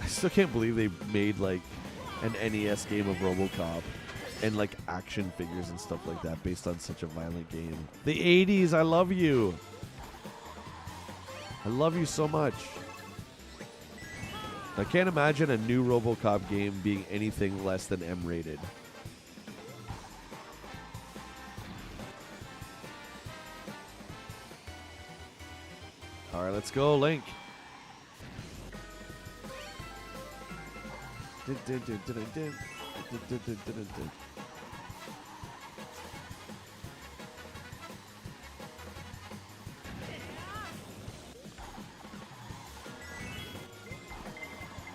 I still can't believe they made like an NES game of RoboCop and like action figures and stuff like that based on such a violent game. The 80s, I love you. I love you so much. I can't imagine a new RoboCop game being anything less than M-rated. All right, let's go, Link.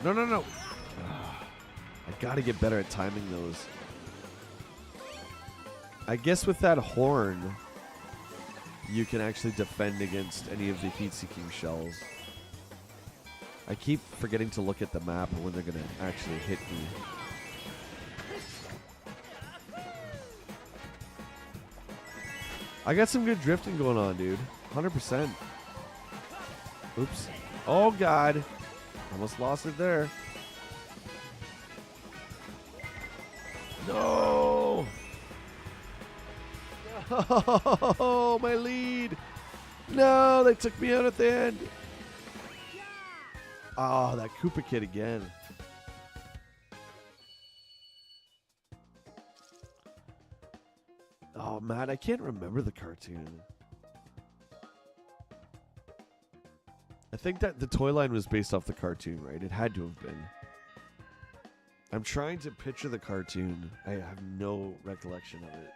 No, no, no. I gotta get better at timing those. I guess with that horn, you can actually defend against any of the heat-seeking shells. I keep forgetting to look at the map when they're going to actually hit me. I got some good drifting going on, dude. 100%. Oops. Oh, God. Almost lost it there. No! Oh, my lead. No, they took me out at the end. Oh, that Koopa Kid again. Oh, man, I can't remember the cartoon. I think that the toy line was based off the cartoon, right? It had to have been. I'm trying to picture the cartoon. I have no recollection of it.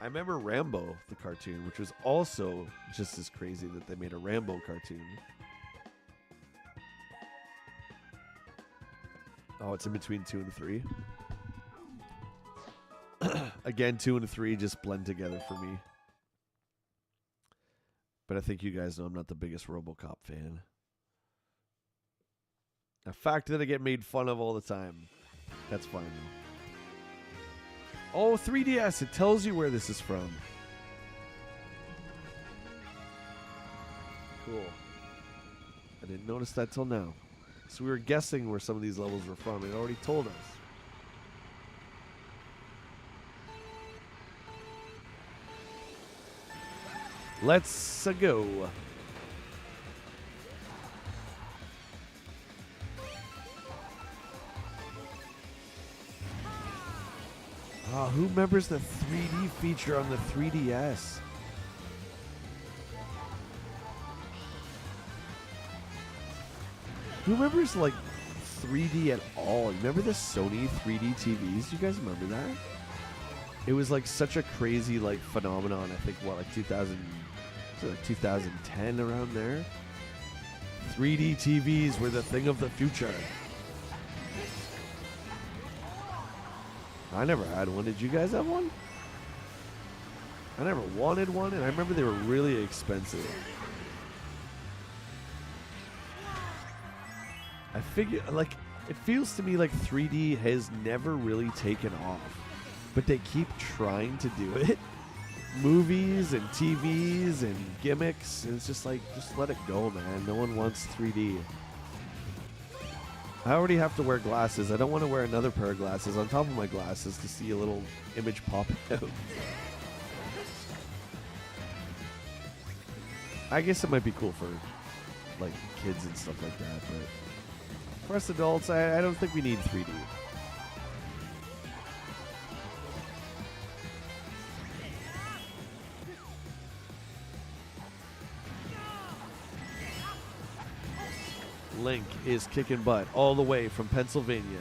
I remember Rambo, the cartoon, which was also just as crazy that they made a Rambo cartoon. Oh, it's in between 2 and 3. Again, 2 and 3 just blend together for me. But I think you guys know I'm not the biggest RoboCop fan. A fact that I get made fun of all the time. That's fine, though. Oh, 3DS. It tells you where this is from. Cool. I didn't notice that till now. So we were guessing where some of these levels were from. It already told us. Let's go. Oh, who remembers the 3D feature on the 3DS? Who remembers like 3D at all? Remember the Sony 3D TVs? You guys remember that? It was like such a crazy like phenomenon. I think what, like 2010 around there. 3D TVs were the thing of the future. I never had one. Did you guys have one? I never wanted one, and I remember they were really expensive. I figure, like, it feels to me like 3D has never really taken off, but they keep trying to do it. Movies and TVs and gimmicks, and it's just like, just let it go, man. No one wants 3D. I already have to wear glasses. I don't want to wear another pair of glasses on top of my glasses to see a little image pop out. I guess it might be cool for like kids and stuff like that, but for us adults, I don't think we need 3D. Link is kicking butt all the way from Pennsylvania.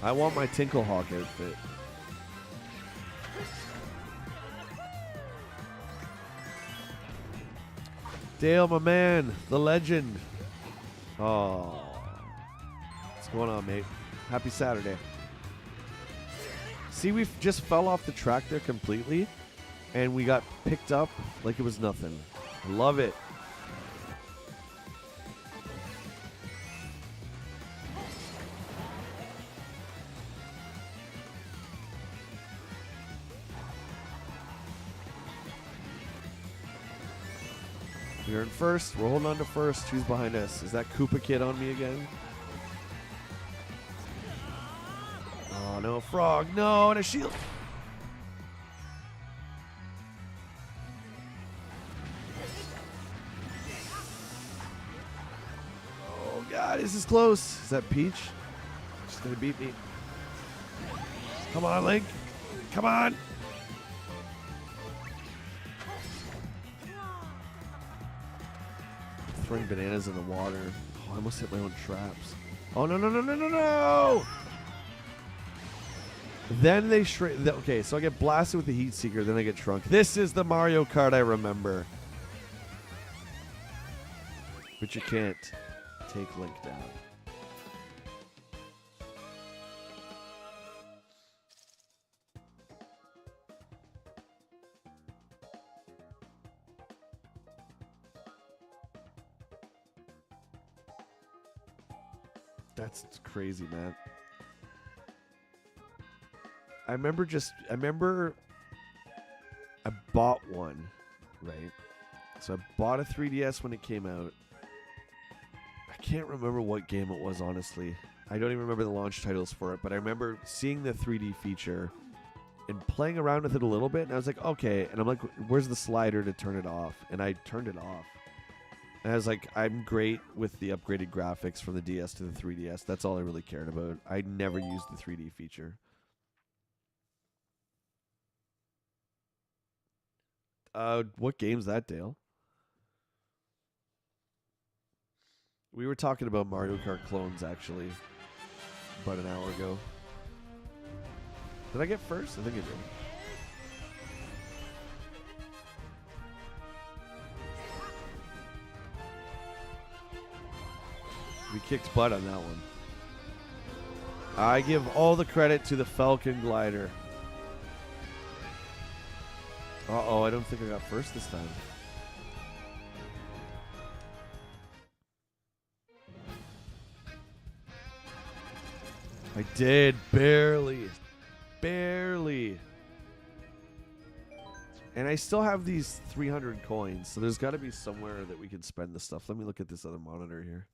I want my Tinklehawk outfit. Dale, my man, the legend. Oh. What's going on, mate? Happy Saturday. See, we just fell off the track there completely, and we got picked up like it was nothing. I love it. We're in first. We're holding on to first. Who's behind us? Is that Koopa Kid on me again? Oh, no. Frog. No, and a shield. Oh, God. This is close. Is that Peach? She's going to beat me. Come on, Link. Come on. Throwing bananas in the water. Oh, I almost hit my own traps. Oh, no, no, no, no, no, no! Then they shrink. Okay, so I get blasted with the Heat Seeker, then I get shrunk. This is the Mario Kart I remember. But you can't take Link down. That's crazy, man. I remember I bought one, right? So I bought a 3DS when it came out. I can't remember what game it was, honestly. I don't even remember the launch titles for it, but I remember seeing the 3D feature and playing around with it a little bit, and I was like, okay. And I'm like, where's the slider to turn it off? And I turned it off. And I was like, I'm great with the upgraded graphics from the DS to the 3DS. That's all I really cared about. I never used the 3D feature. What game's that, Dale? We were talking about Mario Kart clones, actually, about an hour ago. Did I get first? I think I did. We kicked butt on that one. I give all the credit to the Falcon Glider. Uh-oh, I don't think I got first this time. I did, barely. Barely. And I still have these 300 coins, so there's got to be somewhere that we can spend the stuff. Let me look at this other monitor here.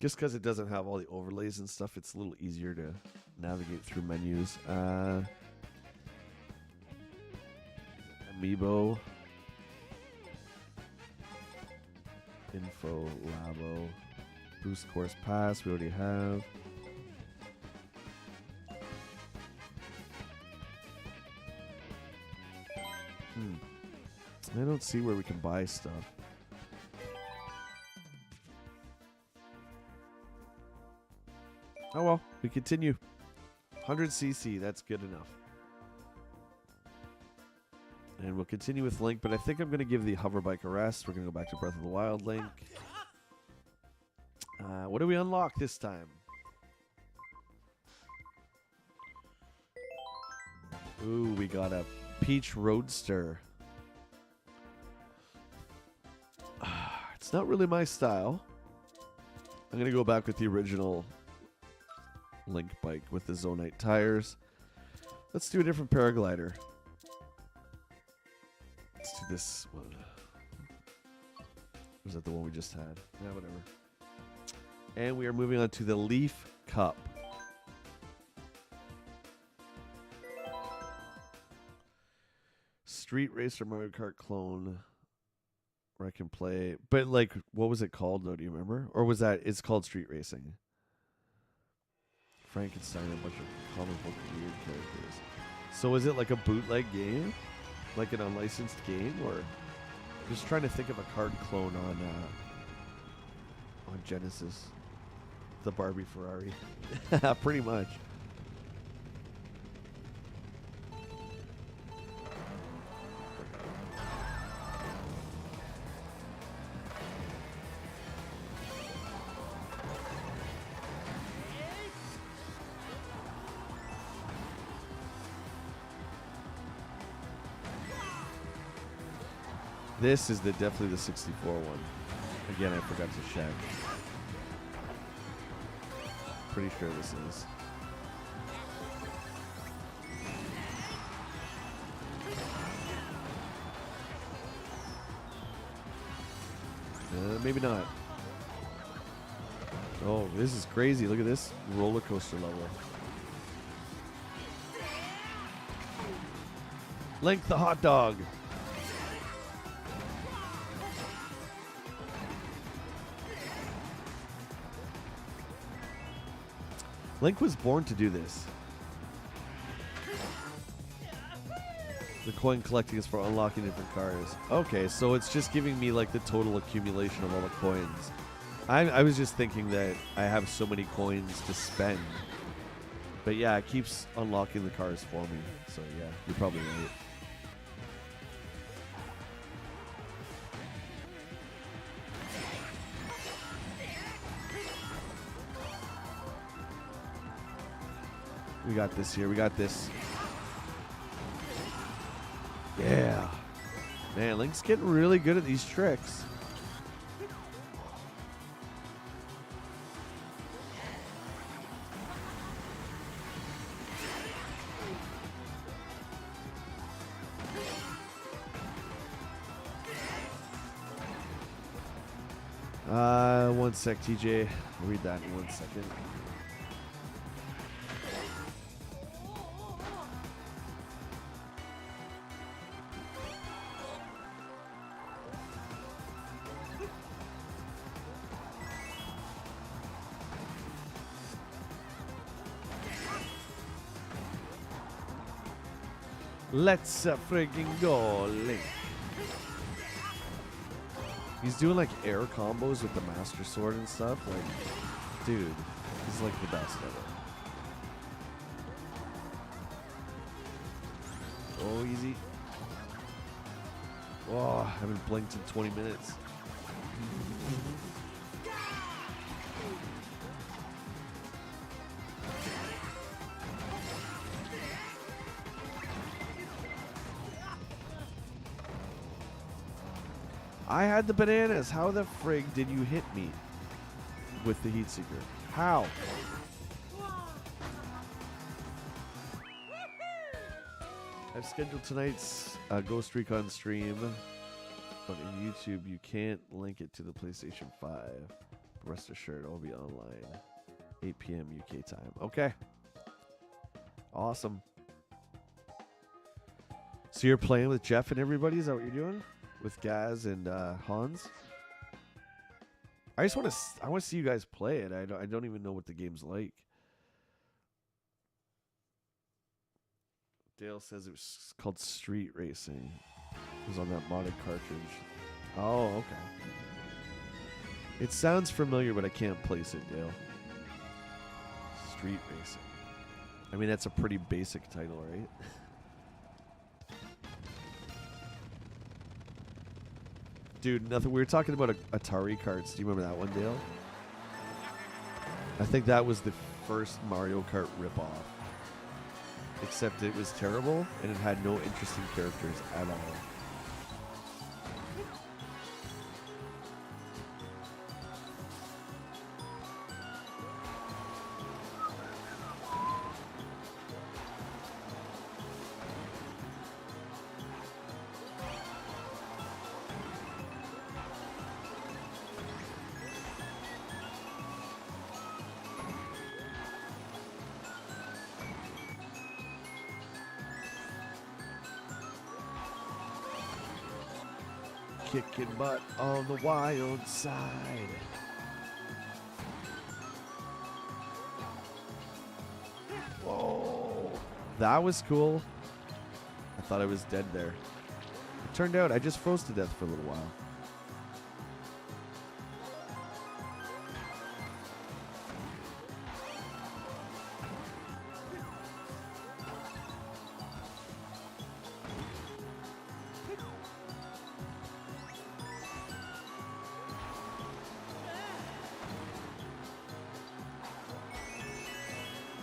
Just because it doesn't have all the overlays and stuff, it's a little easier to navigate through menus. Amiibo. Info, Labo. Boost Course Pass, we already have. I don't see where we can buy stuff. Oh well, we continue. 100cc, that's good enough. And we'll continue with Link, but I think I'm going to give the hover bike a rest. We're going to go back to Breath of the Wild Link. What do we unlock this time? Ooh, we got a Peach Roadster. It's not really my style. I'm going to go back with the original Link bike with the Zonite tires. Let's do a different paraglider. Let's do this one. Was that the one we just had? Yeah, whatever. And we are moving on to the Leaf Cup. Street Racer Mario Kart clone. Where I can play. But, like, what was it called, though? Do you remember? Or was that... It's called Street Racing. Frankenstein, a bunch of comic book weird characters. So is it like a bootleg game? Like an unlicensed game? Or... I'm just trying to think of a card clone on Genesis. the Barbie Ferrari. Pretty much. This is definitely the 64 one. Again, I forgot to check. Pretty sure this is. Maybe not. Oh, this is crazy. Look at this roller coaster level. Link the hot dog. Link was born to do this. The coin collecting is for unlocking different cars. Okay, so it's just giving me like the total accumulation of all the coins. I was just thinking that I have so many coins to spend. But yeah, it keeps unlocking the cars for me. So yeah, you're probably right. We got this here. We got this. Yeah. Man, Link's getting really good at these tricks. One sec, TJ. I'll read that in 1 second. Let's friggin' go, Link. He's doing like air combos with the Master Sword and stuff. Like, dude, he's like the best ever. Oh, easy. Oh, I haven't blinked in 20 minutes. I had the bananas. How the frig did you hit me with the heat seeker? How? I've scheduled tonight's Ghost Recon stream, but in YouTube you can't link it to the PlayStation 5. Rest assured, I'll be online 8 p.m. UK time. Okay. Awesome. So you're playing with Jeff and everybody? Is that what you're doing? With Gaz and Hans. I just want to see you guys play it. I don't even know what the game's like. Dale says it was called Street Racing. It was on that modded cartridge. Oh, okay. It sounds familiar, but I can't place it, Dale. Street Racing. I mean, that's a pretty basic title, right? Dude, nothing. We were talking about Atari carts. Do you remember that one, Dale? I think that was the first Mario Kart ripoff. Except it was terrible, and it had no interesting characters at all. Kicking butt on the wild side. Whoa. That was cool. I thought I was dead there. It turned out I just froze to death for a little while.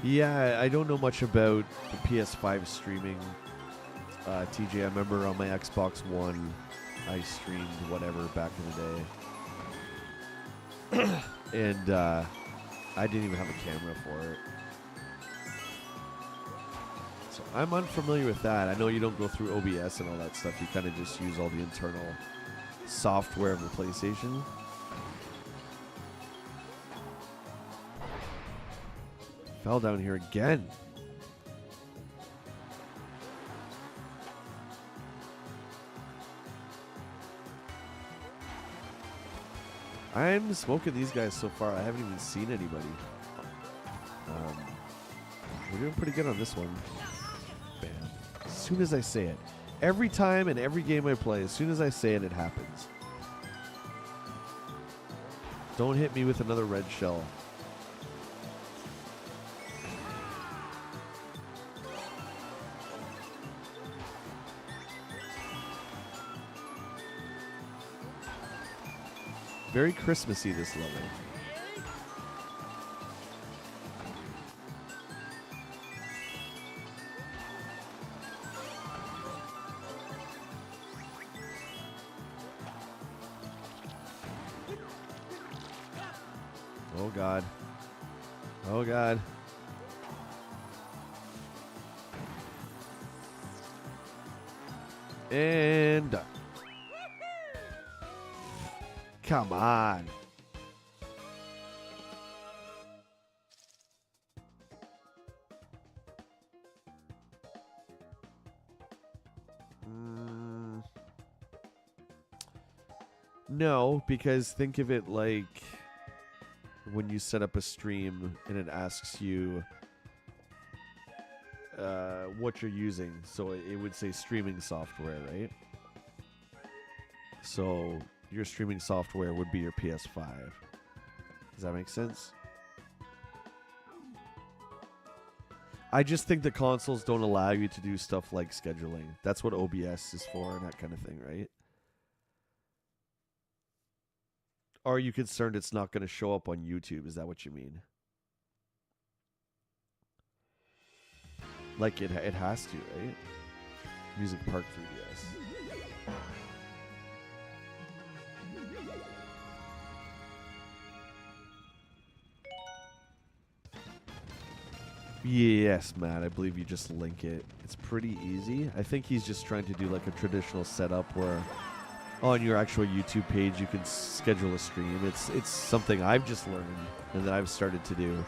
Yeah, I don't know much about the PS5 streaming. TJ, I remember on my Xbox One, I streamed whatever back in the day. And I didn't even have a camera for it. So I'm unfamiliar with that. I know you don't go through OBS and all that stuff. You kind of just use all the internal software of the PlayStation. Fell down here again. I'm smoking these guys so far. I haven't even seen anybody. We're doing pretty good on this one. Bam. As soon as I say it. Every time and every game I play, as soon as I say it, it happens. Don't hit me with another red shell. Very Christmassy, this level. Oh, God. Oh, God. And done. Come on. No, because think of it like when you set up a stream and it asks you what you're using. So it would say streaming software, right? So your streaming software would be your PS5. Does that make sense? I just think the consoles don't allow you to do stuff like scheduling. That's what OBS is for and that kind of thing, right? Or are you concerned it's not going to show up on YouTube? Is that what you mean? Like it has to, right? Music Park 3DS. Yes, Matt, I believe you just link it. It's pretty easy. I think he's just trying to do like a traditional setup where on your actual YouTube page you can schedule a stream. It's something I've just learned and that I've started to do.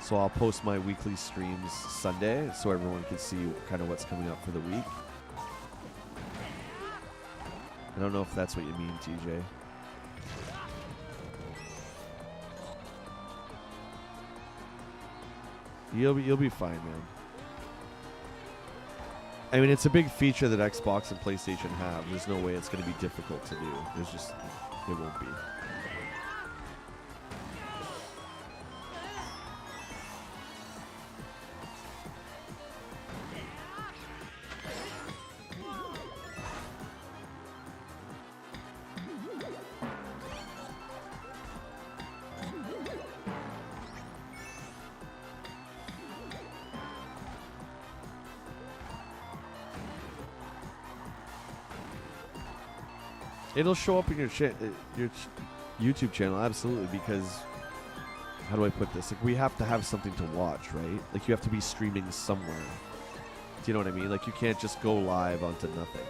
So I'll post my weekly streams Sunday so everyone can see kind of what's coming up for the week. I don't know if that's what you mean, TJ. You'll be fine, man. I mean, it's a big feature that Xbox and PlayStation have. There's no way it's going to be difficult to do. There's just, it won't be. It'll show up in your YouTube channel, absolutely, because how do I put this? Like, we have to have something to watch, right? Like, you have to be streaming somewhere. Do you know what I mean? Like, you can't just go live onto nothing.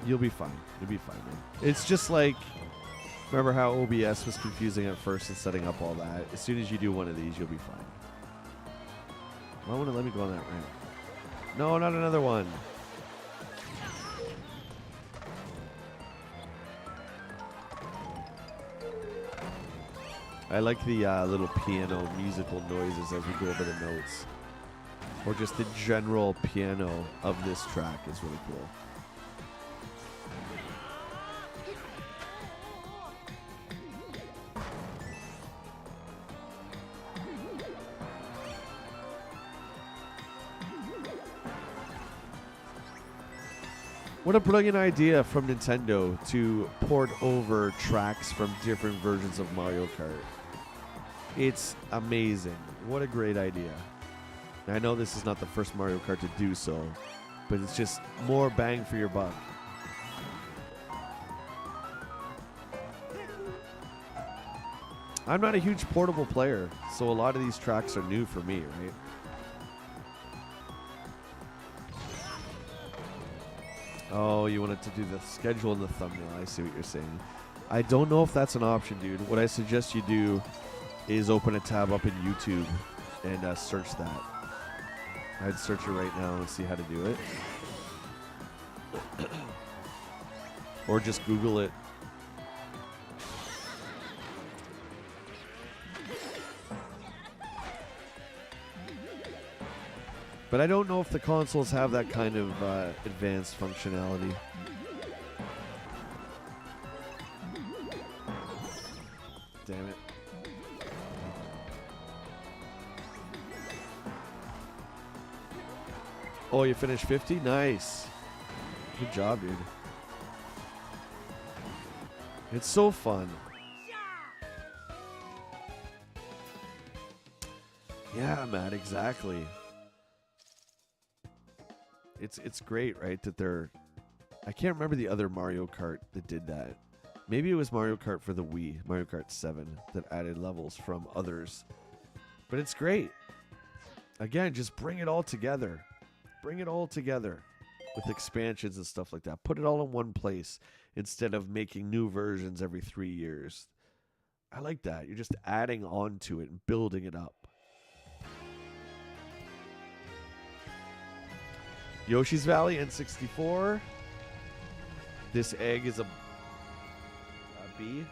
You'll be fine. You'll be fine, man. It's just like, remember how OBS was confusing at first and setting up all that? As soon as you do one of these, you'll be fine. Why won't it let me go on that ramp? No, not another one. I like the little piano musical noises as we go over the notes. Or just the general piano of this track is really cool. What a brilliant idea from Nintendo to port over tracks from different versions of Mario Kart. It's amazing. What a great idea. And I know this is not the first Mario Kart to do so, but it's just more bang for your buck. I'm not a huge portable player, so a lot of these tracks are new for me, right? Oh, you wanted to do the schedule in the thumbnail. I see what you're saying. I don't know if that's an option, dude. What I suggest you do is open a tab up in YouTube and search that. I'd search it right now and see how to do it. Or just Google it. But I don't know if the consoles have that kind of advanced functionality. Damn it. Oh, you finished 50? Nice. Good job, dude. It's so fun. Yeah, Matt, exactly. It's great, right? That they're... I can't remember the other Mario Kart that did that. Maybe it was Mario Kart for the Wii, Mario Kart 7, that added levels from others. But it's great. Again, just bring it all together. Bring it all together with expansions and stuff like that. Put it all in one place instead of making new versions every 3 years. I like that. You're just adding on to it and building it up. Yoshi's Valley N64. This egg is a B.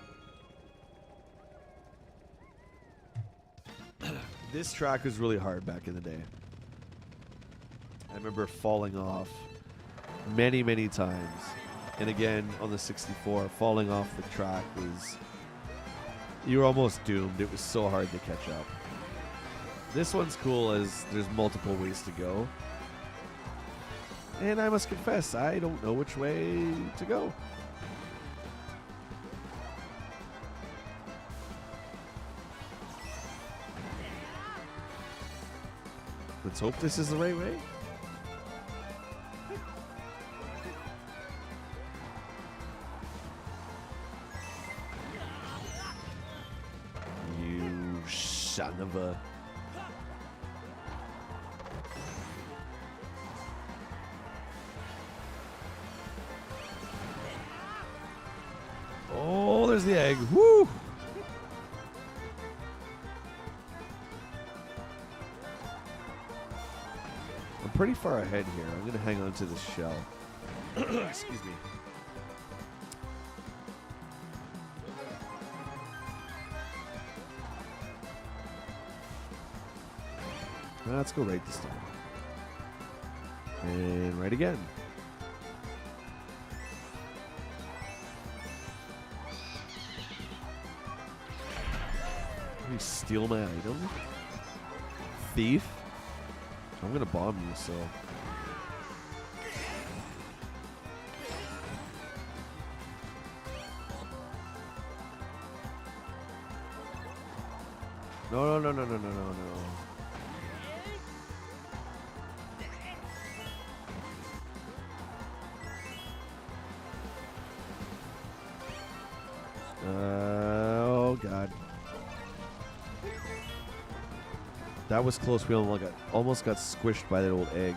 This track was really hard back in the day. I remember falling off many, many times. And again, on the 64, falling off the track was... You were almost doomed. It was so hard to catch up. This one's cool as there's multiple ways to go. And I must confess, I don't know which way to go. Let's hope this is the right way. You son of a... Oh, there's the egg. Woo! I'm pretty far ahead here. I'm going to hang on to this shell. Excuse me. Let's go right this time. And right again. You steal my item? Thief? I'm gonna bomb you, so... No, no, no, no, no, no, no, no. Oh, God. That was close. We almost got squished by that old egg.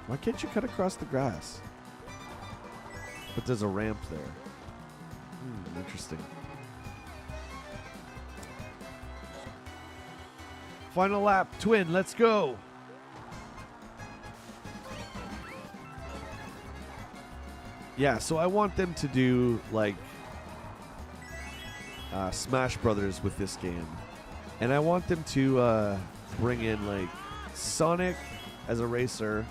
Why can't you cut across the grass? But there's a ramp there. Interesting. Final lap. Twin, let's go. Yeah, so I want them to do, like, Smash Brothers with this game. And I want them to bring in, like, Sonic as a racer.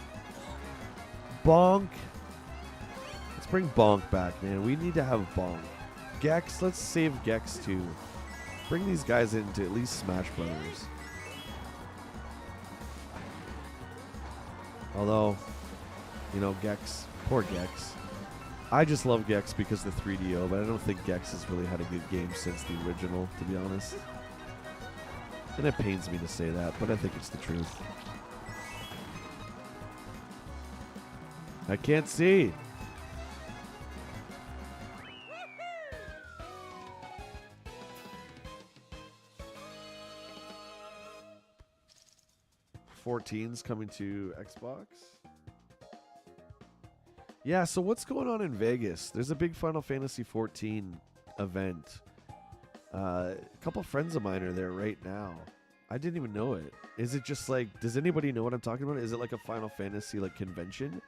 Bonk. Let's bring Bonk back, man. We need to have Bonk. Gex, let's save Gex, too. Bring these guys into at least Smash Brothers. Although, You know, Gex. Poor Gex. I just love Gex because of the 3DO, but I don't think Gex has really had a good game since the original, to be honest. And it pains me to say that, but I think it's the truth. I can't see. '14's coming to Xbox. Yeah, so what's going on in Vegas? There's a big Final Fantasy 14 event. A couple friends of mine are there right now. I didn't even know it. Is it just like, does anybody know what I'm talking about? Is it like a Final Fantasy like convention?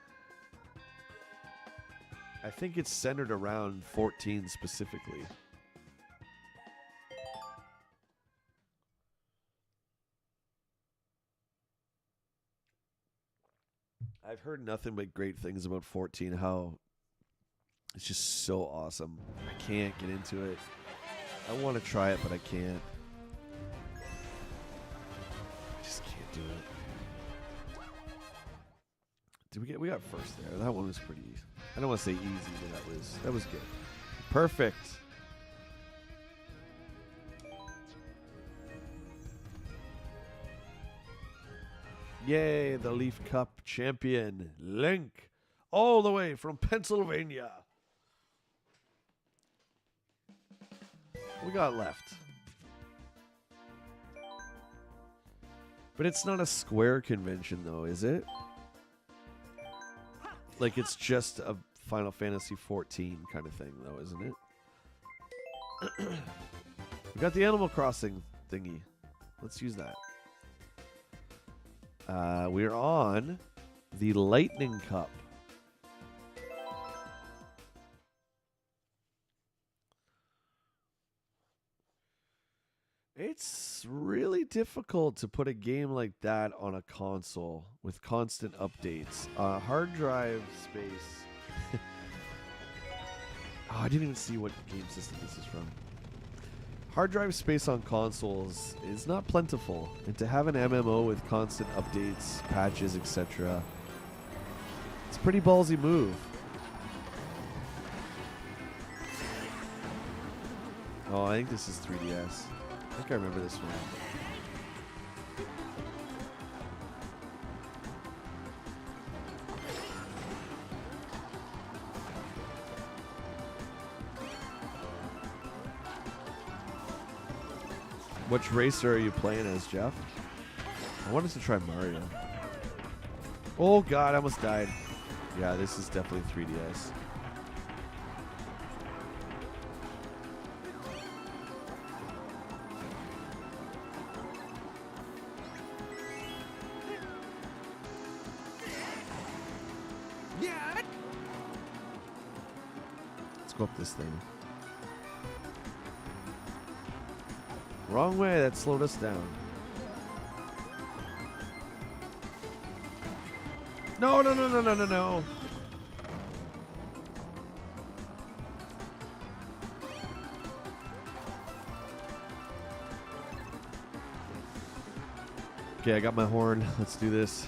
I think it's centered around 14 specifically. I've heard nothing but great things about 14, how it's just so awesome. I can't get into it. I want to try it, but I can't. I just can't do it. We got first there. That one was pretty easy. I don't want to say easy, but that was good. Perfect. Yay, the Leaf Cup champion, Link, all the way from Pennsylvania. We got left. But it's not a Square convention, though, is it? Like, it's just a Final Fantasy 14 kind of thing, though, isn't it? We got the Animal Crossing thingy. Let's use that. We're on the Lightning Cup. It's really difficult to put a game like that on a console with constant updates. Hard drive space. Oh, I didn't even see what game system this is from. Hard drive space on consoles is not plentiful, and to have an MMO with constant updates, patches, etc., it's a pretty ballsy move. Oh, I think this is 3DS. I think I remember this one. Which racer are you playing as, Jeff? I wanted to try Mario. Oh god, I almost died. Yeah, this is definitely 3DS. Let's go up this thing. Wrong way, that slowed us down. No, no, no, no, no, no, no. Okay, I got my horn. Let's do this.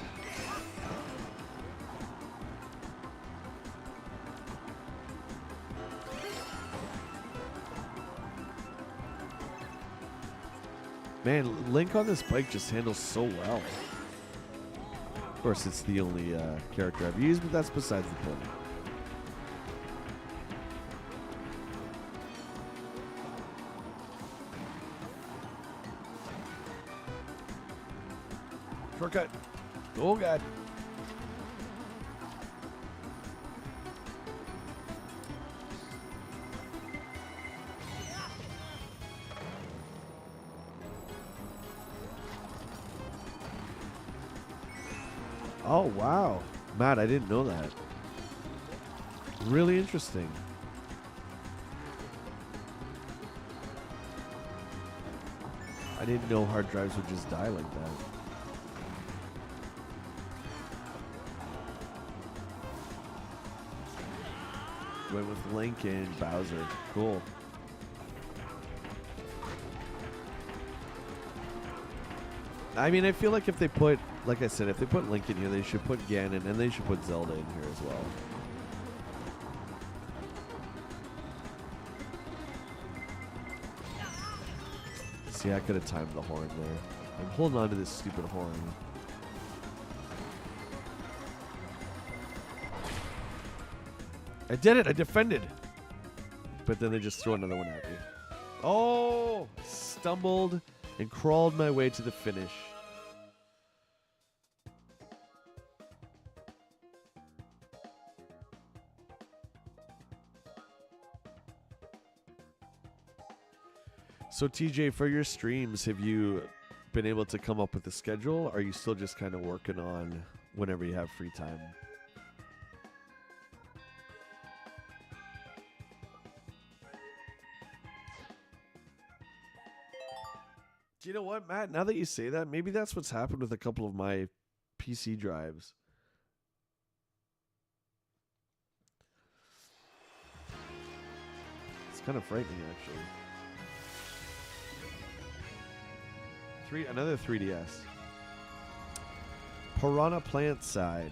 Man, Link on this bike just handles so well. Of course, it's the only character I've used, but that's besides the point. Shortcut. Oh, God. Oh, wow. Matt, I didn't know that. Really interesting. I didn't know hard drives would just die like that. Went with Link and Bowser. Cool. I mean, I feel like if they put, like I said, if they put Link in here, they should put Ganon, and they should put Zelda in here as well. See, I could have timed the horn there. I'm holding on to this stupid horn. I did it! I defended! But then they just throw another one at me. Oh! Stumbled and crawled my way to the finish. So TJ, for your streams, have you been able to come up with a schedule? Or are you still just kind of working on whenever you have free time? Do you know what, Matt? Now that you say that, maybe that's what's happened with a couple of my PC drives. It's kind of frightening, actually. Another 3DS. Piranha Plant Side.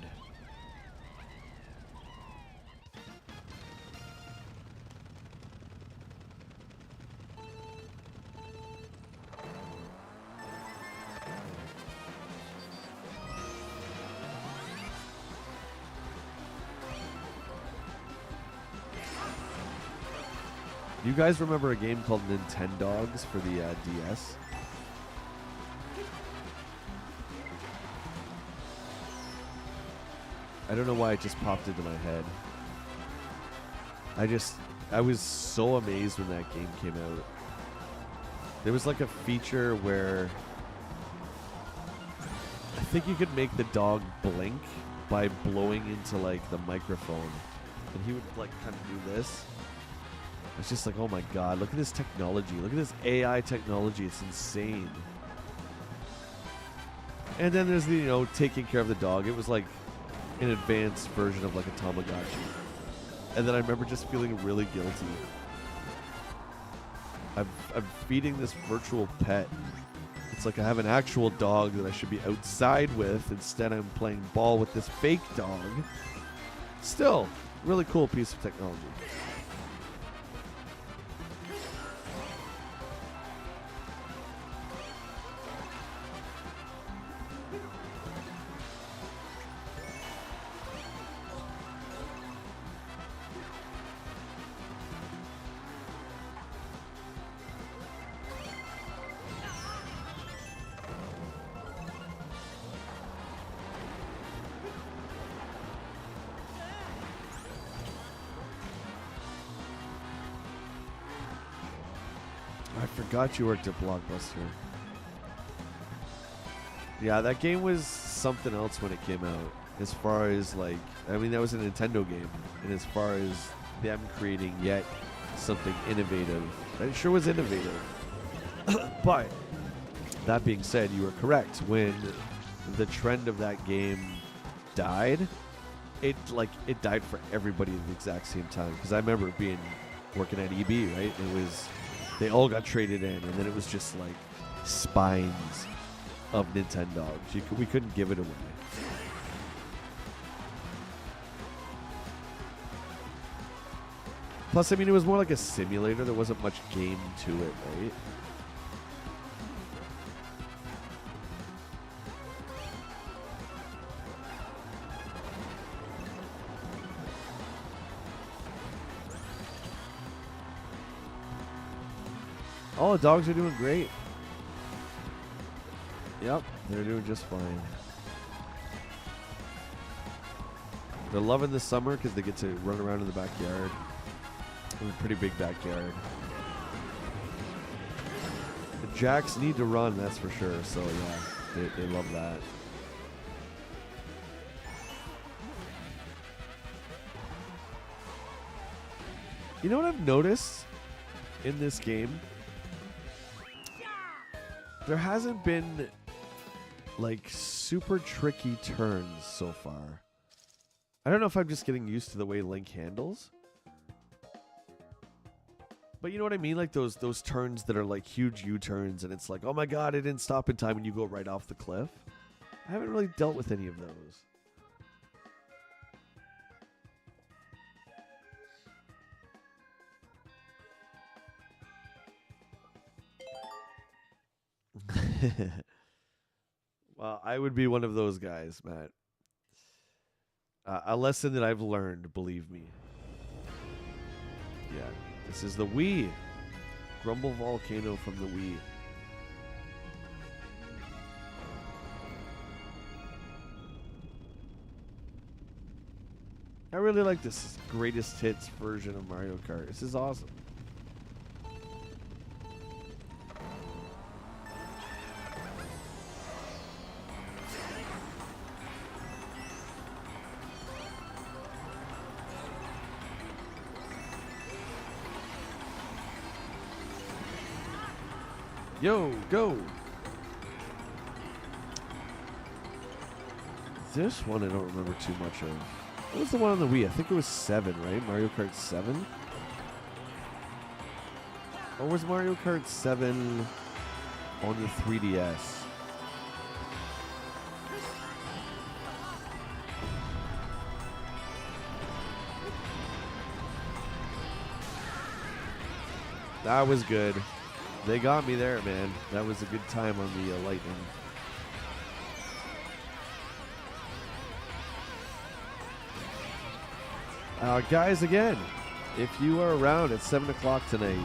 You guys remember a game called Nintendogs for the DS? I don't know why it just popped into my head. I was so amazed when that game came out. There was like a feature where I think you could make the dog blink by blowing into like the microphone. And he would like kind of do this. It's just like, oh my god, look at this technology. Look at this AI technology. It's insane. And then there's the, you know, taking care of the dog. It was like an advanced version of like a Tamagotchi. And then I remember just feeling really guilty. I'm feeding this virtual pet. It's like I have an actual dog that I should be outside with. Instead, I'm playing ball with this fake dog. Still, really cool piece of technology. I forgot you worked at Blockbuster. Yeah, that game was something else when it came out. As far as like, I mean, that was a Nintendo game. And as far as them creating yet something innovative, it sure was innovative. But that being said, you were correct. When the trend of that game died, it died for everybody at the exact same time. Because I remember working at EB, right? It was. They all got traded in, and then it was just like spines of Nintendogs. We couldn't give it away. Plus, I mean, it was more like a simulator. There wasn't much game to it, right? Oh, the dogs are doing great. Yep, they're doing just fine. They're loving the summer because they get to run around in the backyard. It's a pretty big backyard. The Jacks need to run, that's for sure. So yeah, they love that. You know what I've noticed in this game? There hasn't been like super tricky turns so far. I don't know if I'm just getting used to the way Link handles. But you know what I mean? Like those turns that are like huge U-turns, and it's like, oh my god, I didn't stop in time, and you go right off the cliff. I haven't really dealt with any of those. Well, I would be one of those guys, Matt. A lesson that I've learned, believe me. Yeah, this is the Wii. Grumble Volcano from the Wii. I really like this greatest hits version of Mario Kart. This is awesome. Yo, go! This one I don't remember too much of. What was the one on the Wii? I think it was 7, right? Mario Kart 7? Or was Mario Kart 7 on the 3DS? That was good. They got me there, man. That was a good time on the Lightning. Guys, again, if you are around at 7 o'clock tonight,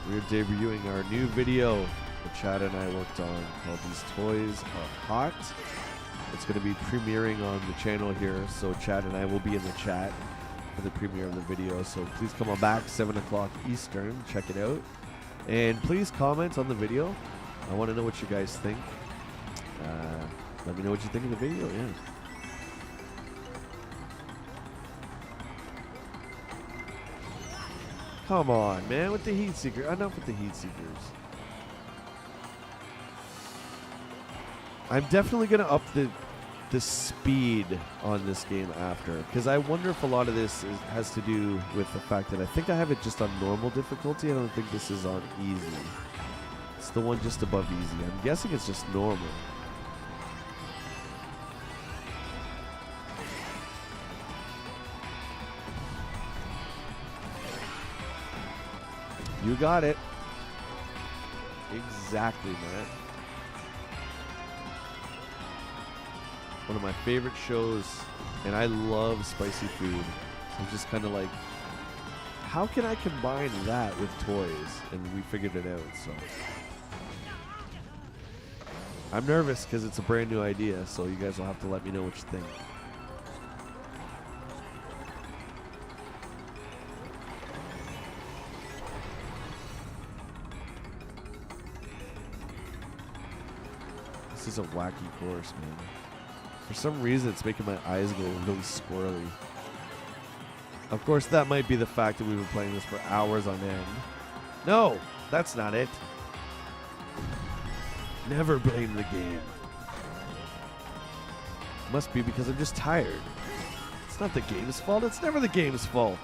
we're debuting our new video that Chad and I worked on called These Toys Are Hot. It's going to be premiering on the channel here, so Chad and I will be in the chat for the premiere of the video. So please come on back, 7 o'clock Eastern, check it out. And please comment on the video. I want to know what you guys think. Let me know what you think of the video, yeah. Come on, man, with the heat seeker. Enough with the heat seekers. I'm definitely going to up the speed on this game after, because I wonder if a lot of this has to do with the fact that I think I have it just on normal difficulty. I don't think this is on easy. It's the one just above easy. I'm guessing it's just normal. You got it. Exactly, man. One of my favorite shows, and I love spicy food. So I'm just kind of like, how can I combine that with toys? And we figured it out, so. I'm nervous because it's a brand new idea, so you guys will have to let me know what you think. This is a wacky course, man. For some reason, it's making my eyes go really squirrely. Of course, that might be the fact that we've been playing this for hours on end. No, that's not it. Never blame the game. Must be because I'm just tired. It's not the game's fault. It's never the game's fault.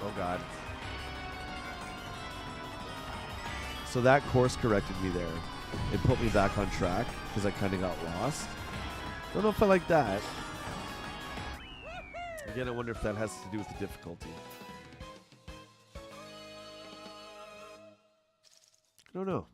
Oh, God. So that course corrected me there. It put me back on track because I kind of got lost. Don't know if I like that. Again, I wonder if that has to do with the difficulty. I don't know.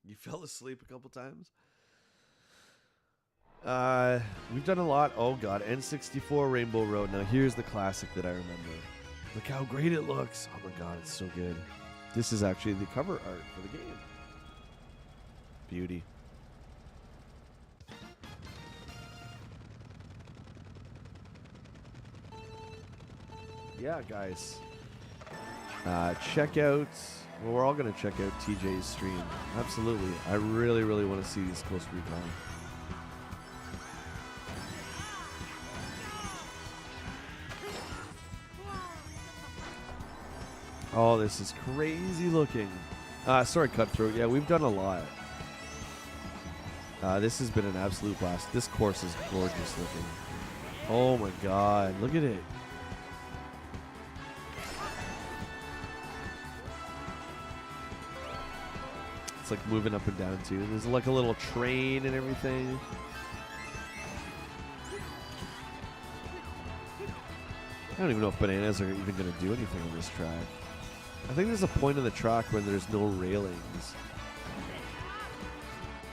You fell asleep a couple times? We've done a lot. Oh, God. N64 Rainbow Road. Now, here's the classic that I remember. Look how great it looks. Oh, my God. It's so good. This is actually the cover art for the game. Beauty. Yeah, guys. Check out... Well, we're all going to check out TJ's stream. Absolutely. I really, really want to see these Coast Recon. Oh, this is crazy looking. Sorry, Cutthroat. Yeah, we've done a lot. This has been an absolute blast. This course is gorgeous looking. Oh my god, look at it. It's like moving up and down too. There's like a little train and everything. I don't even know if bananas are even going to do anything on this track. I think there's a point on the track when there's no railings.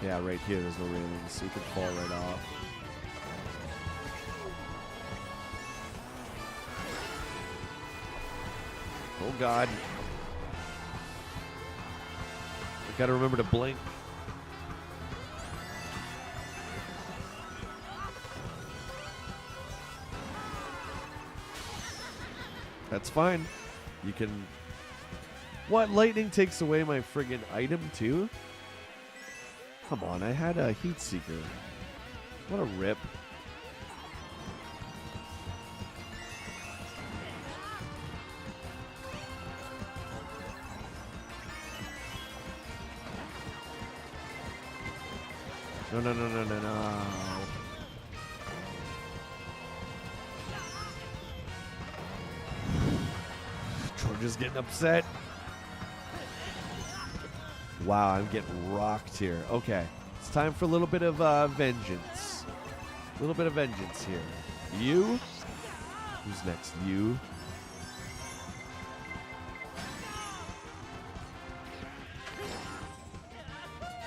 Yeah, right here there's no railings, so you can fall right off. Oh god. I gotta remember to blink. That's fine. You can... What? Lightning takes away my friggin' item too? Come on, I had a heat seeker. What a rip. No, no, no, no, no, no. Georgia's getting upset. Wow, I'm getting rocked here. Okay, it's time for a little bit of vengeance. A little bit of vengeance here. You? Who's next? You?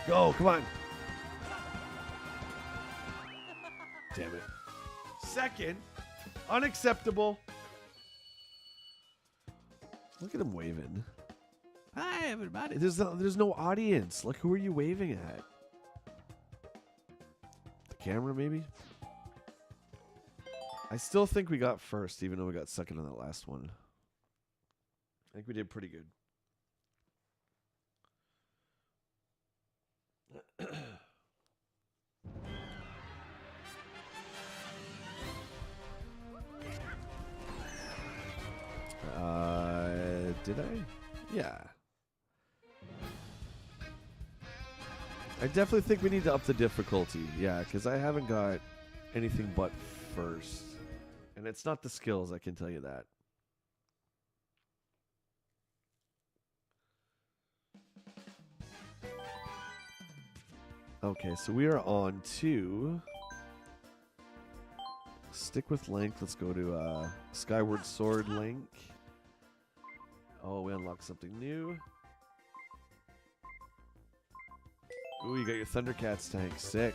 Go, come on. Damn it. Second. Unacceptable. Look at him waving. Hi, everybody. There's no audience. Like, who are you waving at? The camera, maybe? I still think we got first, even though we got second on that last one. I think we did pretty good. Did I? Yeah. I definitely think we need to up the difficulty. Yeah, because I haven't got anything but first. And it's not the skills, I can tell you that. Okay, so we are on to... Stick with Link. Let's go to Skyward Sword Link. Oh, we unlocked something new. Ooh, you got your Thundercats tank. Sick.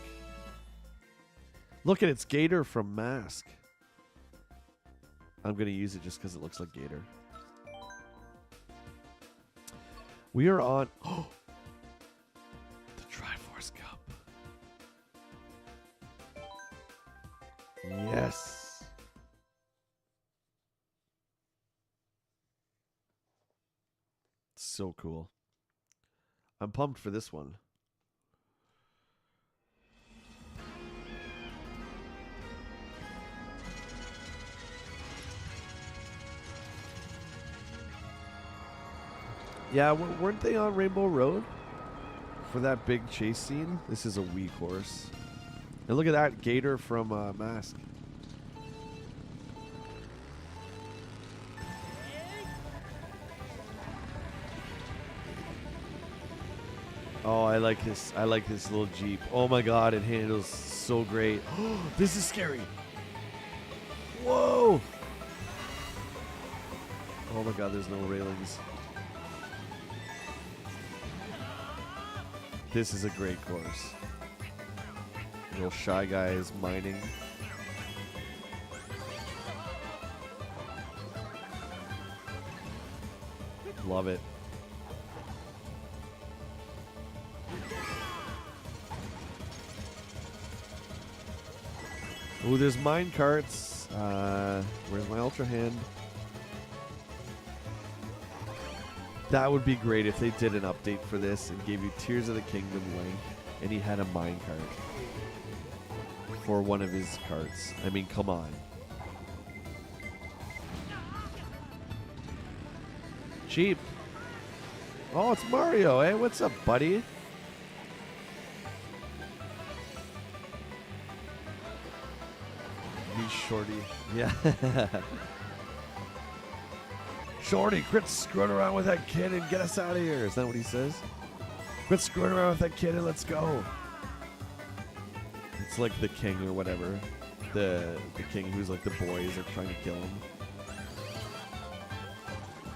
Look at it's Gator from Mask. I'm going to use it just because it looks like Gator. We are on... Oh! The Triforce Cup. Yes. So cool. I'm pumped for this one. Yeah, weren't they on Rainbow Road for that big chase scene? This is a Wii course. And look at that Gator from Mask. Oh, I like this. I like this little Jeep. Oh my god, it handles so great. This is scary. Whoa. Oh my god, there's no railings. This is a great course. Little Shy Guys mining. Love it. Ooh, there's mine carts. Where's my Ultra Hand? That would be great if they did an update for this and gave you Tears of the Kingdom Link, and he had a mine cart for one of his carts. I mean, come on. Cheap. Oh, it's Mario. Hey, what's up, buddy? He's Shorty. Yeah. Shorty, quit screwing around with that kid and get us out of here. Is that what he says? Quit screwing around with that kid and let's go. It's like the king or whatever. The king who's like the boys are trying to kill him.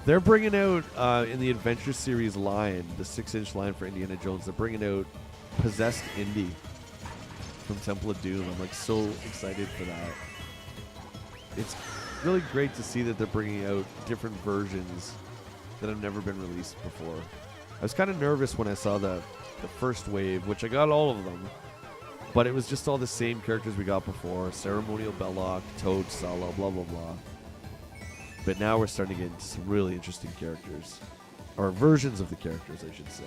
They're bringing out, in the Adventure Series line, the 6-inch line for Indiana Jones, they're bringing out Possessed Indy from Temple of Doom. I'm like so excited for that. It's really great to see that they're bringing out different versions that have never been released before. I was kind of nervous when I saw the first wave, which I got all of them, but it was just all the same characters we got before. Ceremonial Belloc, Toad, Sala, blah, blah, blah. But now we're starting to get into some really interesting characters. Or versions of the characters, I should say.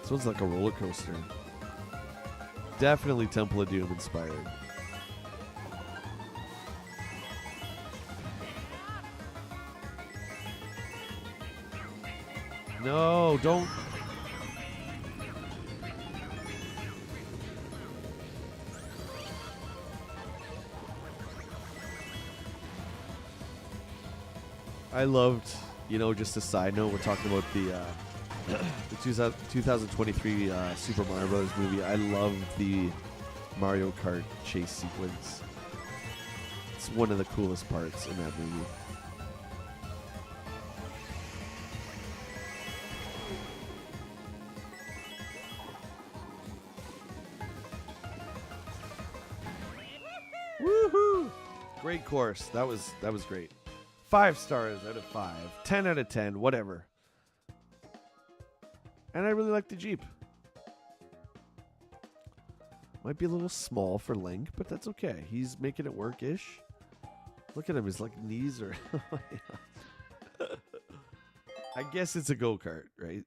This one's like a roller coaster. Definitely Temple of Doom inspired. No, don't. I loved, just a side note, we're talking about the 2023 Super Mario Brothers movie. I love the Mario Kart chase sequence. It's one of the coolest parts in that movie. Woohoo! Great course. That was great. 5 stars out of 5. 10 out of 10. Whatever. And I really like the Jeep. Might be a little small for Link, but that's okay. He's making it work-ish. Look at him. His knees are... I guess it's a go-kart, right?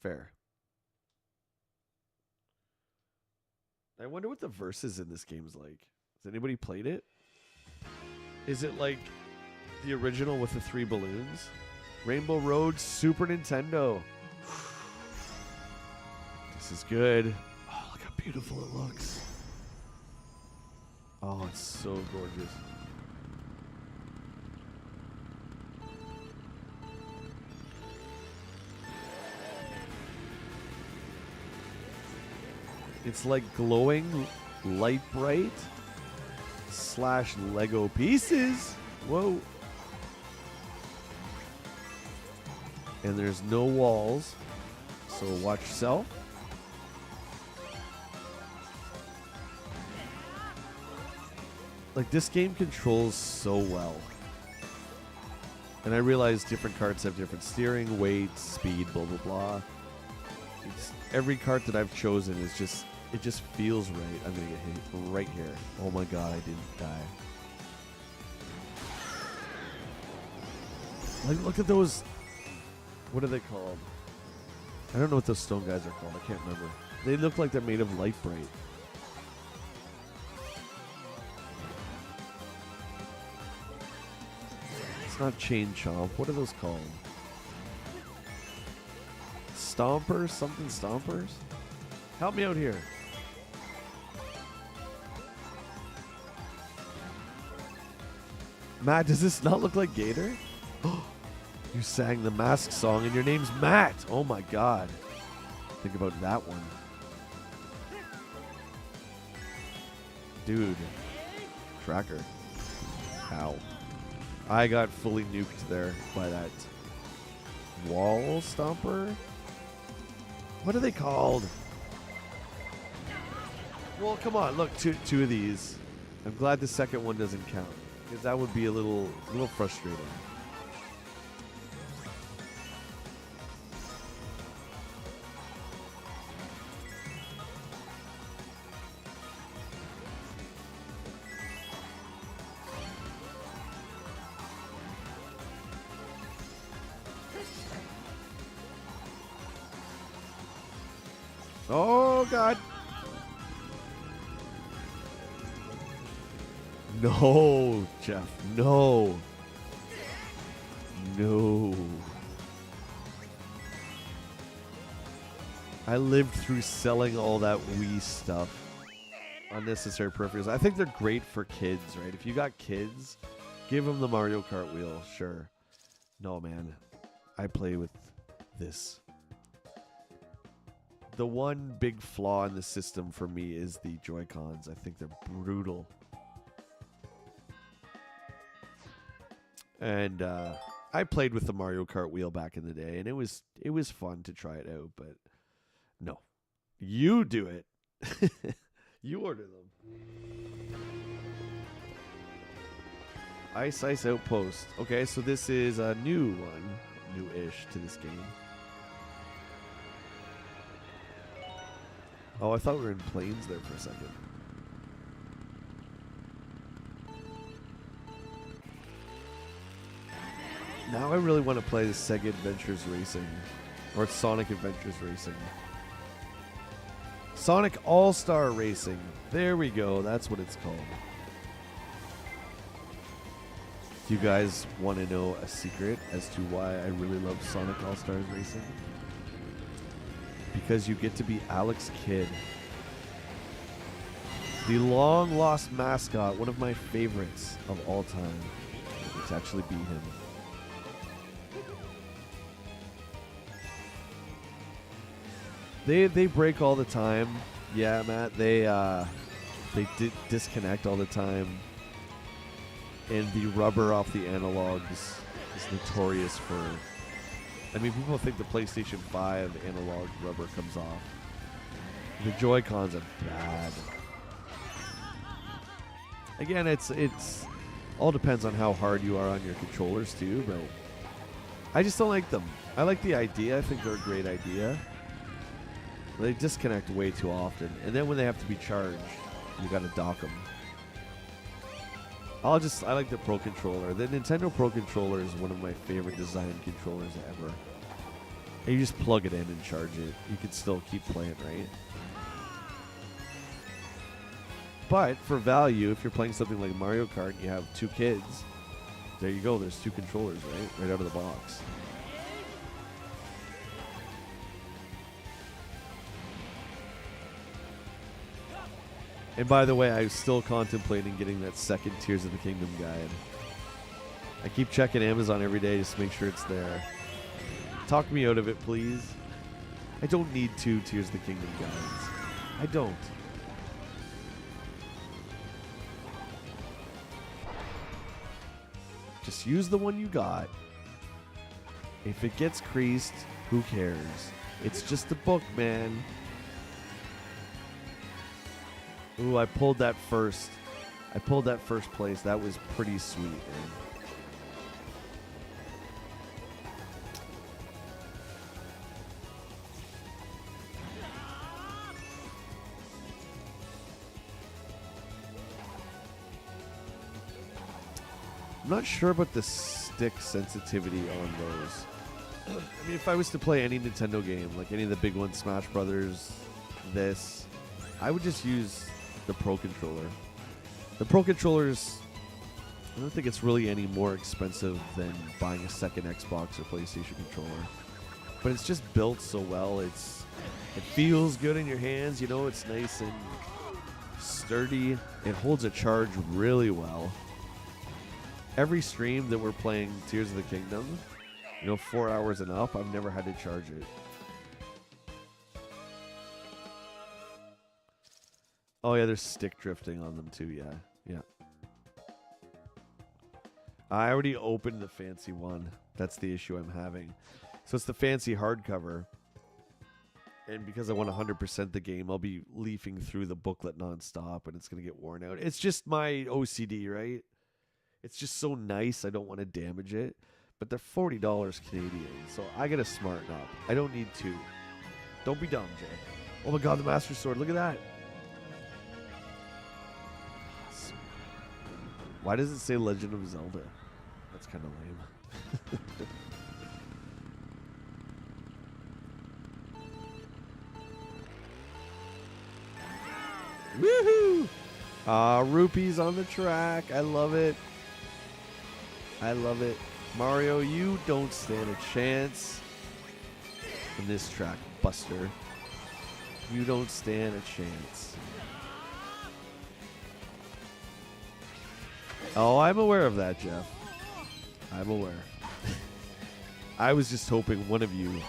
Fair. I wonder what the verses in this game is like. Has anybody played it? Is it like the original with the 3 balloons? Rainbow Road, Super Nintendo. This is good. Oh, look how beautiful it looks. Oh, it's so gorgeous. It's like glowing light bright / Lego pieces. Whoa. And there's no walls, so watch yourself. Like, this game controls so well. And I realize different carts have different steering, weight, speed, blah, blah, blah. Every cart that I've chosen is just, it just feels right. I'm going to get hit right here. Oh my god, I didn't die. Like, look at those. What are they called? I don't know what those stone guys are called. I can't remember. They look like they're made of light bright. It's not chain chomp. What are those called? Stompers? Something stompers? Help me out here. Matt, does this not look like Gator? You sang the Mask song and your name's Matt. Oh my god. Think about that one. Dude. Tracker. Ow. I got fully nuked there by that wall stomper. What are they called? Well, come on. Look, two of these. I'm glad the second one doesn't count, because that would be a little frustrating. Oh, God. No, Jeff. No. No. I lived through selling all that Wii stuff. Unnecessary peripherals. I think they're great for kids, right? If you got kids, give them the Mario Kart wheel, sure. No, man. I play with this. The one big flaw in the system for me is the Joy-Cons. I think they're brutal. And I played with the Mario Kart wheel back in the day, and it was fun to try it out, but no. You do it. You order them. Ice Ice Outpost. Okay, so this is a new one. New-ish to this game. Oh, I thought we were in planes there for a second. Now I really want to play the Sega Adventures Racing. Or Sonic Adventures Racing. Sonic All-Star Racing. There we go. That's what it's called. Do you guys want to know a secret as to why I really love Sonic All-Stars Racing? Because you get to be Alex Kidd. The long-lost mascot, one of my favorites of all time. To actually be him. They break all the time. Yeah, Matt. They disconnect all the time. And the rubber off the analogs is notorious for... I mean, people think the PlayStation 5 analog rubber comes off. The Joy-Cons are bad. Again, it's all depends on how hard you are on your controllers too, but I just don't like them. I like the idea. I think they're a great idea. They disconnect way too often, and then when they have to be charged, you gotta dock them. I like the Pro Controller. The Nintendo Pro Controller is one of my favorite design controllers ever. And you just plug it in and charge it. You can still keep playing, right? But for value, if you're playing something like Mario Kart and you have two kids, there you go. There's two controllers, right? Right out of the box. And by the way, I'm still contemplating getting that second Tears of the Kingdom guide. I keep checking Amazon every day just to make sure it's there. Talk me out of it, please. I don't need 2 Tears of the Kingdom guides. I don't. Just use the one you got. If it gets creased, who cares? It's just a book, man. Ooh, I pulled that first place. That was pretty sweet, man. I'm not sure about the stick sensitivity on those. I mean, if I was to play any Nintendo game, like any of the big ones, Smash Brothers, this, I would just use the Pro Controller. The Pro Controllers, I don't think it's really any more expensive than buying a second Xbox or PlayStation controller. But it's just built so well. It feels good in your hands, you know, it's nice and sturdy. It holds a charge really well. Every stream that we're playing Tears of the Kingdom, you know, 4 hours and up, I've never had to charge it. Oh yeah, there's stick drifting on them too, yeah. I already opened the fancy one. That's the issue I'm having. So it's the fancy hardcover. And because I want 100% the game, I'll be leafing through the booklet nonstop and it's going to get worn out. It's just my OCD, right? It's just so nice, I don't want to damage it. But they're $40 Canadian, so I got to smarten up. I don't need to. Don't be dumb, Jay. Oh my god, the Master Sword, look at that. Why does it say Legend of Zelda? That's kind of lame. Woohoo! Rupees on the track. I love it. I love it. Mario, you don't stand a chance in this track, Buster. You don't stand a chance. Oh, I'm aware of that, Jeff. I'm aware. I was just hoping one of you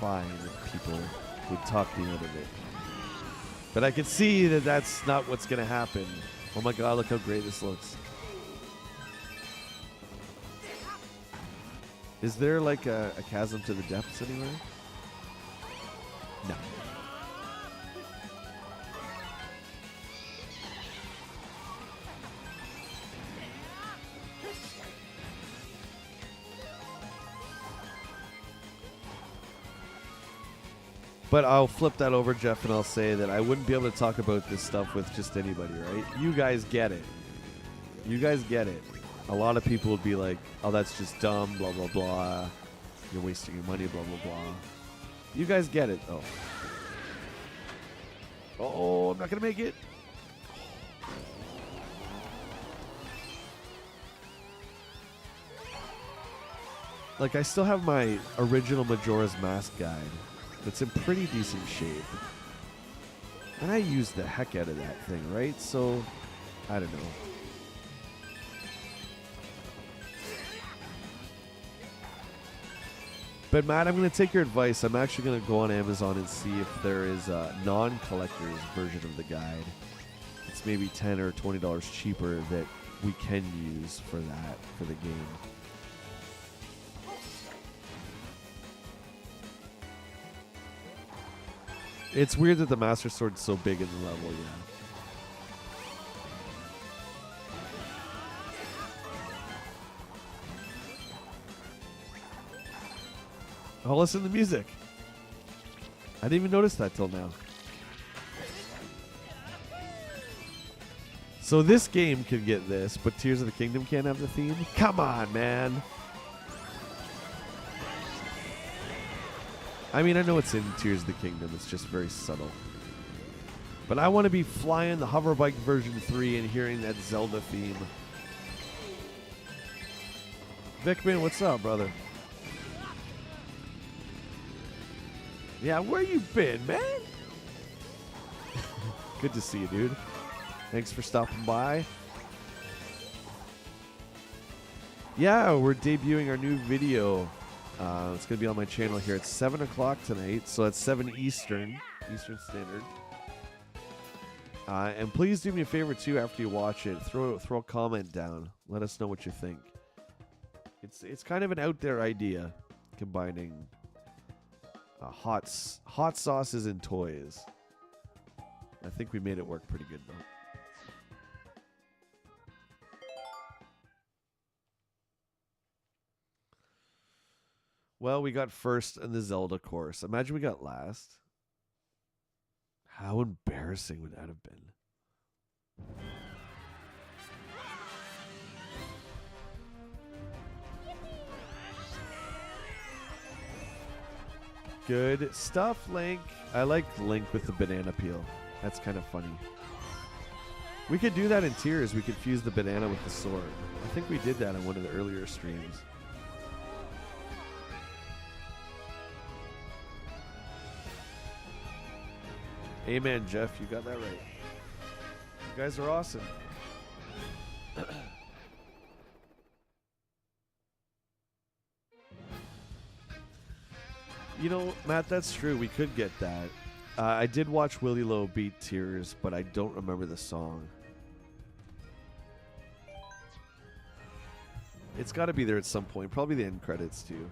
fine people would talk me out of it. But I can see that that's not what's going to happen. Oh my god, look how great this looks. Is there like a chasm to the depths anywhere? No. But I'll flip that over, Jeff, and I'll say that I wouldn't be able to talk about this stuff with just anybody, right? You guys get it. You guys get it. A lot of people would be like, oh, that's just dumb, blah, blah, blah. You're wasting your money, blah, blah, blah. You guys get it, though. Oh, I'm not going to make it. Like, I still have my original Majora's Mask guide. It's in pretty decent shape. And I used the heck out of that thing, right? So, I don't know. But Matt, I'm going to take your advice. I'm actually going to go on Amazon and see if there is a non-collector's version of the guide. It's maybe $10 or $20 cheaper that we can use for that, for the game. It's weird that the Master Sword's so big in the level, yeah. Oh, listen to the music. I didn't even notice that till now. So this game can get this, but Tears of the Kingdom can't have the theme? Come on, man. I mean, I know it's in Tears of the Kingdom. It's just very subtle. But I want to be flying the hoverbike version 3 and hearing that Zelda theme. Vickman, what's up, brother? Yeah, where you been, man? Good to see you, dude. Thanks for stopping by. Yeah, we're debuting our new video. It's going to be on my channel here at 7 o'clock tonight. So that's 7 Eastern Standard. And please do me a favor, too, after you watch it. Throw a comment down. Let us know what you think. It's kind of an out there idea, combining hot sauces and toys. I think we made it work pretty good, though. Well, we got first in the Zelda course. Imagine we got last. How embarrassing would that have been? Good stuff, Link. I like Link with the banana peel. That's kind of funny. We could do that in Tears. We could fuse the banana with the sword. I think we did that on one of the earlier streams. Amen, Jeff. You got that right. You guys are awesome. You know, Matt, that's true. We could get that. I did watch Willie Lowe beat Tears, but I don't remember the song. It's got to be there at some point. Probably the end credits, too.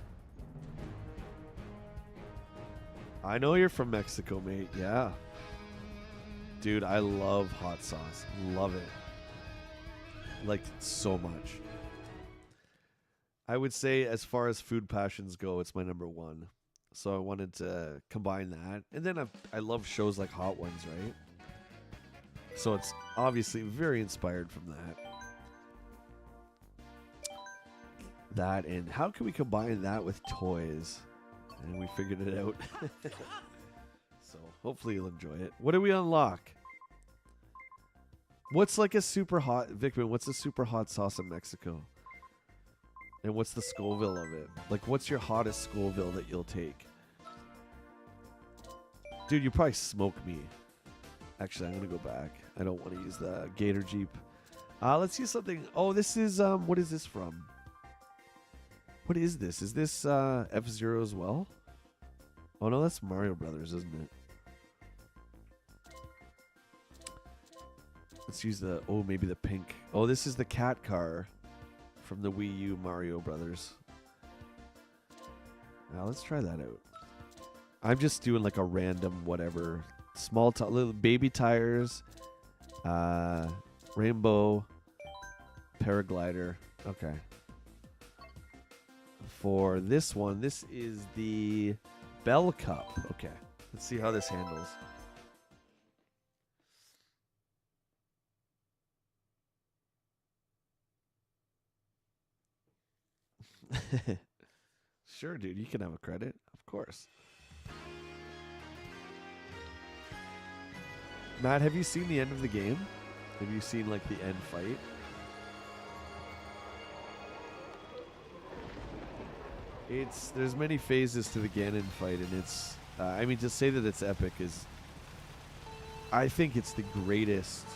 I know you're from Mexico, mate. Yeah. Dude, I love hot sauce. Love it. Like, so much. I would say, as far as food passions go, it's my number one. So I wanted to combine that. And then I love shows like Hot Ones, right? So it's obviously very inspired from that. And how can we combine that with toys? And we figured it out. So hopefully you'll enjoy it. What do we unlock? What's like a super hot, Vickman, what's a super hot sauce in Mexico? And what's the Scoville of it? Like, what's your hottest Scoville that you'll take? Dude, you probably smoke me. Actually, I'm going to go back. I don't want to use the Gator Jeep. Let's see something. Oh, this is, what is this from? What is this? Is this F-Zero as well? Oh, no, that's Mario Brothers, isn't it? Let's use the, oh, maybe the pink. Oh, this is the cat car from the Wii U Mario Brothers. Now, let's try that out. I'm just doing like a random whatever. Small, little baby tires. Rainbow. Paraglider. Okay. For this one, this is the Bell Cup. Okay. Let's see how this handles. Sure, dude. You can have a credit. Of course. Matt, have you seen the end of the game? Have you seen, like, the end fight? There's many phases to the Ganon fight, and it's, I mean, to say that it's epic is, I think it's the greatest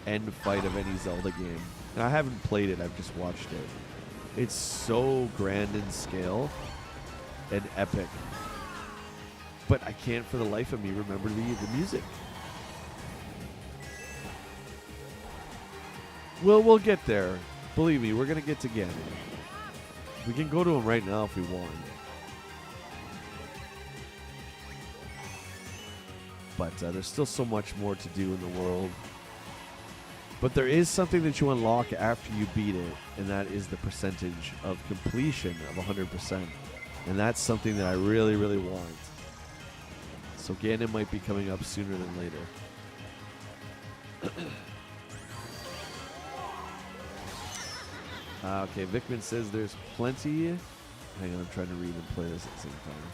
end fight of any Zelda game. And I haven't played it, I've just watched it. It's so grand in scale and epic. But I can't for the life of me remember the music. We'll get there. Believe me, we're going to get to Ganon. We can go to him right now if we want. But there's still so much more to do in the world. But there is something that you unlock after you beat it, and that is the percentage of completion of 100%. And that's something that I really, really want. So Ganon might be coming up sooner than later. Okay, Vickman says there's plenty. Hang on, I'm trying to read and play this at the same time.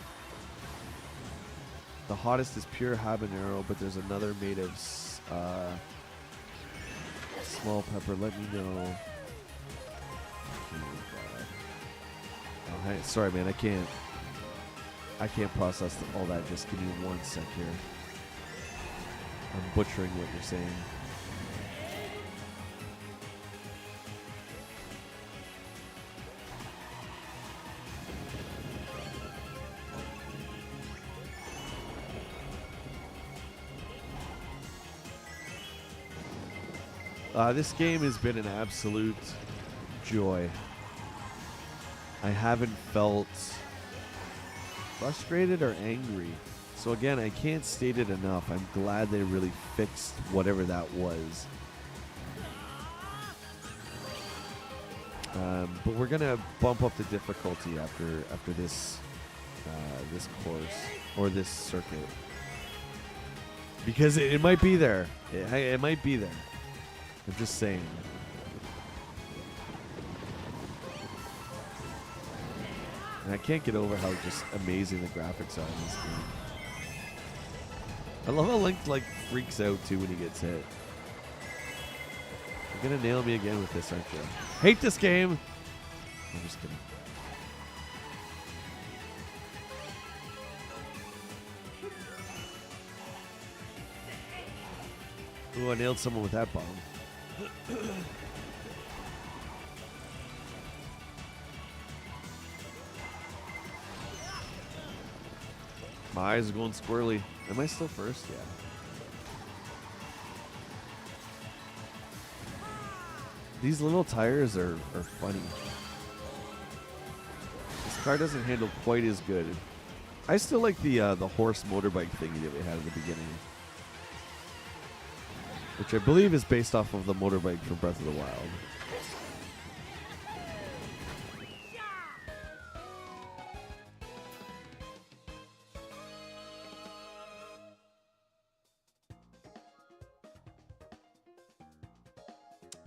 The hottest is pure habanero, but there's another made of small pepper. Let me know. Oh, hey, sorry, man. I can't process all that. Just give me 1 sec here. I'm butchering what you're saying. This game has been an absolute joy. I haven't felt frustrated or angry. So again, I can't state it enough. I'm glad they really fixed whatever that was. But we're gonna bump up the difficulty after this this course or this circuit because it might be there. It might be there. I'm just saying. And I can't get over how just amazing the graphics are in this game. I love how Link like freaks out too when he gets hit. You're gonna nail me again with this, aren't you? Hate this game! I'm just kidding. Ooh, I nailed someone with that bomb. My eyes are going squirrely. Am I still first? Yeah. These little tires are funny. This car doesn't handle quite as good. I still like the horse motorbike thingy that we had at the beginning, which I believe is based off of the motorbike from Breath of the Wild.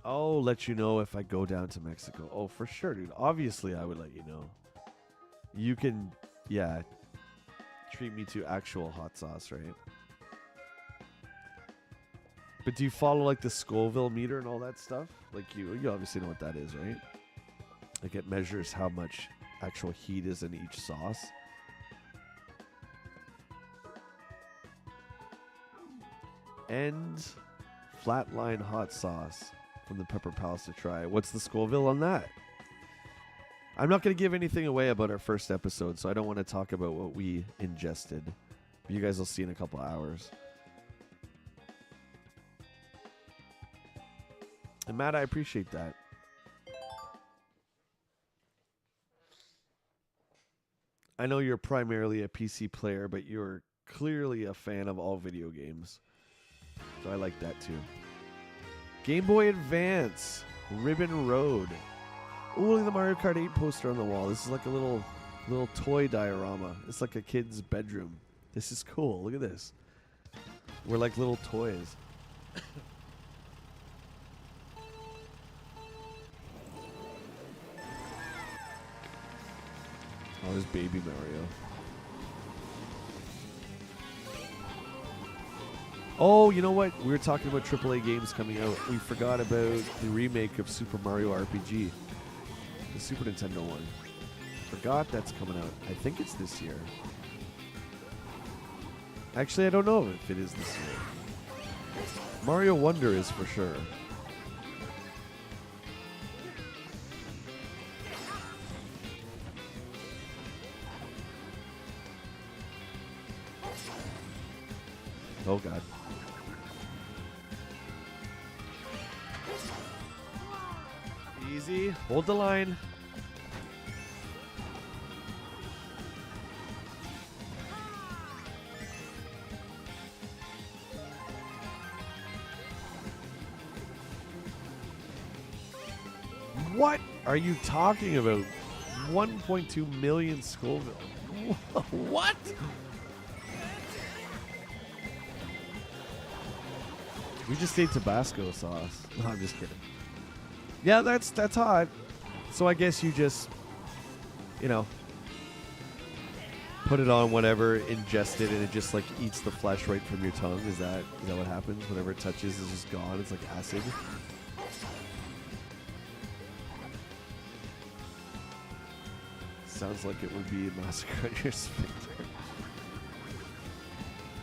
I'll let you know if I go down to Mexico. Oh, for sure, dude. Obviously, I would let you know. You can, yeah, treat me to actual hot sauce, right? But do you follow like the Scoville meter and all that stuff? Like you obviously know what that is, right? Like it measures how much actual heat is in each sauce. And flatline hot sauce from the Pepper Palace to try. What's the Scoville on that? I'm not going to give anything away about our first episode, so I don't want to talk about what we ingested. But you guys will see in a couple hours. And Matt, I appreciate that. I know you're primarily a PC player, but you're clearly a fan of all video games. So I like that too. Game Boy Advance, Ribbon Road. Oh, look at the Mario Kart 8 poster on the wall. This is like a little toy diorama. It's like a kid's bedroom. This is cool. Look at this. We're like little toys. Oh, there's Baby Mario. Oh, you know what? We were talking about AAA games coming out. We forgot about the remake of Super Mario RPG. The Super Nintendo one. Forgot that's coming out. I think it's this year. Actually, I don't know if it is this year. Mario Wonder is for sure. Oh, God. Easy. Hold the line. What are you talking about? 1.2 million Scoville. What? We just ate Tabasco sauce. No, I'm just kidding. Yeah, that's hot. So I guess you just, you know, put it on whatever, ingest it, and it just like eats the flesh right from your tongue. Is that what happens? Whatever it touches is just gone. It's like acid. Sounds like it would be a massacre on your sphincter.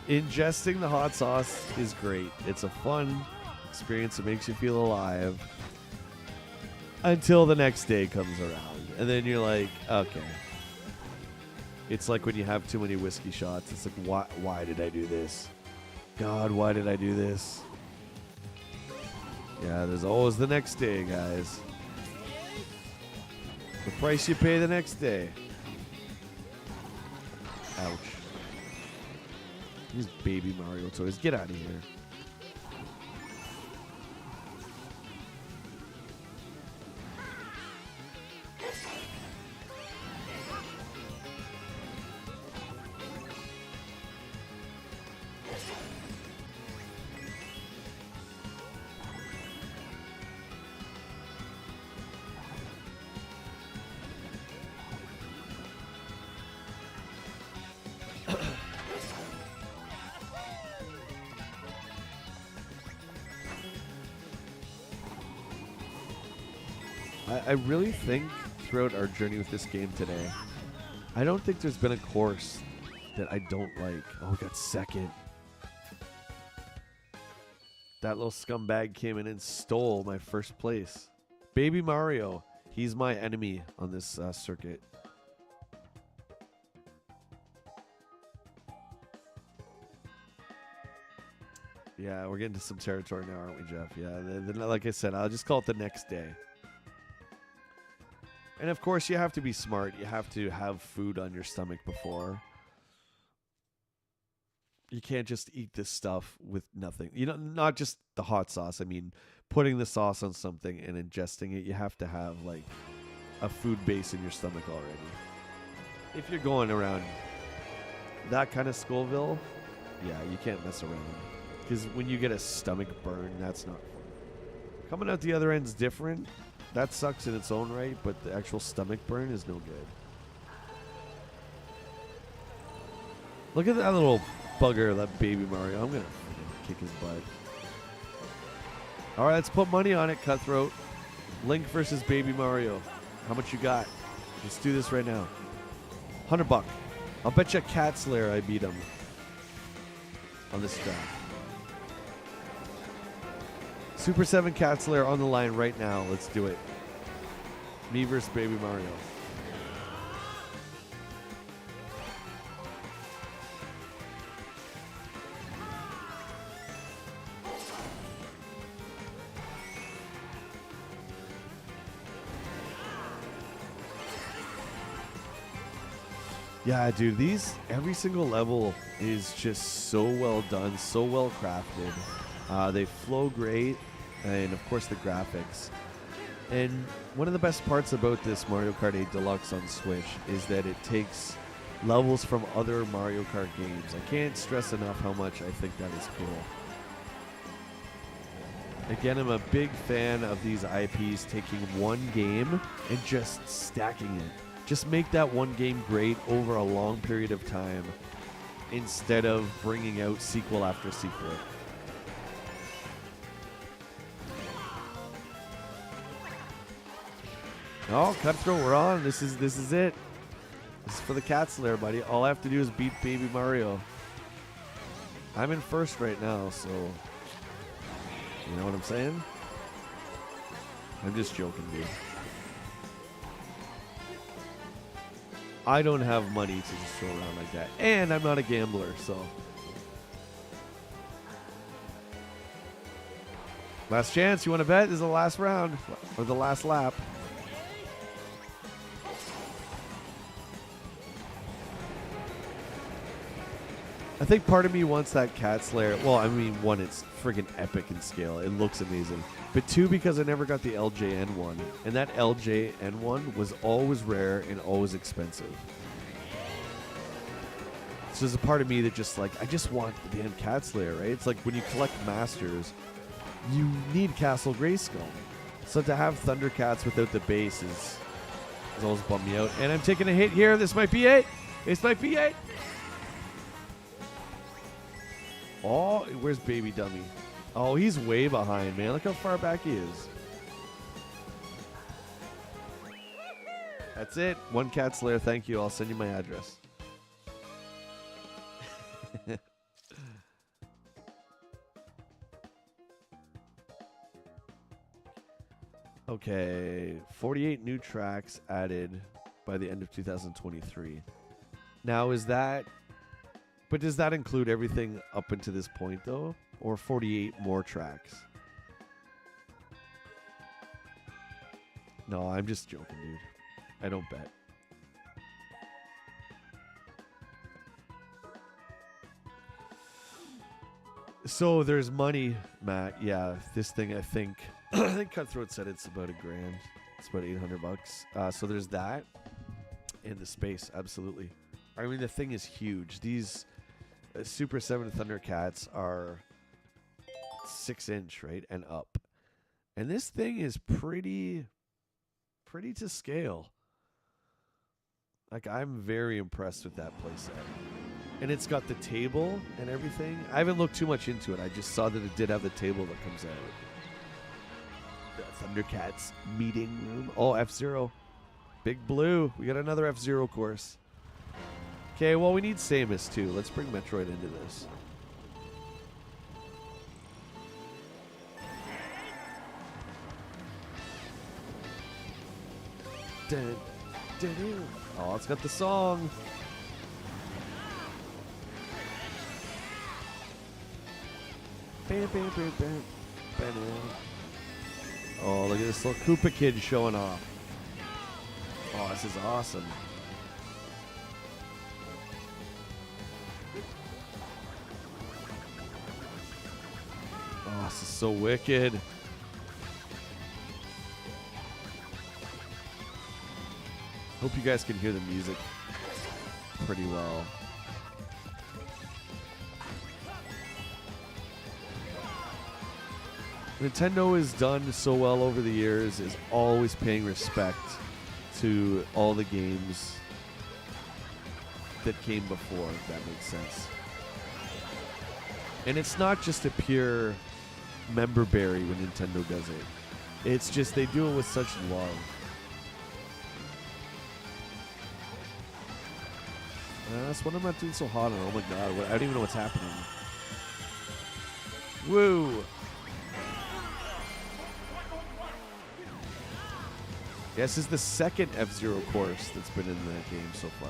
Ingesting the hot sauce is great. It's a fun experience. It makes you feel alive until the next day comes around. And then you're like, okay. It's like when you have too many whiskey shots. It's like, why did I do this? God, why did I do this? Yeah, there's always the next day, guys. The price you pay the next day. Ouch. These Baby Mario toys. Get out of here. I really think throughout our journey with this game today, I don't think there's been a course that I don't like. Oh, we got second. That little scumbag came in and stole my first place. Baby Mario. He's my enemy on this circuit. Yeah, we're getting to some territory now, aren't we, Jeff? Yeah, like I said, I'll just call it the next day. And of course, you have to be smart. You have to have food on your stomach before. You can't just eat this stuff with nothing. You know, not just the hot sauce. I mean, putting the sauce on something and ingesting it, you have to have like a food base in your stomach already. If you're going around that kind of Scoville, yeah, you can't mess around. Because when you get a stomach burn, that's not fun. Coming out the other end's different. That sucks in its own right, but the actual stomach burn is no good. Look at that little bugger, that Baby Mario. I'm going to kick his butt. All right, let's put money on it, Cutthroat. Link versus Baby Mario. How much you got? Let's do this right now. $100. I'll bet you Cat Slayer I beat him on this track. Super 7 Cat Slayer on the line right now. Let's do it. Me versus Baby Mario. Yeah, dude, every single level is just so well done, so well crafted. They flow great, and of course the graphics. And one of the best parts about this Mario Kart 8 Deluxe on Switch is that it takes levels from other Mario Kart games. I can't stress enough how much I think that is cool. Again, I'm a big fan of these IPs taking one game and just stacking it. Just make that one game great over a long period of time instead of bringing out sequel after sequel. Oh, Cutthroat, we're on. This is it. This is for the Cat Slayer, buddy. All I have to do is beat Baby Mario. I'm in first right now, so you know what I'm saying? I'm just joking, dude. I don't have money to just throw around like that. And I'm not a gambler, so. Last chance. You want to bet? This is the last round. Or the last lap. I think part of me wants that Cat Slayer. Well, I mean, one, it's friggin' epic in scale. It looks amazing. But two, because I never got the LJN one. And that LJN one was always rare and always expensive. So there's a part of me that just like, I just want the damn Cat Slayer, right? It's like when you collect Masters, you need Castle Grayskull. So to have Thundercats without the base is always bummed me out. And I'm taking a hit here. This might be it. This might be it. Oh, where's Baby Dummy? Oh, he's way behind, man. Look how far back he is. That's it. One Cat Slayer. Thank you. I'll send you my address. Okay. 48 new tracks added by the end of 2023. Now, is that... But does that include everything up until this point, though? Or 48 more tracks? No, I'm just joking, dude. I don't bet. So there's money, Matt. Yeah, this thing, I think... I think Cutthroat said it's about $1,000. It's about $800. So there's that. And the space, absolutely. I mean, the thing is huge. These... Super 7 Thundercats are 6-inch, right? And up. And this thing is pretty to scale. Like, I'm very impressed with that playset. And it's got the table and everything. I haven't looked too much into it. I just saw that it did have the table that comes out. The Thundercats meeting room. Oh, F-Zero. Big Blue. We got another F-Zero course. Okay, well, we need Samus, too. Let's bring Metroid into this. Dun, dun, dun. Oh, it's got the song. Bam, bam, bam, bam, bam. Oh, look at this little Koopa kid showing off. Oh, this is awesome. Oh, this is so wicked. Hope you guys can hear the music pretty well. Nintendo has done so well over the years, is always paying respect to all the games that came before, if that makes sense. And it's not just a pure member berry when Nintendo does it. It's just they do it with such love. That's what I'm not doing so hot on. Oh my god, I don't even know what's happening. Woo! This is the second F-Zero course that's been in that game so far.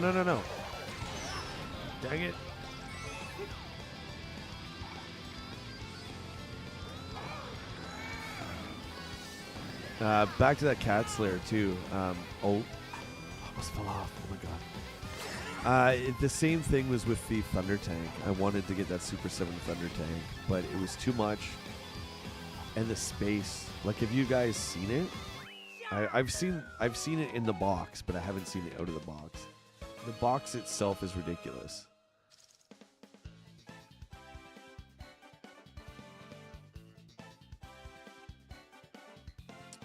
No. Dang it. Back to that cat slayer too. Almost fell off. Oh my god. The same thing was with the Thunder Tank. I wanted to get that Super 7 Thunder Tank, but it was too much. And the space. Like, have you guys seen it? I've seen it in the box, but I haven't seen it out of the box. The box itself is ridiculous.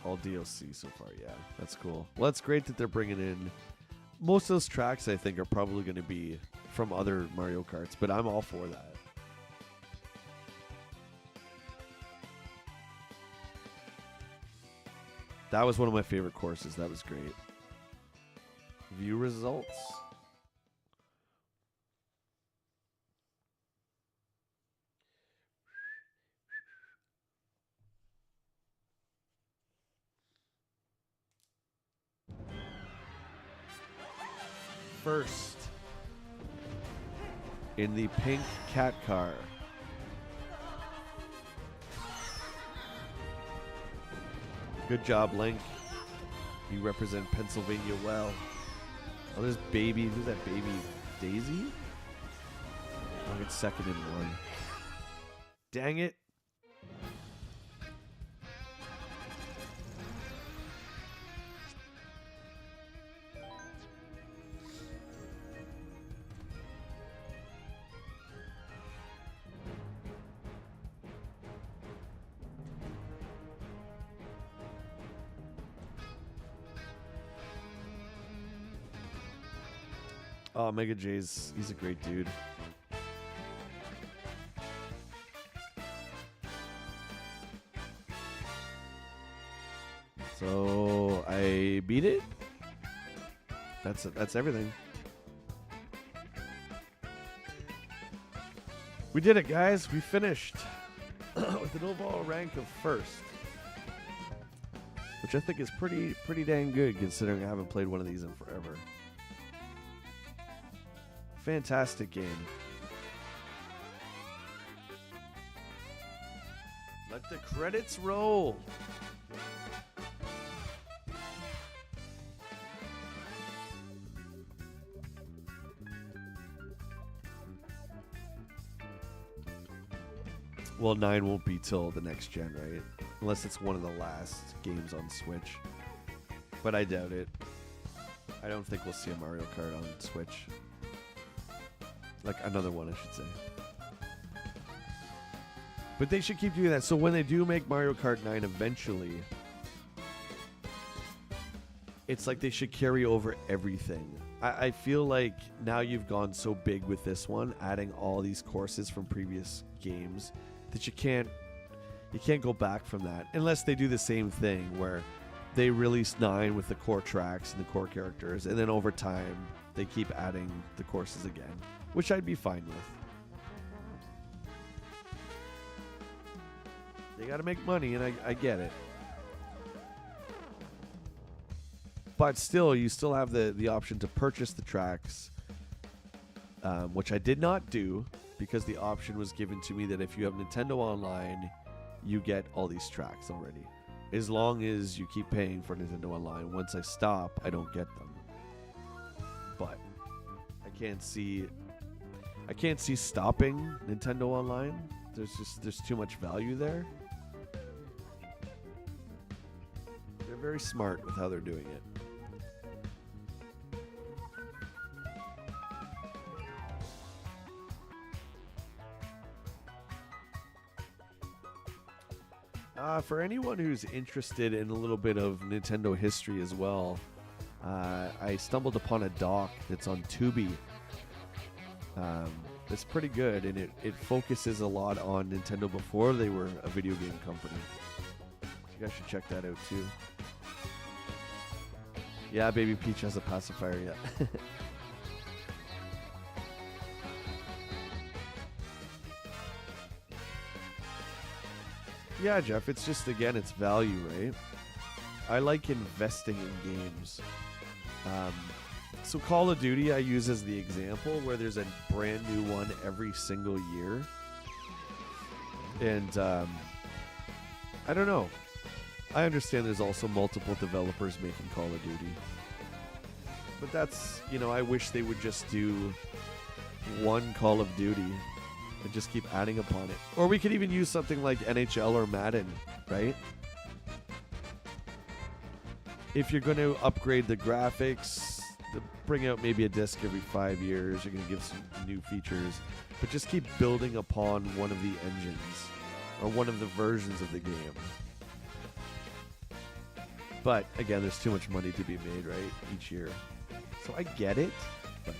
All DLC so far, yeah. That's cool. Well, it's great that they're bringing in... Most of those tracks, I think, are probably going to be from other Mario Karts, but I'm all for that. That was one of my favorite courses. That was great. View results. First, in the pink cat car. Good job, Link. You represent Pennsylvania well. Oh, there's baby. Who's that baby? Daisy? I'll get second in one. Dang it. Oh, Mega J's, he's a great dude. So I beat it. That's everything. We did it, guys. We finished with an overall rank of first, which I think is pretty dang good considering I haven't played one of these in forever. Fantastic game. Let the credits roll. Well, 9 won't be till the next gen, right? Unless it's one of the last games on Switch. But I doubt it. I don't think we'll see a Mario Kart on Switch. Like another one, I should say. But they should keep doing that. So when they do make Mario Kart 9 eventually, it's like they should carry over everything. I feel like now you've gone so big with this one, adding all these courses from previous games, that you can't go back from that. Unless they do the same thing where they release 9 with the core tracks and the core characters, and then over time they keep adding the courses again. Which I'd be fine with. They gotta make money, and I get it. But still, you still have the option to purchase the tracks, which I did not do, because the option was given to me that if you have Nintendo Online, you get all these tracks already. As long as you keep paying for Nintendo Online. Once I stop, I don't get them. But I can't see stopping Nintendo Online. There's too much value there. They're very smart with how they're doing it. For anyone who's interested in a little bit of Nintendo history as well, I stumbled upon a doc that's on Tubi. It's pretty good, and it focuses a lot on Nintendo before they were a video game company. So you guys should check that out too. Yeah, Baby Peach has a pacifier, yeah. Yeah, Jeff, it's just, again, it's value, right? I like investing in games. So Call of Duty I use as the example, where there's a brand new one every single year. And I don't know. I understand there's also multiple developers making Call of Duty. But that's, you know, I wish they would just do one Call of Duty and just keep adding upon it. Or we could even use something like NHL or Madden, right? If you're going to upgrade the graphics, bring out maybe a disc every 5 years, you're going to give some new features, but just keep building upon one of the engines or one of the versions of the game. But again, there's too much money to be made, right, each year. So I get it, but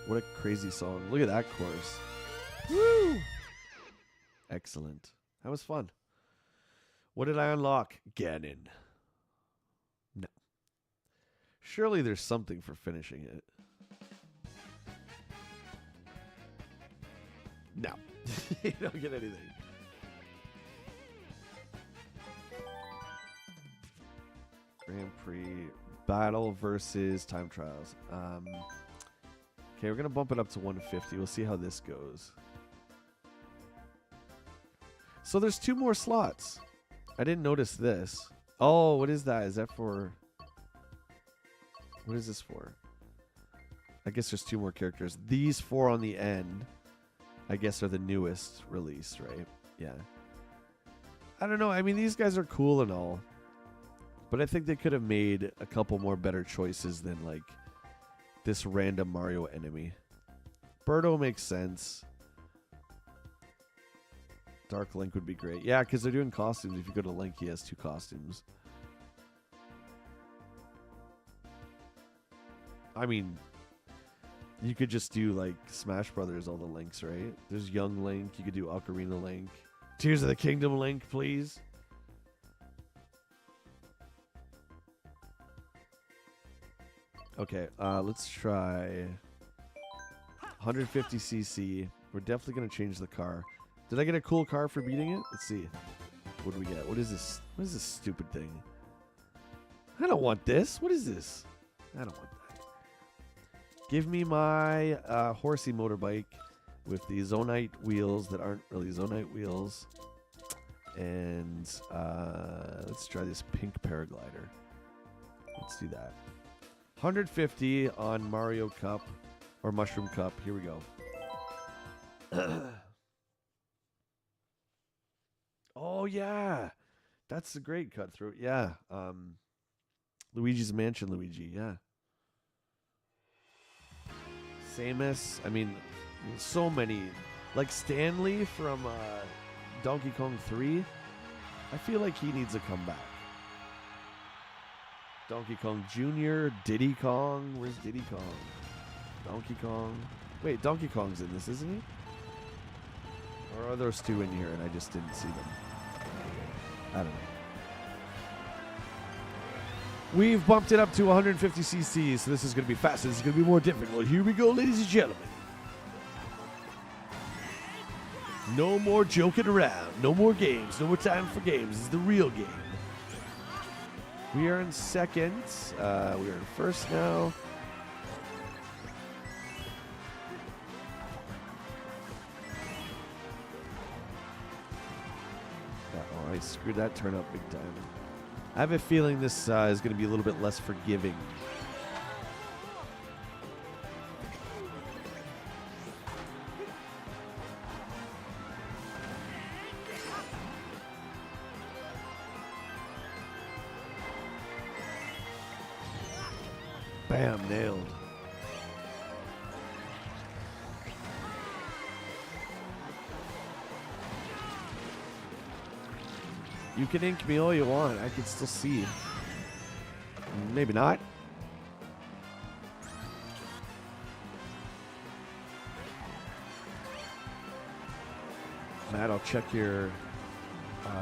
what a crazy song. Look at that chorus. Woo! Excellent. That was fun. What did I unlock? Ganon. No. Surely there's something for finishing it. No. You don't get anything. Grand Prix battle versus time trials. Okay, we're going to bump it up to 150. We'll see how this goes. So there's 2 more slots. I didn't notice this. Oh, what is that? Is that for... What is this for? I guess there's 2 more characters. These 4 on the end, I guess, are the newest release, right? Yeah. I don't know. I mean, these guys are cool and all. But I think they could have made a couple more better choices than, like, this random Mario enemy. Birdo makes sense. Dark Link would be great. Yeah, because they're doing costumes. If you go to Link, he has 2 costumes. I mean, you could just do, like, Smash Brothers, all the Links, right? There's Young Link. You could do Ocarina Link. Tears of the Kingdom Link, please. Okay, let's try 150cc. We're definitely going to change the car. Did I get a cool car for beating it? Let's see. What do we get? What is this? What is this stupid thing? I don't want this. What is this? I don't want that. Give me my horsey motorbike with the Zonite wheels that aren't really Zonite wheels. And let's try this pink paraglider. Let's do that. 150 on Mario Cup or Mushroom Cup. Here we go. Oh yeah, that's a great cutthroat. Yeah, Luigi's Mansion, Luigi. Yeah, Samus. I mean, so many. Like Stanley from Donkey Kong 3. I feel like he needs a comeback. Donkey Kong Jr., Diddy Kong. Where's Diddy Kong? Donkey Kong. Wait, Donkey Kong's in this, isn't he? Or are those 2 in here and I just didn't see them? I don't know. We've bumped it up to 150cc, so this is going to be faster. This is going to be more difficult. Here we go, ladies and gentlemen. No more joking around. No more games. No more time for games. This is the real game. We are in second. We are in first now. Uh-oh, I screwed that turn up big time. I have a feeling this is going to be a little bit less forgiving. Bam, nailed. You can ink me all you want. I can still see. Maybe not. Matt, I'll check your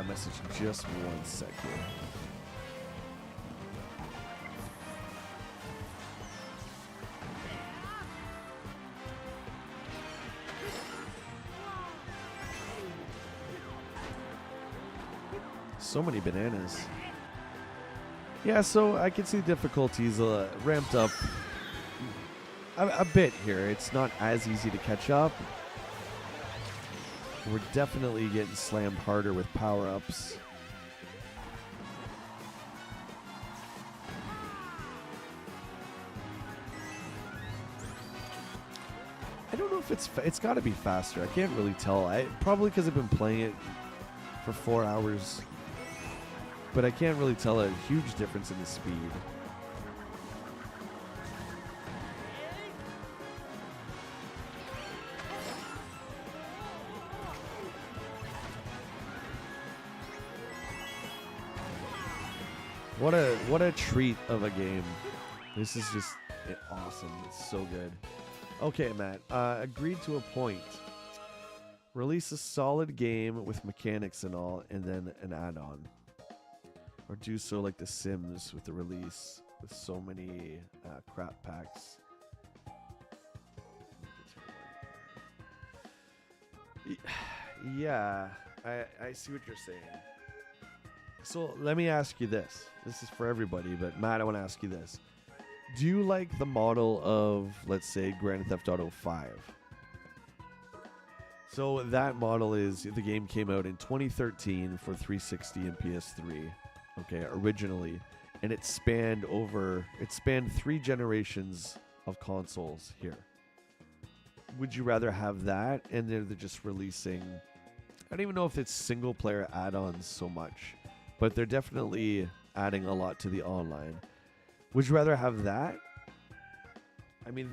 message in just 1 second. So many bananas. Yeah, so I can see the difficulties ramped up a bit here. It's not as easy to catch up. We're definitely getting slammed harder with power-ups. I don't know if it's got to be faster. I can't really tell. Probably because I've been playing it for 4 hours. But I can't really tell a huge difference in the speed. What a treat of a game. This is just awesome. It's so good. Okay, Matt. Agreed to a point. Release a solid game with mechanics and all, and then an add-on. Or do so like The Sims with the release with so many crap packs. Yeah, I see what you're saying. So let me ask you this. This is for everybody, but Matt, I want to ask you this. Do you like the model of, let's say, Grand Theft Auto 5? So that model is, the game came out in 2013 for 360 and PS3. Okay, originally, and it spanned 3 generations of consoles here. Would you rather have that, and they're just releasing, I don't even know if it's single player add-ons so much, but they're definitely adding a lot to the online. Would you rather have that? I mean,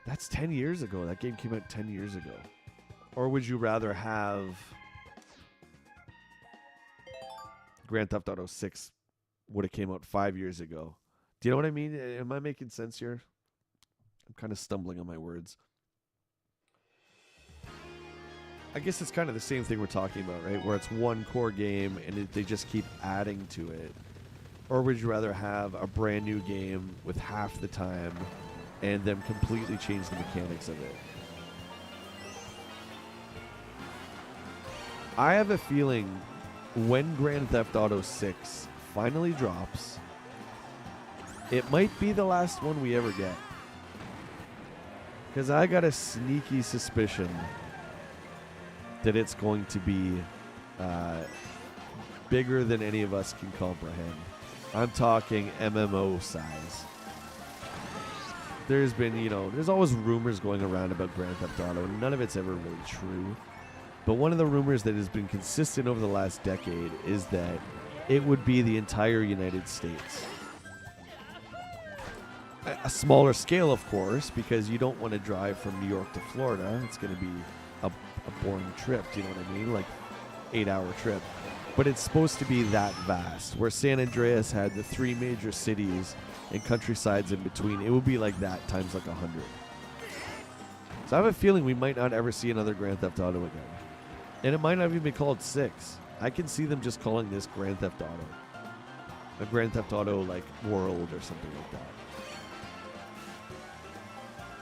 that's 10 years ago. That game came out 10 years ago. Or would you rather have Grand Theft Auto 6 would have came out 5 years ago? Do you know what I mean? Am I making sense here? I'm kind of stumbling on my words. I guess it's kind of the same thing we're talking about, right? Where it's one core game and they just keep adding to it. Or would you rather have a brand new game with half the time and them completely change the mechanics of it? I have a feeling when Grand Theft Auto 6 finally drops, it might be the last one we ever get. Because I got a sneaky suspicion that it's going to be bigger than any of us can comprehend. I'm talking MMO size. There's been, there's always rumors going around about Grand Theft Auto, and none of it's ever really true. But one of the rumors that has been consistent over the last decade is that it would be the entire United States. A smaller scale, of course, because you don't want to drive from New York to Florida. It's going to be a boring trip, do you know what I mean? Like 8-hour trip. But it's supposed to be that vast, where San Andreas had the 3 major cities and countrysides in between. It would be like that times like 100. So I have a feeling we might not ever see another Grand Theft Auto again. And it might not even be called 6. I can see them just calling this Grand Theft Auto. A Grand Theft Auto like World or something like that.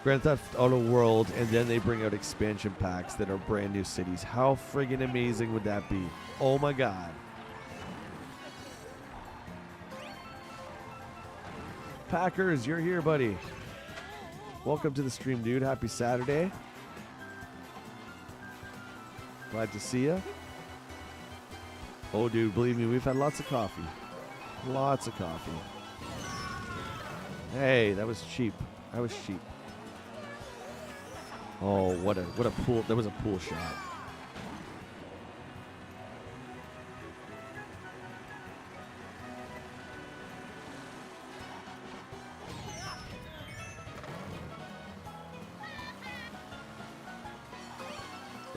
Grand Theft Auto World, and then they bring out expansion packs that are brand new cities. How friggin' amazing would that be? Oh my god. Packers, you're here, buddy. Welcome to the stream, dude. Happy Saturday. Glad to see you. Oh, dude, believe me, we've had lots of coffee. Lots of coffee. Hey, that was cheap. That was cheap. Oh, what a pool. That was a pool shot.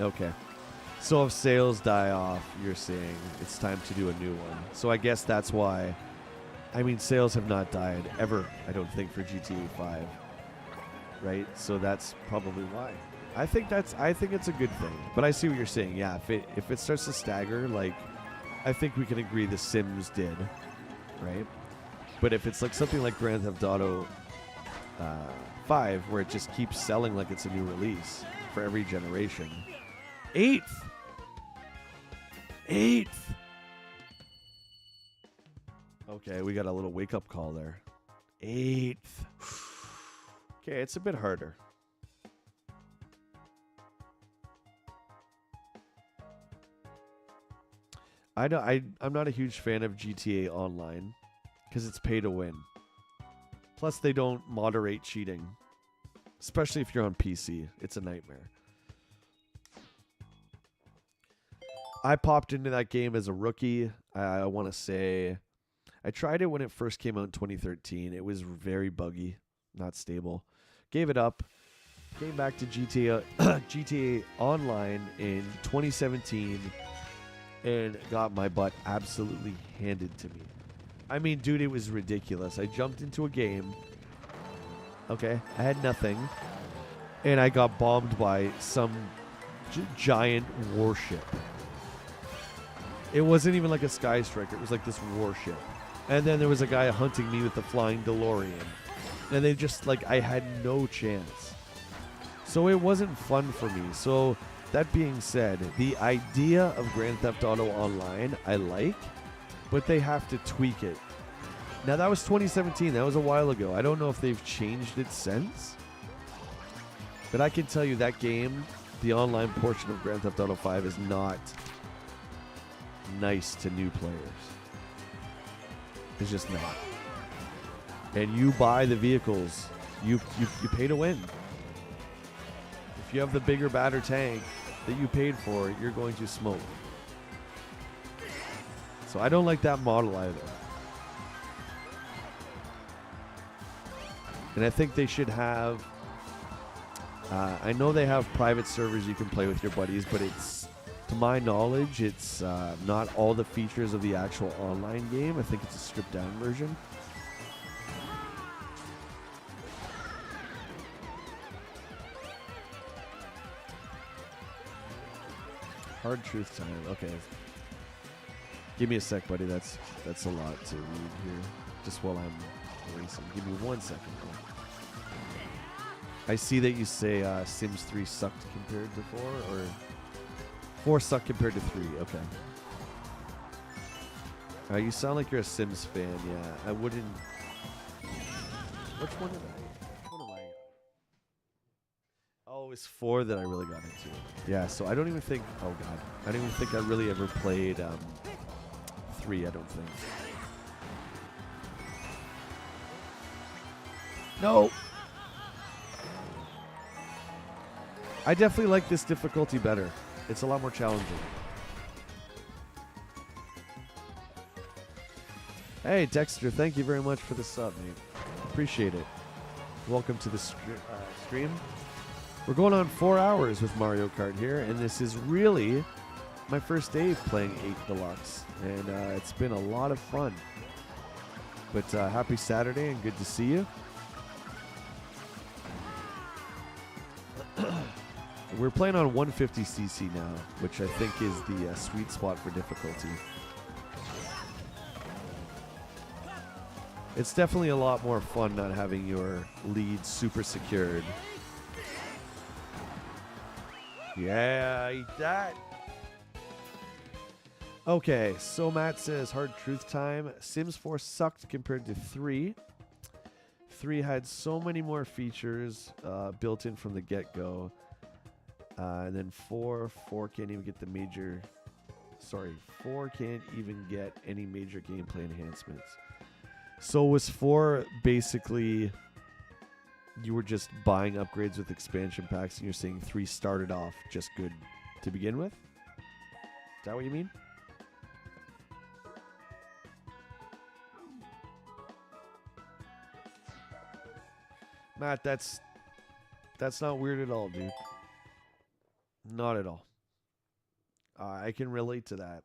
Okay. So if sales die off, you're saying it's time to do a new one. So I guess that's why. I mean, sales have not died ever, I don't think, for GTA 5. Right? So that's probably why. I think it's a good thing. But I see what you're saying. Yeah, if it starts to stagger, like, I think we can agree The Sims did, right? But if it's like something like Grand Theft Auto 5, where it just keeps selling like it's a new release for every generation. Eighth. Okay, we got a little wake-up call there. 8th. Okay, it's a bit harder. I'm not a huge fan of GTA Online because it's pay to win. Plus, they don't moderate cheating, especially if you're on PC. It's a nightmare. I popped into that game as a rookie. I want to say I tried it when it first came out in 2013. It was very buggy, not stable. Gave it up. Came back to GTA Online in 2017 and got my butt absolutely handed to me. I mean, dude, it was ridiculous. I jumped into a game. Okay, I had nothing. And I got bombed by some giant warship. It wasn't even like a Sky Striker. It was like this warship. And then there was a guy hunting me with the flying DeLorean. And they just, like, I had no chance. So it wasn't fun for me. So that being said, the idea of Grand Theft Auto Online, I like. But they have to tweak it. Now, that was 2017. That was a while ago. I don't know if they've changed it since. But I can tell you that game, the online portion of Grand Theft Auto 5 is not nice to new players. It's just not. And you buy the vehicles. You pay to win. If you have the bigger, badder tank that you paid for, you're going to smoke. So I don't like that model either. And I think they should have... I know they have private servers you can play with your buddies, but it's, to my knowledge, it's not all the features of the actual online game. I think it's a stripped down version. Hard truth time. Okay. Give me a sec, buddy. That's a lot to read here. Just while I'm racing. Give me 1 second. I see that you say Sims 3 sucked compared to 4, or 4 sucked compared to 3. Okay. You sound like you're a Sims fan. Yeah, I wouldn't. Which one am I? Oh, it's 4 that I really got into. Yeah, so I don't even think. Oh God, I don't even think I really ever played 3. I don't think. No. I definitely like this difficulty better. It's a lot more challenging. Hey, Dexter, thank you very much for the sub, mate. Appreciate it. Welcome to the stream. We're going on 4 hours with Mario Kart here, and this is really my first day playing 8 Deluxe, and it's been a lot of fun. But happy Saturday, and good to see you. We're playing on 150cc now, which I think is the sweet spot for difficulty. It's definitely a lot more fun not having your lead super secured. Yeah, eat that. Okay, so Matt says, hard truth time. Sims 4 sucked compared to 3. 3 had so many more features built in from the get-go. And then 4 can't even get the major... Sorry, 4 can't even get any major gameplay enhancements. So was 4 basically... You were just buying upgrades with expansion packs, and you're saying 3 started off just good to begin with? Is that what you mean? Matt, that's not weird at all, dude. Not at all. I can relate to that.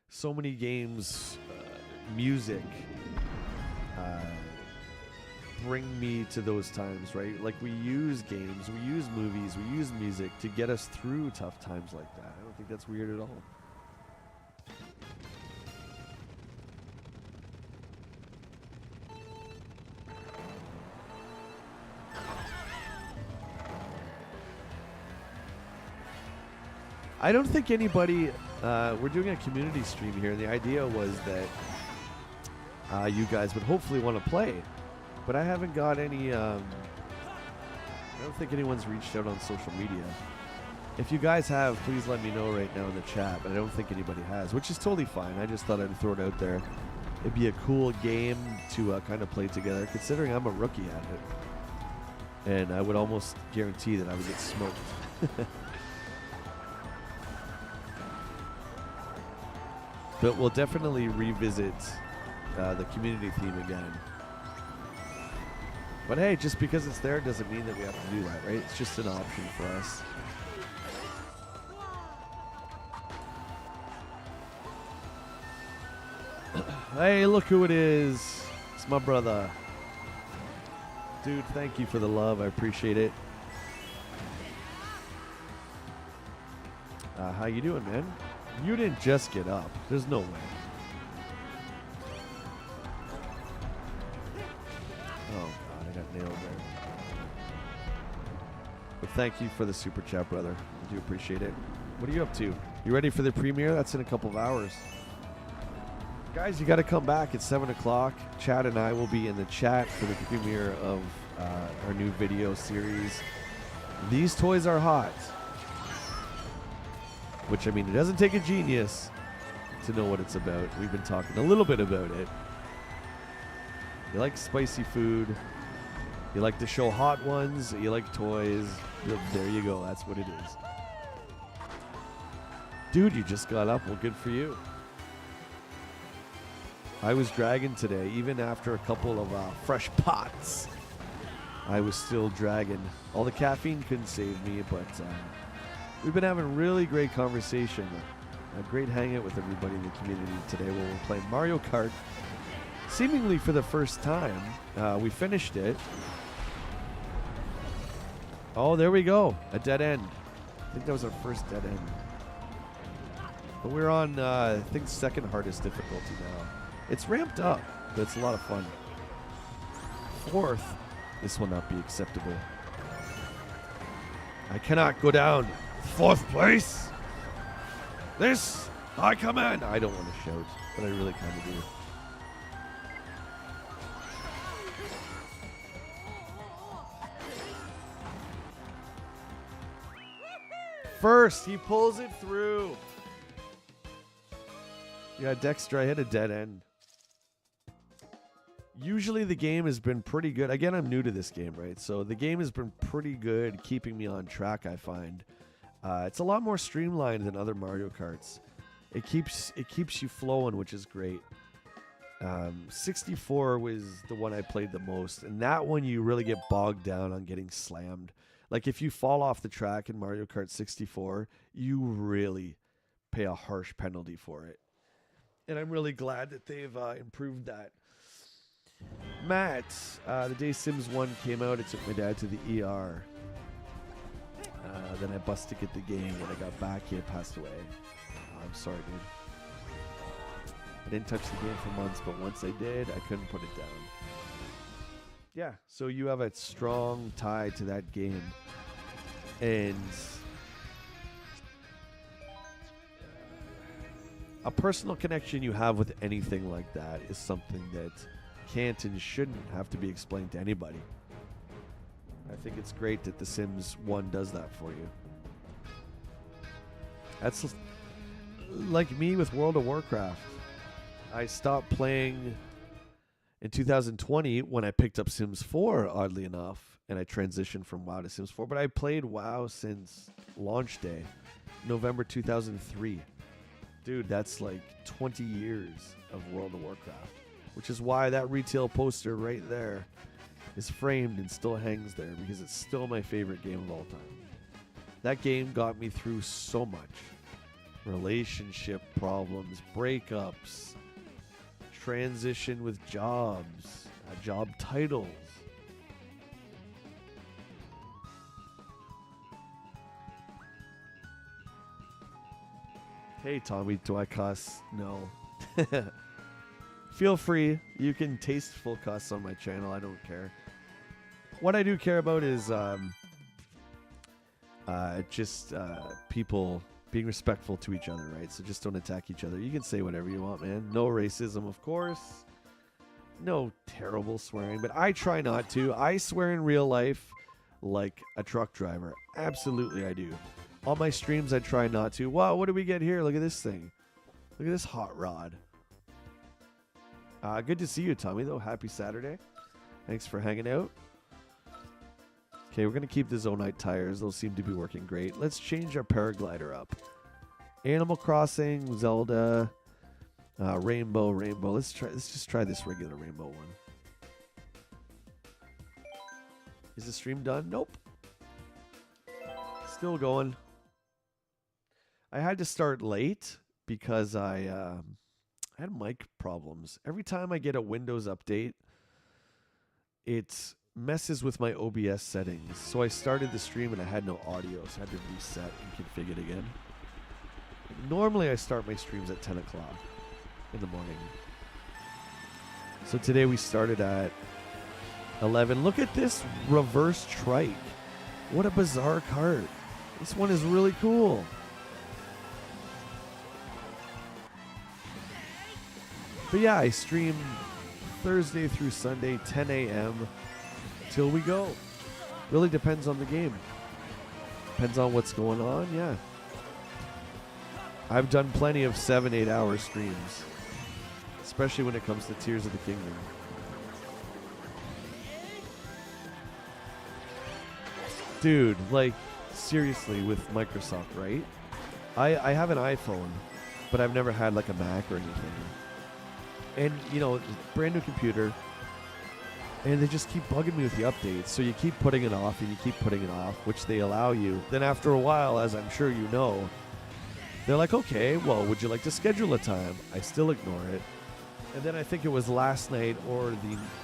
So many games, music, bring me to those times, right? Like we use games, we use movies, we use music to get us through tough times like that. I don't think that's weird at all. I don't think anybody, we're doing a community stream here, and the idea was that you guys would hopefully want to play. But I haven't got any, I don't think anyone's reached out on social media. If you guys have, please let me know right now in the chat, but I don't think anybody has, which is totally fine. I just thought I'd throw it out there. It'd be a cool game to kind of play together, considering I'm a rookie at it. And I would almost guarantee that I would get smoked. But we'll definitely revisit the community theme again. But hey, just because it's there doesn't mean that we have to do that, right? It's just an option for us. Hey, look who it is. It's my brother. Dude, thank you for the love. I appreciate it. How you doing, man? You didn't just get up. There's no way. Oh, God, I got nailed there. But thank you for the super chat, brother. I do appreciate it. What are you up to? You ready for the premiere? That's in a couple of hours. Guys, you got to come back at 7 o'clock. Chad and I will be in the chat for the premiere of our new video series. These toys are hot. Which, I mean, it doesn't take a genius to know what it's about. We've been talking a little bit about it. You like spicy food. You like to show hot ones. You like toys. There you go. That's what it is. Dude, you just got up. Well, good for you. I was dragging today. Even after a couple of fresh pots, I was still dragging. All the caffeine couldn't save me, but... we've been having really great conversation, a great hangout with everybody in the community today where we're playing Mario Kart, seemingly for the first time. We finished it. Oh, there we go. A dead end. I think that was our first dead end. But we're on, I think, second hardest difficulty now. It's ramped up, but it's a lot of fun. Fourth, this will not be acceptable. I cannot go down. Fourth place. This I command. I don't want to shout, but I really kind of do. First, he pulls it through. Yeah, Dexter, I hit a dead end. Usually the game has been pretty good. Again, I'm new to this game, right? So the game has been pretty good keeping me on track, I find. It's a lot more streamlined than other Mario Karts. It keeps you flowing, which is great. 64 was the one I played the most, and that one you really get bogged down on getting slammed. Like if you fall off the track in Mario Kart 64, you really pay a harsh penalty for it. And I'm really glad that they've improved that. Matt, the day Sims 1 came out, it took my dad to the ER. Then I busted to get the game. When I got back, he had passed away. I'm sorry, dude. I didn't touch the game for months, but once I did, I couldn't put it down. Yeah, so you have a strong tie to that game. And a personal connection you have with anything like that is something that can't and shouldn't have to be explained to anybody. I think it's great that The Sims 1 does that for you. That's like me with World of Warcraft. I stopped playing in 2020 when I picked up Sims 4, oddly enough, and I transitioned from WoW to Sims 4. But I played WoW since launch day, November 2003. Dude, that's like 20 years of World of Warcraft, which is why that retail poster right there is framed and still hangs there because it's still my favorite game of all time. That game got me through so much. Relationship problems, breakups, transition with jobs, job titles. Hey Tommy, do I cuss? No. Feel free. You can tasteful cuss on my channel. I don't care. What I do care about is just people being respectful to each other, right? So just don't attack each other. You can say whatever you want, man. No racism, of course. No terrible swearing, but I try not to. I swear in real life like a truck driver. Absolutely I do. On my streams, I try not to. Wow, what do we get here? Look at this thing. Look at this hot rod. Good to see you, Tommy, though. Happy Saturday. Thanks for hanging out. Okay, we're going to keep the Zonite tires. Those seem to be working great. Let's change our paraglider up. Animal Crossing, Zelda, Rainbow. Let's just try this regular Rainbow one. Is the stream done? Nope. Still going. I had to start late because I had mic problems. Every time I get a Windows update, it messes with my OBS settings. So I started the stream and I had no audio, so I had to reset and configure it again. Normally I start my streams at 10 o'clock in the morning. So today we started at 11. Look at this reverse trike. What a bizarre cart. This one is really cool. But yeah, I stream Thursday through Sunday, 10 a.m. till we go. Really depends on the game. Depends on what's going on, yeah. I've done plenty of 7-8 hour streams, especially when it comes to Tears of the Kingdom. Dude, like, seriously, with Microsoft, right? I have an iPhone, but I've never had like a Mac or anything. And, you know, brand new computer, and they just keep bugging me with the updates. So you keep putting it off and you keep putting it off, which they allow you. Then after a while, as I'm sure you know, they're like, okay, well, would you like to schedule a time? I still ignore it. And then I think it was last night or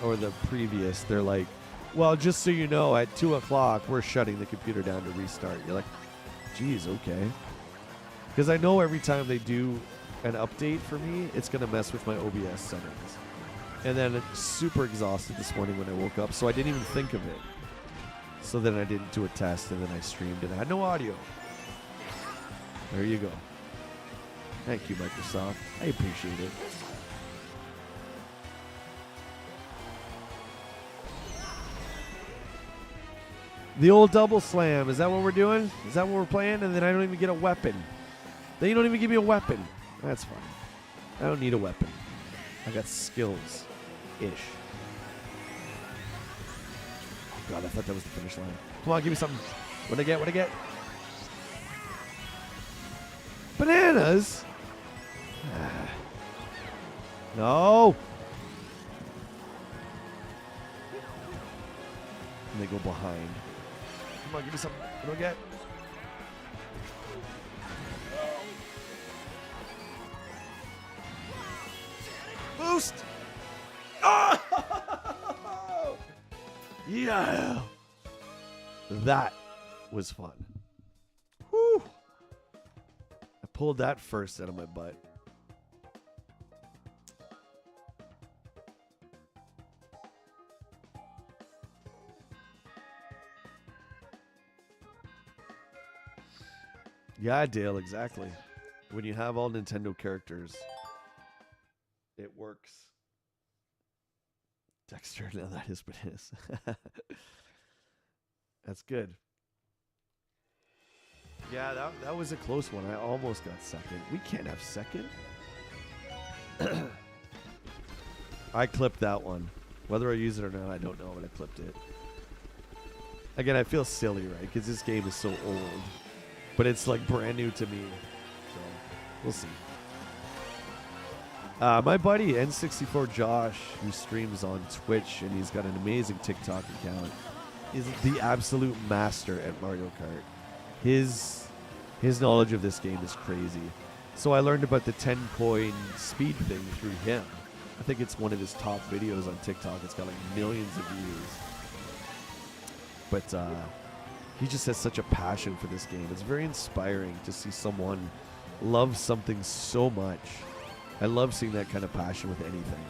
the previous, they're like, well, just so you know, at 2 o'clock, we're shutting the computer down to restart. You're like, geez, okay. Because I know every time they do an update for me, it's going to mess with my OBS settings. And then it's super exhausted this morning when I woke up, so I didn't even think of it. So then I didn't do a test, and then I streamed, and I had no audio. There you go. Thank you, Microsoft. I appreciate it. The old double slam. Is that what we're doing? Is that what we're playing? And then I don't even get a weapon. Then you don't even give me a weapon. That's fine. I don't need a weapon. I got skills. Ish. God, I thought that was the finish line. Come on, give me something. What'd I get? What'd I get? Bananas? No. And they go behind. Come on, give me something. What do I get? Boost! Oh! Yeah! That was fun. Whew! I pulled that first out of my butt. Yeah, Dale, exactly. When you have all Nintendo characters, it works. Dexter, now that is bananas. That's good. Yeah, that was a close one. I almost got second. We can't have second. I clipped that one. Whether I use it or not, I don't know, but I clipped it. Again, I feel silly, right? Because this game is so old. But it's like brand new to me. So, we'll see. My buddy N64 Josh, who streams on Twitch, and he's got an amazing TikTok account, is the absolute master at Mario Kart. His knowledge of this game is crazy. So I learned about the 10-coin speed thing through him. I think it's one of his top videos on TikTok. It's got like millions of views. But he just has such a passion for this game. It's very inspiring to see someone love something so much. I love seeing that kind of passion with anything.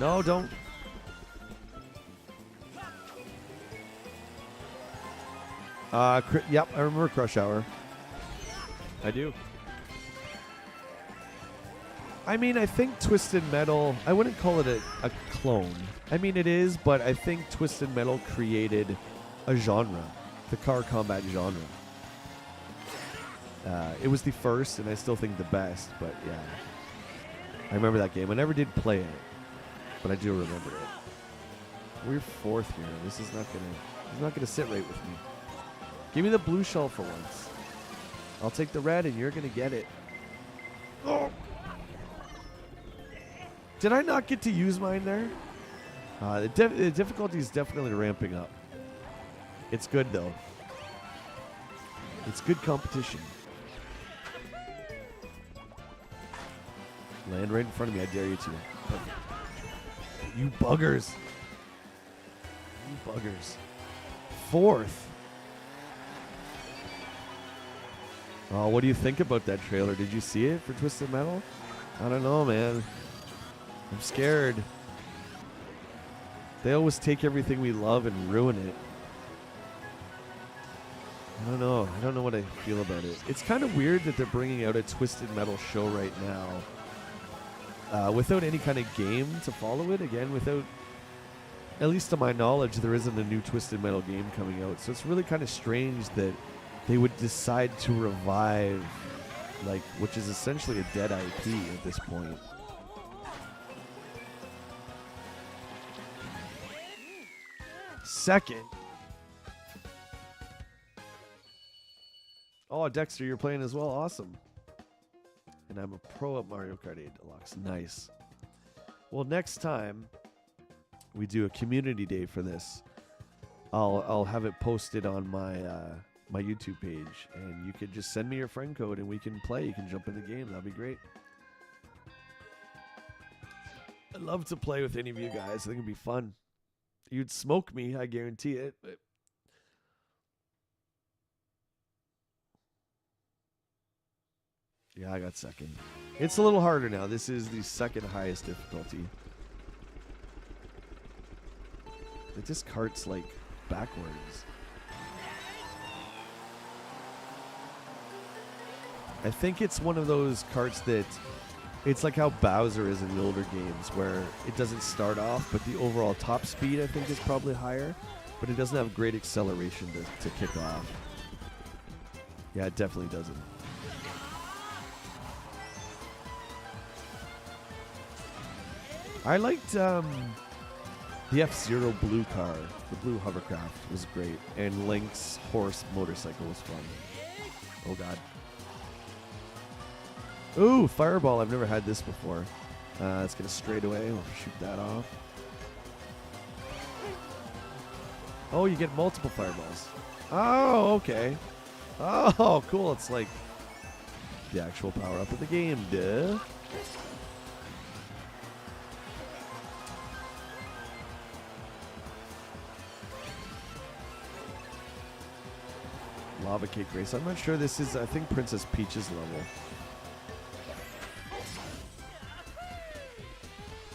No, don't. Yep, I remember Crush Hour. I do. I mean, I think Twisted Metal, I wouldn't call it a clone. I mean, it is, but I think Twisted Metal created a genre, the car combat genre. It was the first, and I still think the best, but yeah. I remember that game. I never did play it, but I do remember it. We're fourth here. This is not gonna sit right with me. Give me the blue shell for once. I'll take the red, and you're gonna get it. Oh! Did I not get to use mine there? The difficulty is definitely ramping up. It's good, though. It's good competition. Land right in front of me. I dare you to. Perfect. You buggers. You buggers. Fourth. Oh, what do you think about that trailer? Did you see it for Twisted Metal? I don't know, man. I'm scared. They always take everything we love and ruin it. I don't know. I don't know what I feel about it. It's kind of weird that they're bringing out a Twisted Metal show right now. Without any kind of game to follow it. Again, without, at least to my knowledge, there isn't a new Twisted Metal game coming out. So it's really kind of strange that they would decide to revive, like, which is essentially a dead IP at this point. Second. Oh, Dexter, you're playing as well. Awesome. And I'm a pro at Mario Kart 8 Deluxe. Nice. Well, next time we do a community day for this, I'll have it posted on my my YouTube page, and you could just send me your friend code and we can play. You can jump in the game. That'd be great. I'd love to play with any of you guys. I think it'd be fun. You'd smoke me, I guarantee it. But yeah, I got second. It's a little harder now. This is the second highest difficulty. It just carts like backwards. I think it's one of those carts that it's like how Bowser is in the older games, where it doesn't start off, but the overall top speed I think is probably higher, but it doesn't have great acceleration to kick off. Yeah, it definitely doesn't. I liked the F-Zero blue car. The blue hovercraft was great. And Link's horse motorcycle was fun. Oh, God. Ooh, fireball. I've never had this before. It's going to straight away. We'll shoot that off. Oh, you get multiple fireballs. Oh, okay. Oh, cool. It's like the actual power-up of the game, duh. Lava Cake Race. I'm not sure this is, I think, Princess Peach's level.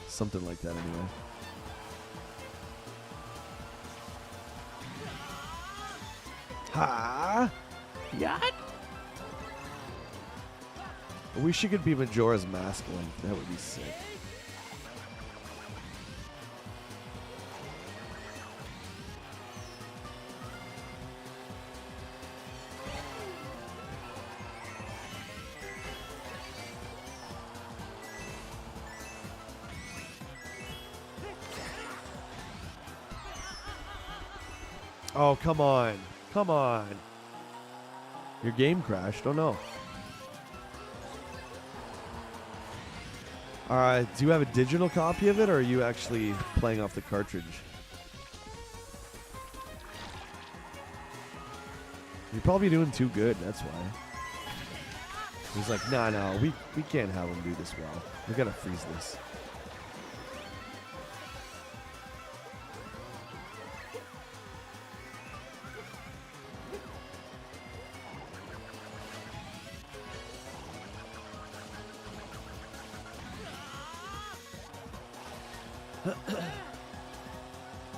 Something like that, anyway. Ha! Yacht? I wish you could be Majora's Mask length. That would be sick. Oh, come on. Come on. Your game crashed. Oh no. Do you have a digital copy of it, or are you actually playing off the cartridge? You're probably doing too good, that's why. He's like, no, we can't have him do this well. We gotta freeze this.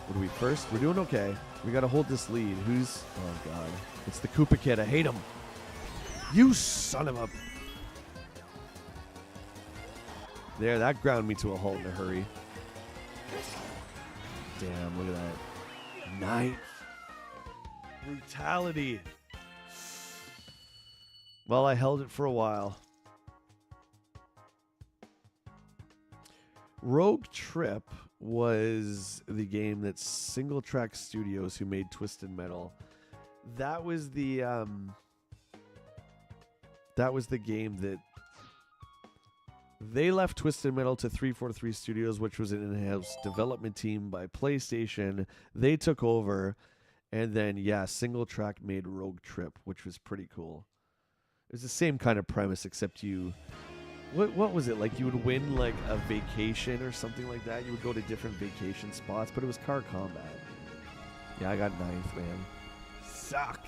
What are we first? We're doing okay. We gotta hold this lead. Who's... Oh, God. It's the Koopa Kid. I hate him. You son of a... There, that ground me to a halt in a hurry. Damn, look at that. Ninth. Brutality. Well, I held it for a while. Rogue Trip was the game that Single Track Studios, who made Twisted Metal, that was the game that they left Twisted Metal to 343 Studios, which was an in-house development team by PlayStation. They took over, and then Single Track made Rogue Trip, which was pretty cool. It was the same kind of premise, except you... What was it? Like, you would win, like, a vacation or something like that? You would go to different vacation spots, but it was car combat. Yeah, I got 9th, man. Suck.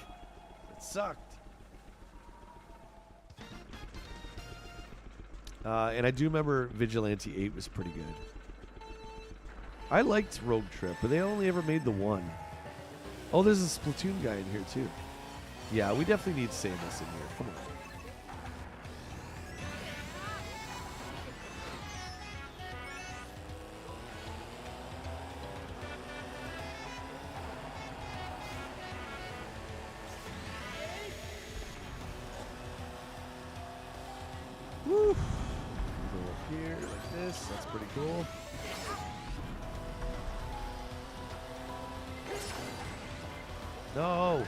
It sucked. And I do remember Vigilante 8 was pretty good. I liked Rogue Trip, but they only ever made the one. Oh, there's a Splatoon guy in here, too. Yeah, we definitely need Samus in here. Come on. Woo. Go up here like this. That's pretty cool. No.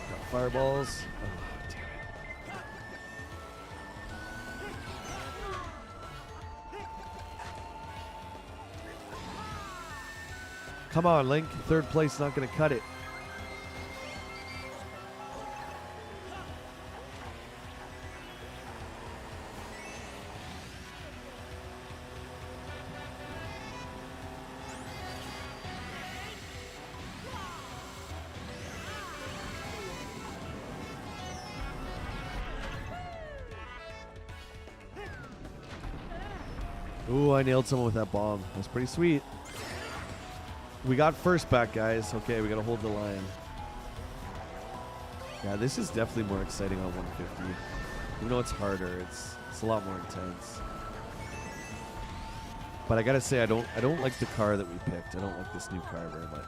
Got fireballs. Oh, damn it. Come on, Link. Third place not going to cut it. Ooh, I nailed someone with that bomb. That's pretty sweet. We got first back, guys. Okay, we got to hold the line. Yeah, this is definitely more exciting on 150. Even though it's harder, it's a lot more intense. But I gotta say, I don't like the car that we picked. I don't like this new car very much.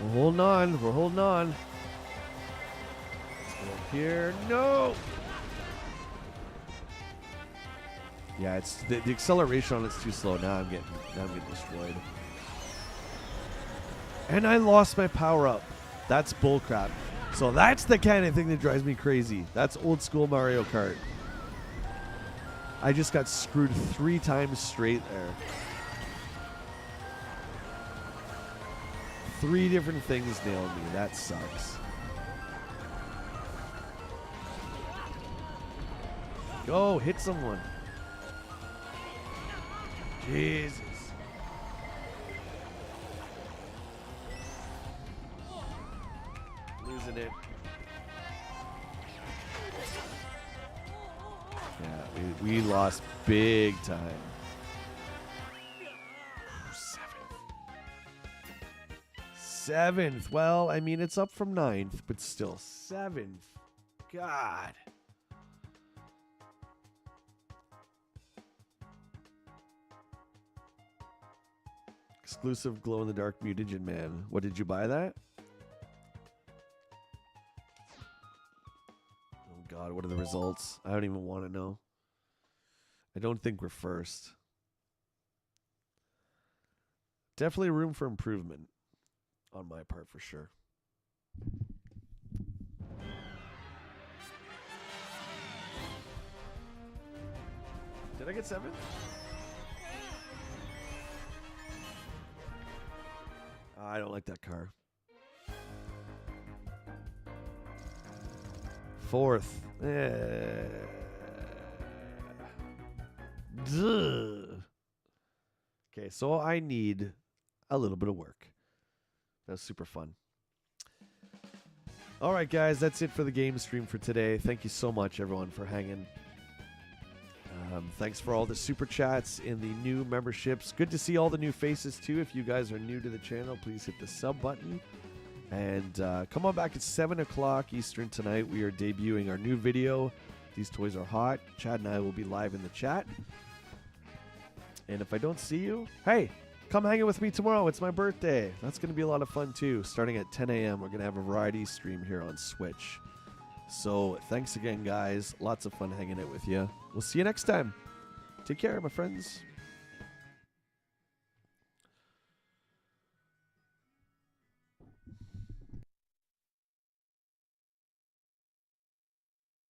We're holding on. We're holding on. Let's go up here. No! Yeah, it's the acceleration on it's too slow. Now I'm getting destroyed. And I lost my power up. That's bullcrap. So that's the kind of thing that drives me crazy. That's old school Mario Kart. I just got screwed 3 times straight there. 3 different things nailed me. That sucks. Go, hit someone. Jesus. Losing it. Yeah, we lost big time. 7th. Well, I mean, it's up from 9th, but still 7th. God. Exclusive glow-in-the-dark mutagen man. What, did you buy that? Oh god, what are the results? I don't even want to know. I don't think we're first. Definitely room for improvement on my part for sure. Did I get 7? I don't like that car. 4th. Okay, so I need a little bit of work. That's super fun. All right, guys, that's it for the game stream for today. Thank you so much, everyone, for hanging. Thanks for all the super chats in the new memberships. Good to see all the new faces, too. If you guys are new to the channel, please hit the sub button. And come on back at 7 o'clock Eastern tonight. We are debuting our new video. These toys are hot. Chad and I will be live in the chat. And if I don't see you, hey, come hang out with me tomorrow. It's my birthday. That's going to be a lot of fun, too. Starting at 10 a.m., we're going to have a variety stream here on Switch. So thanks again, guys. Lots of fun hanging out with you. We'll see you next time. Take care, my friends.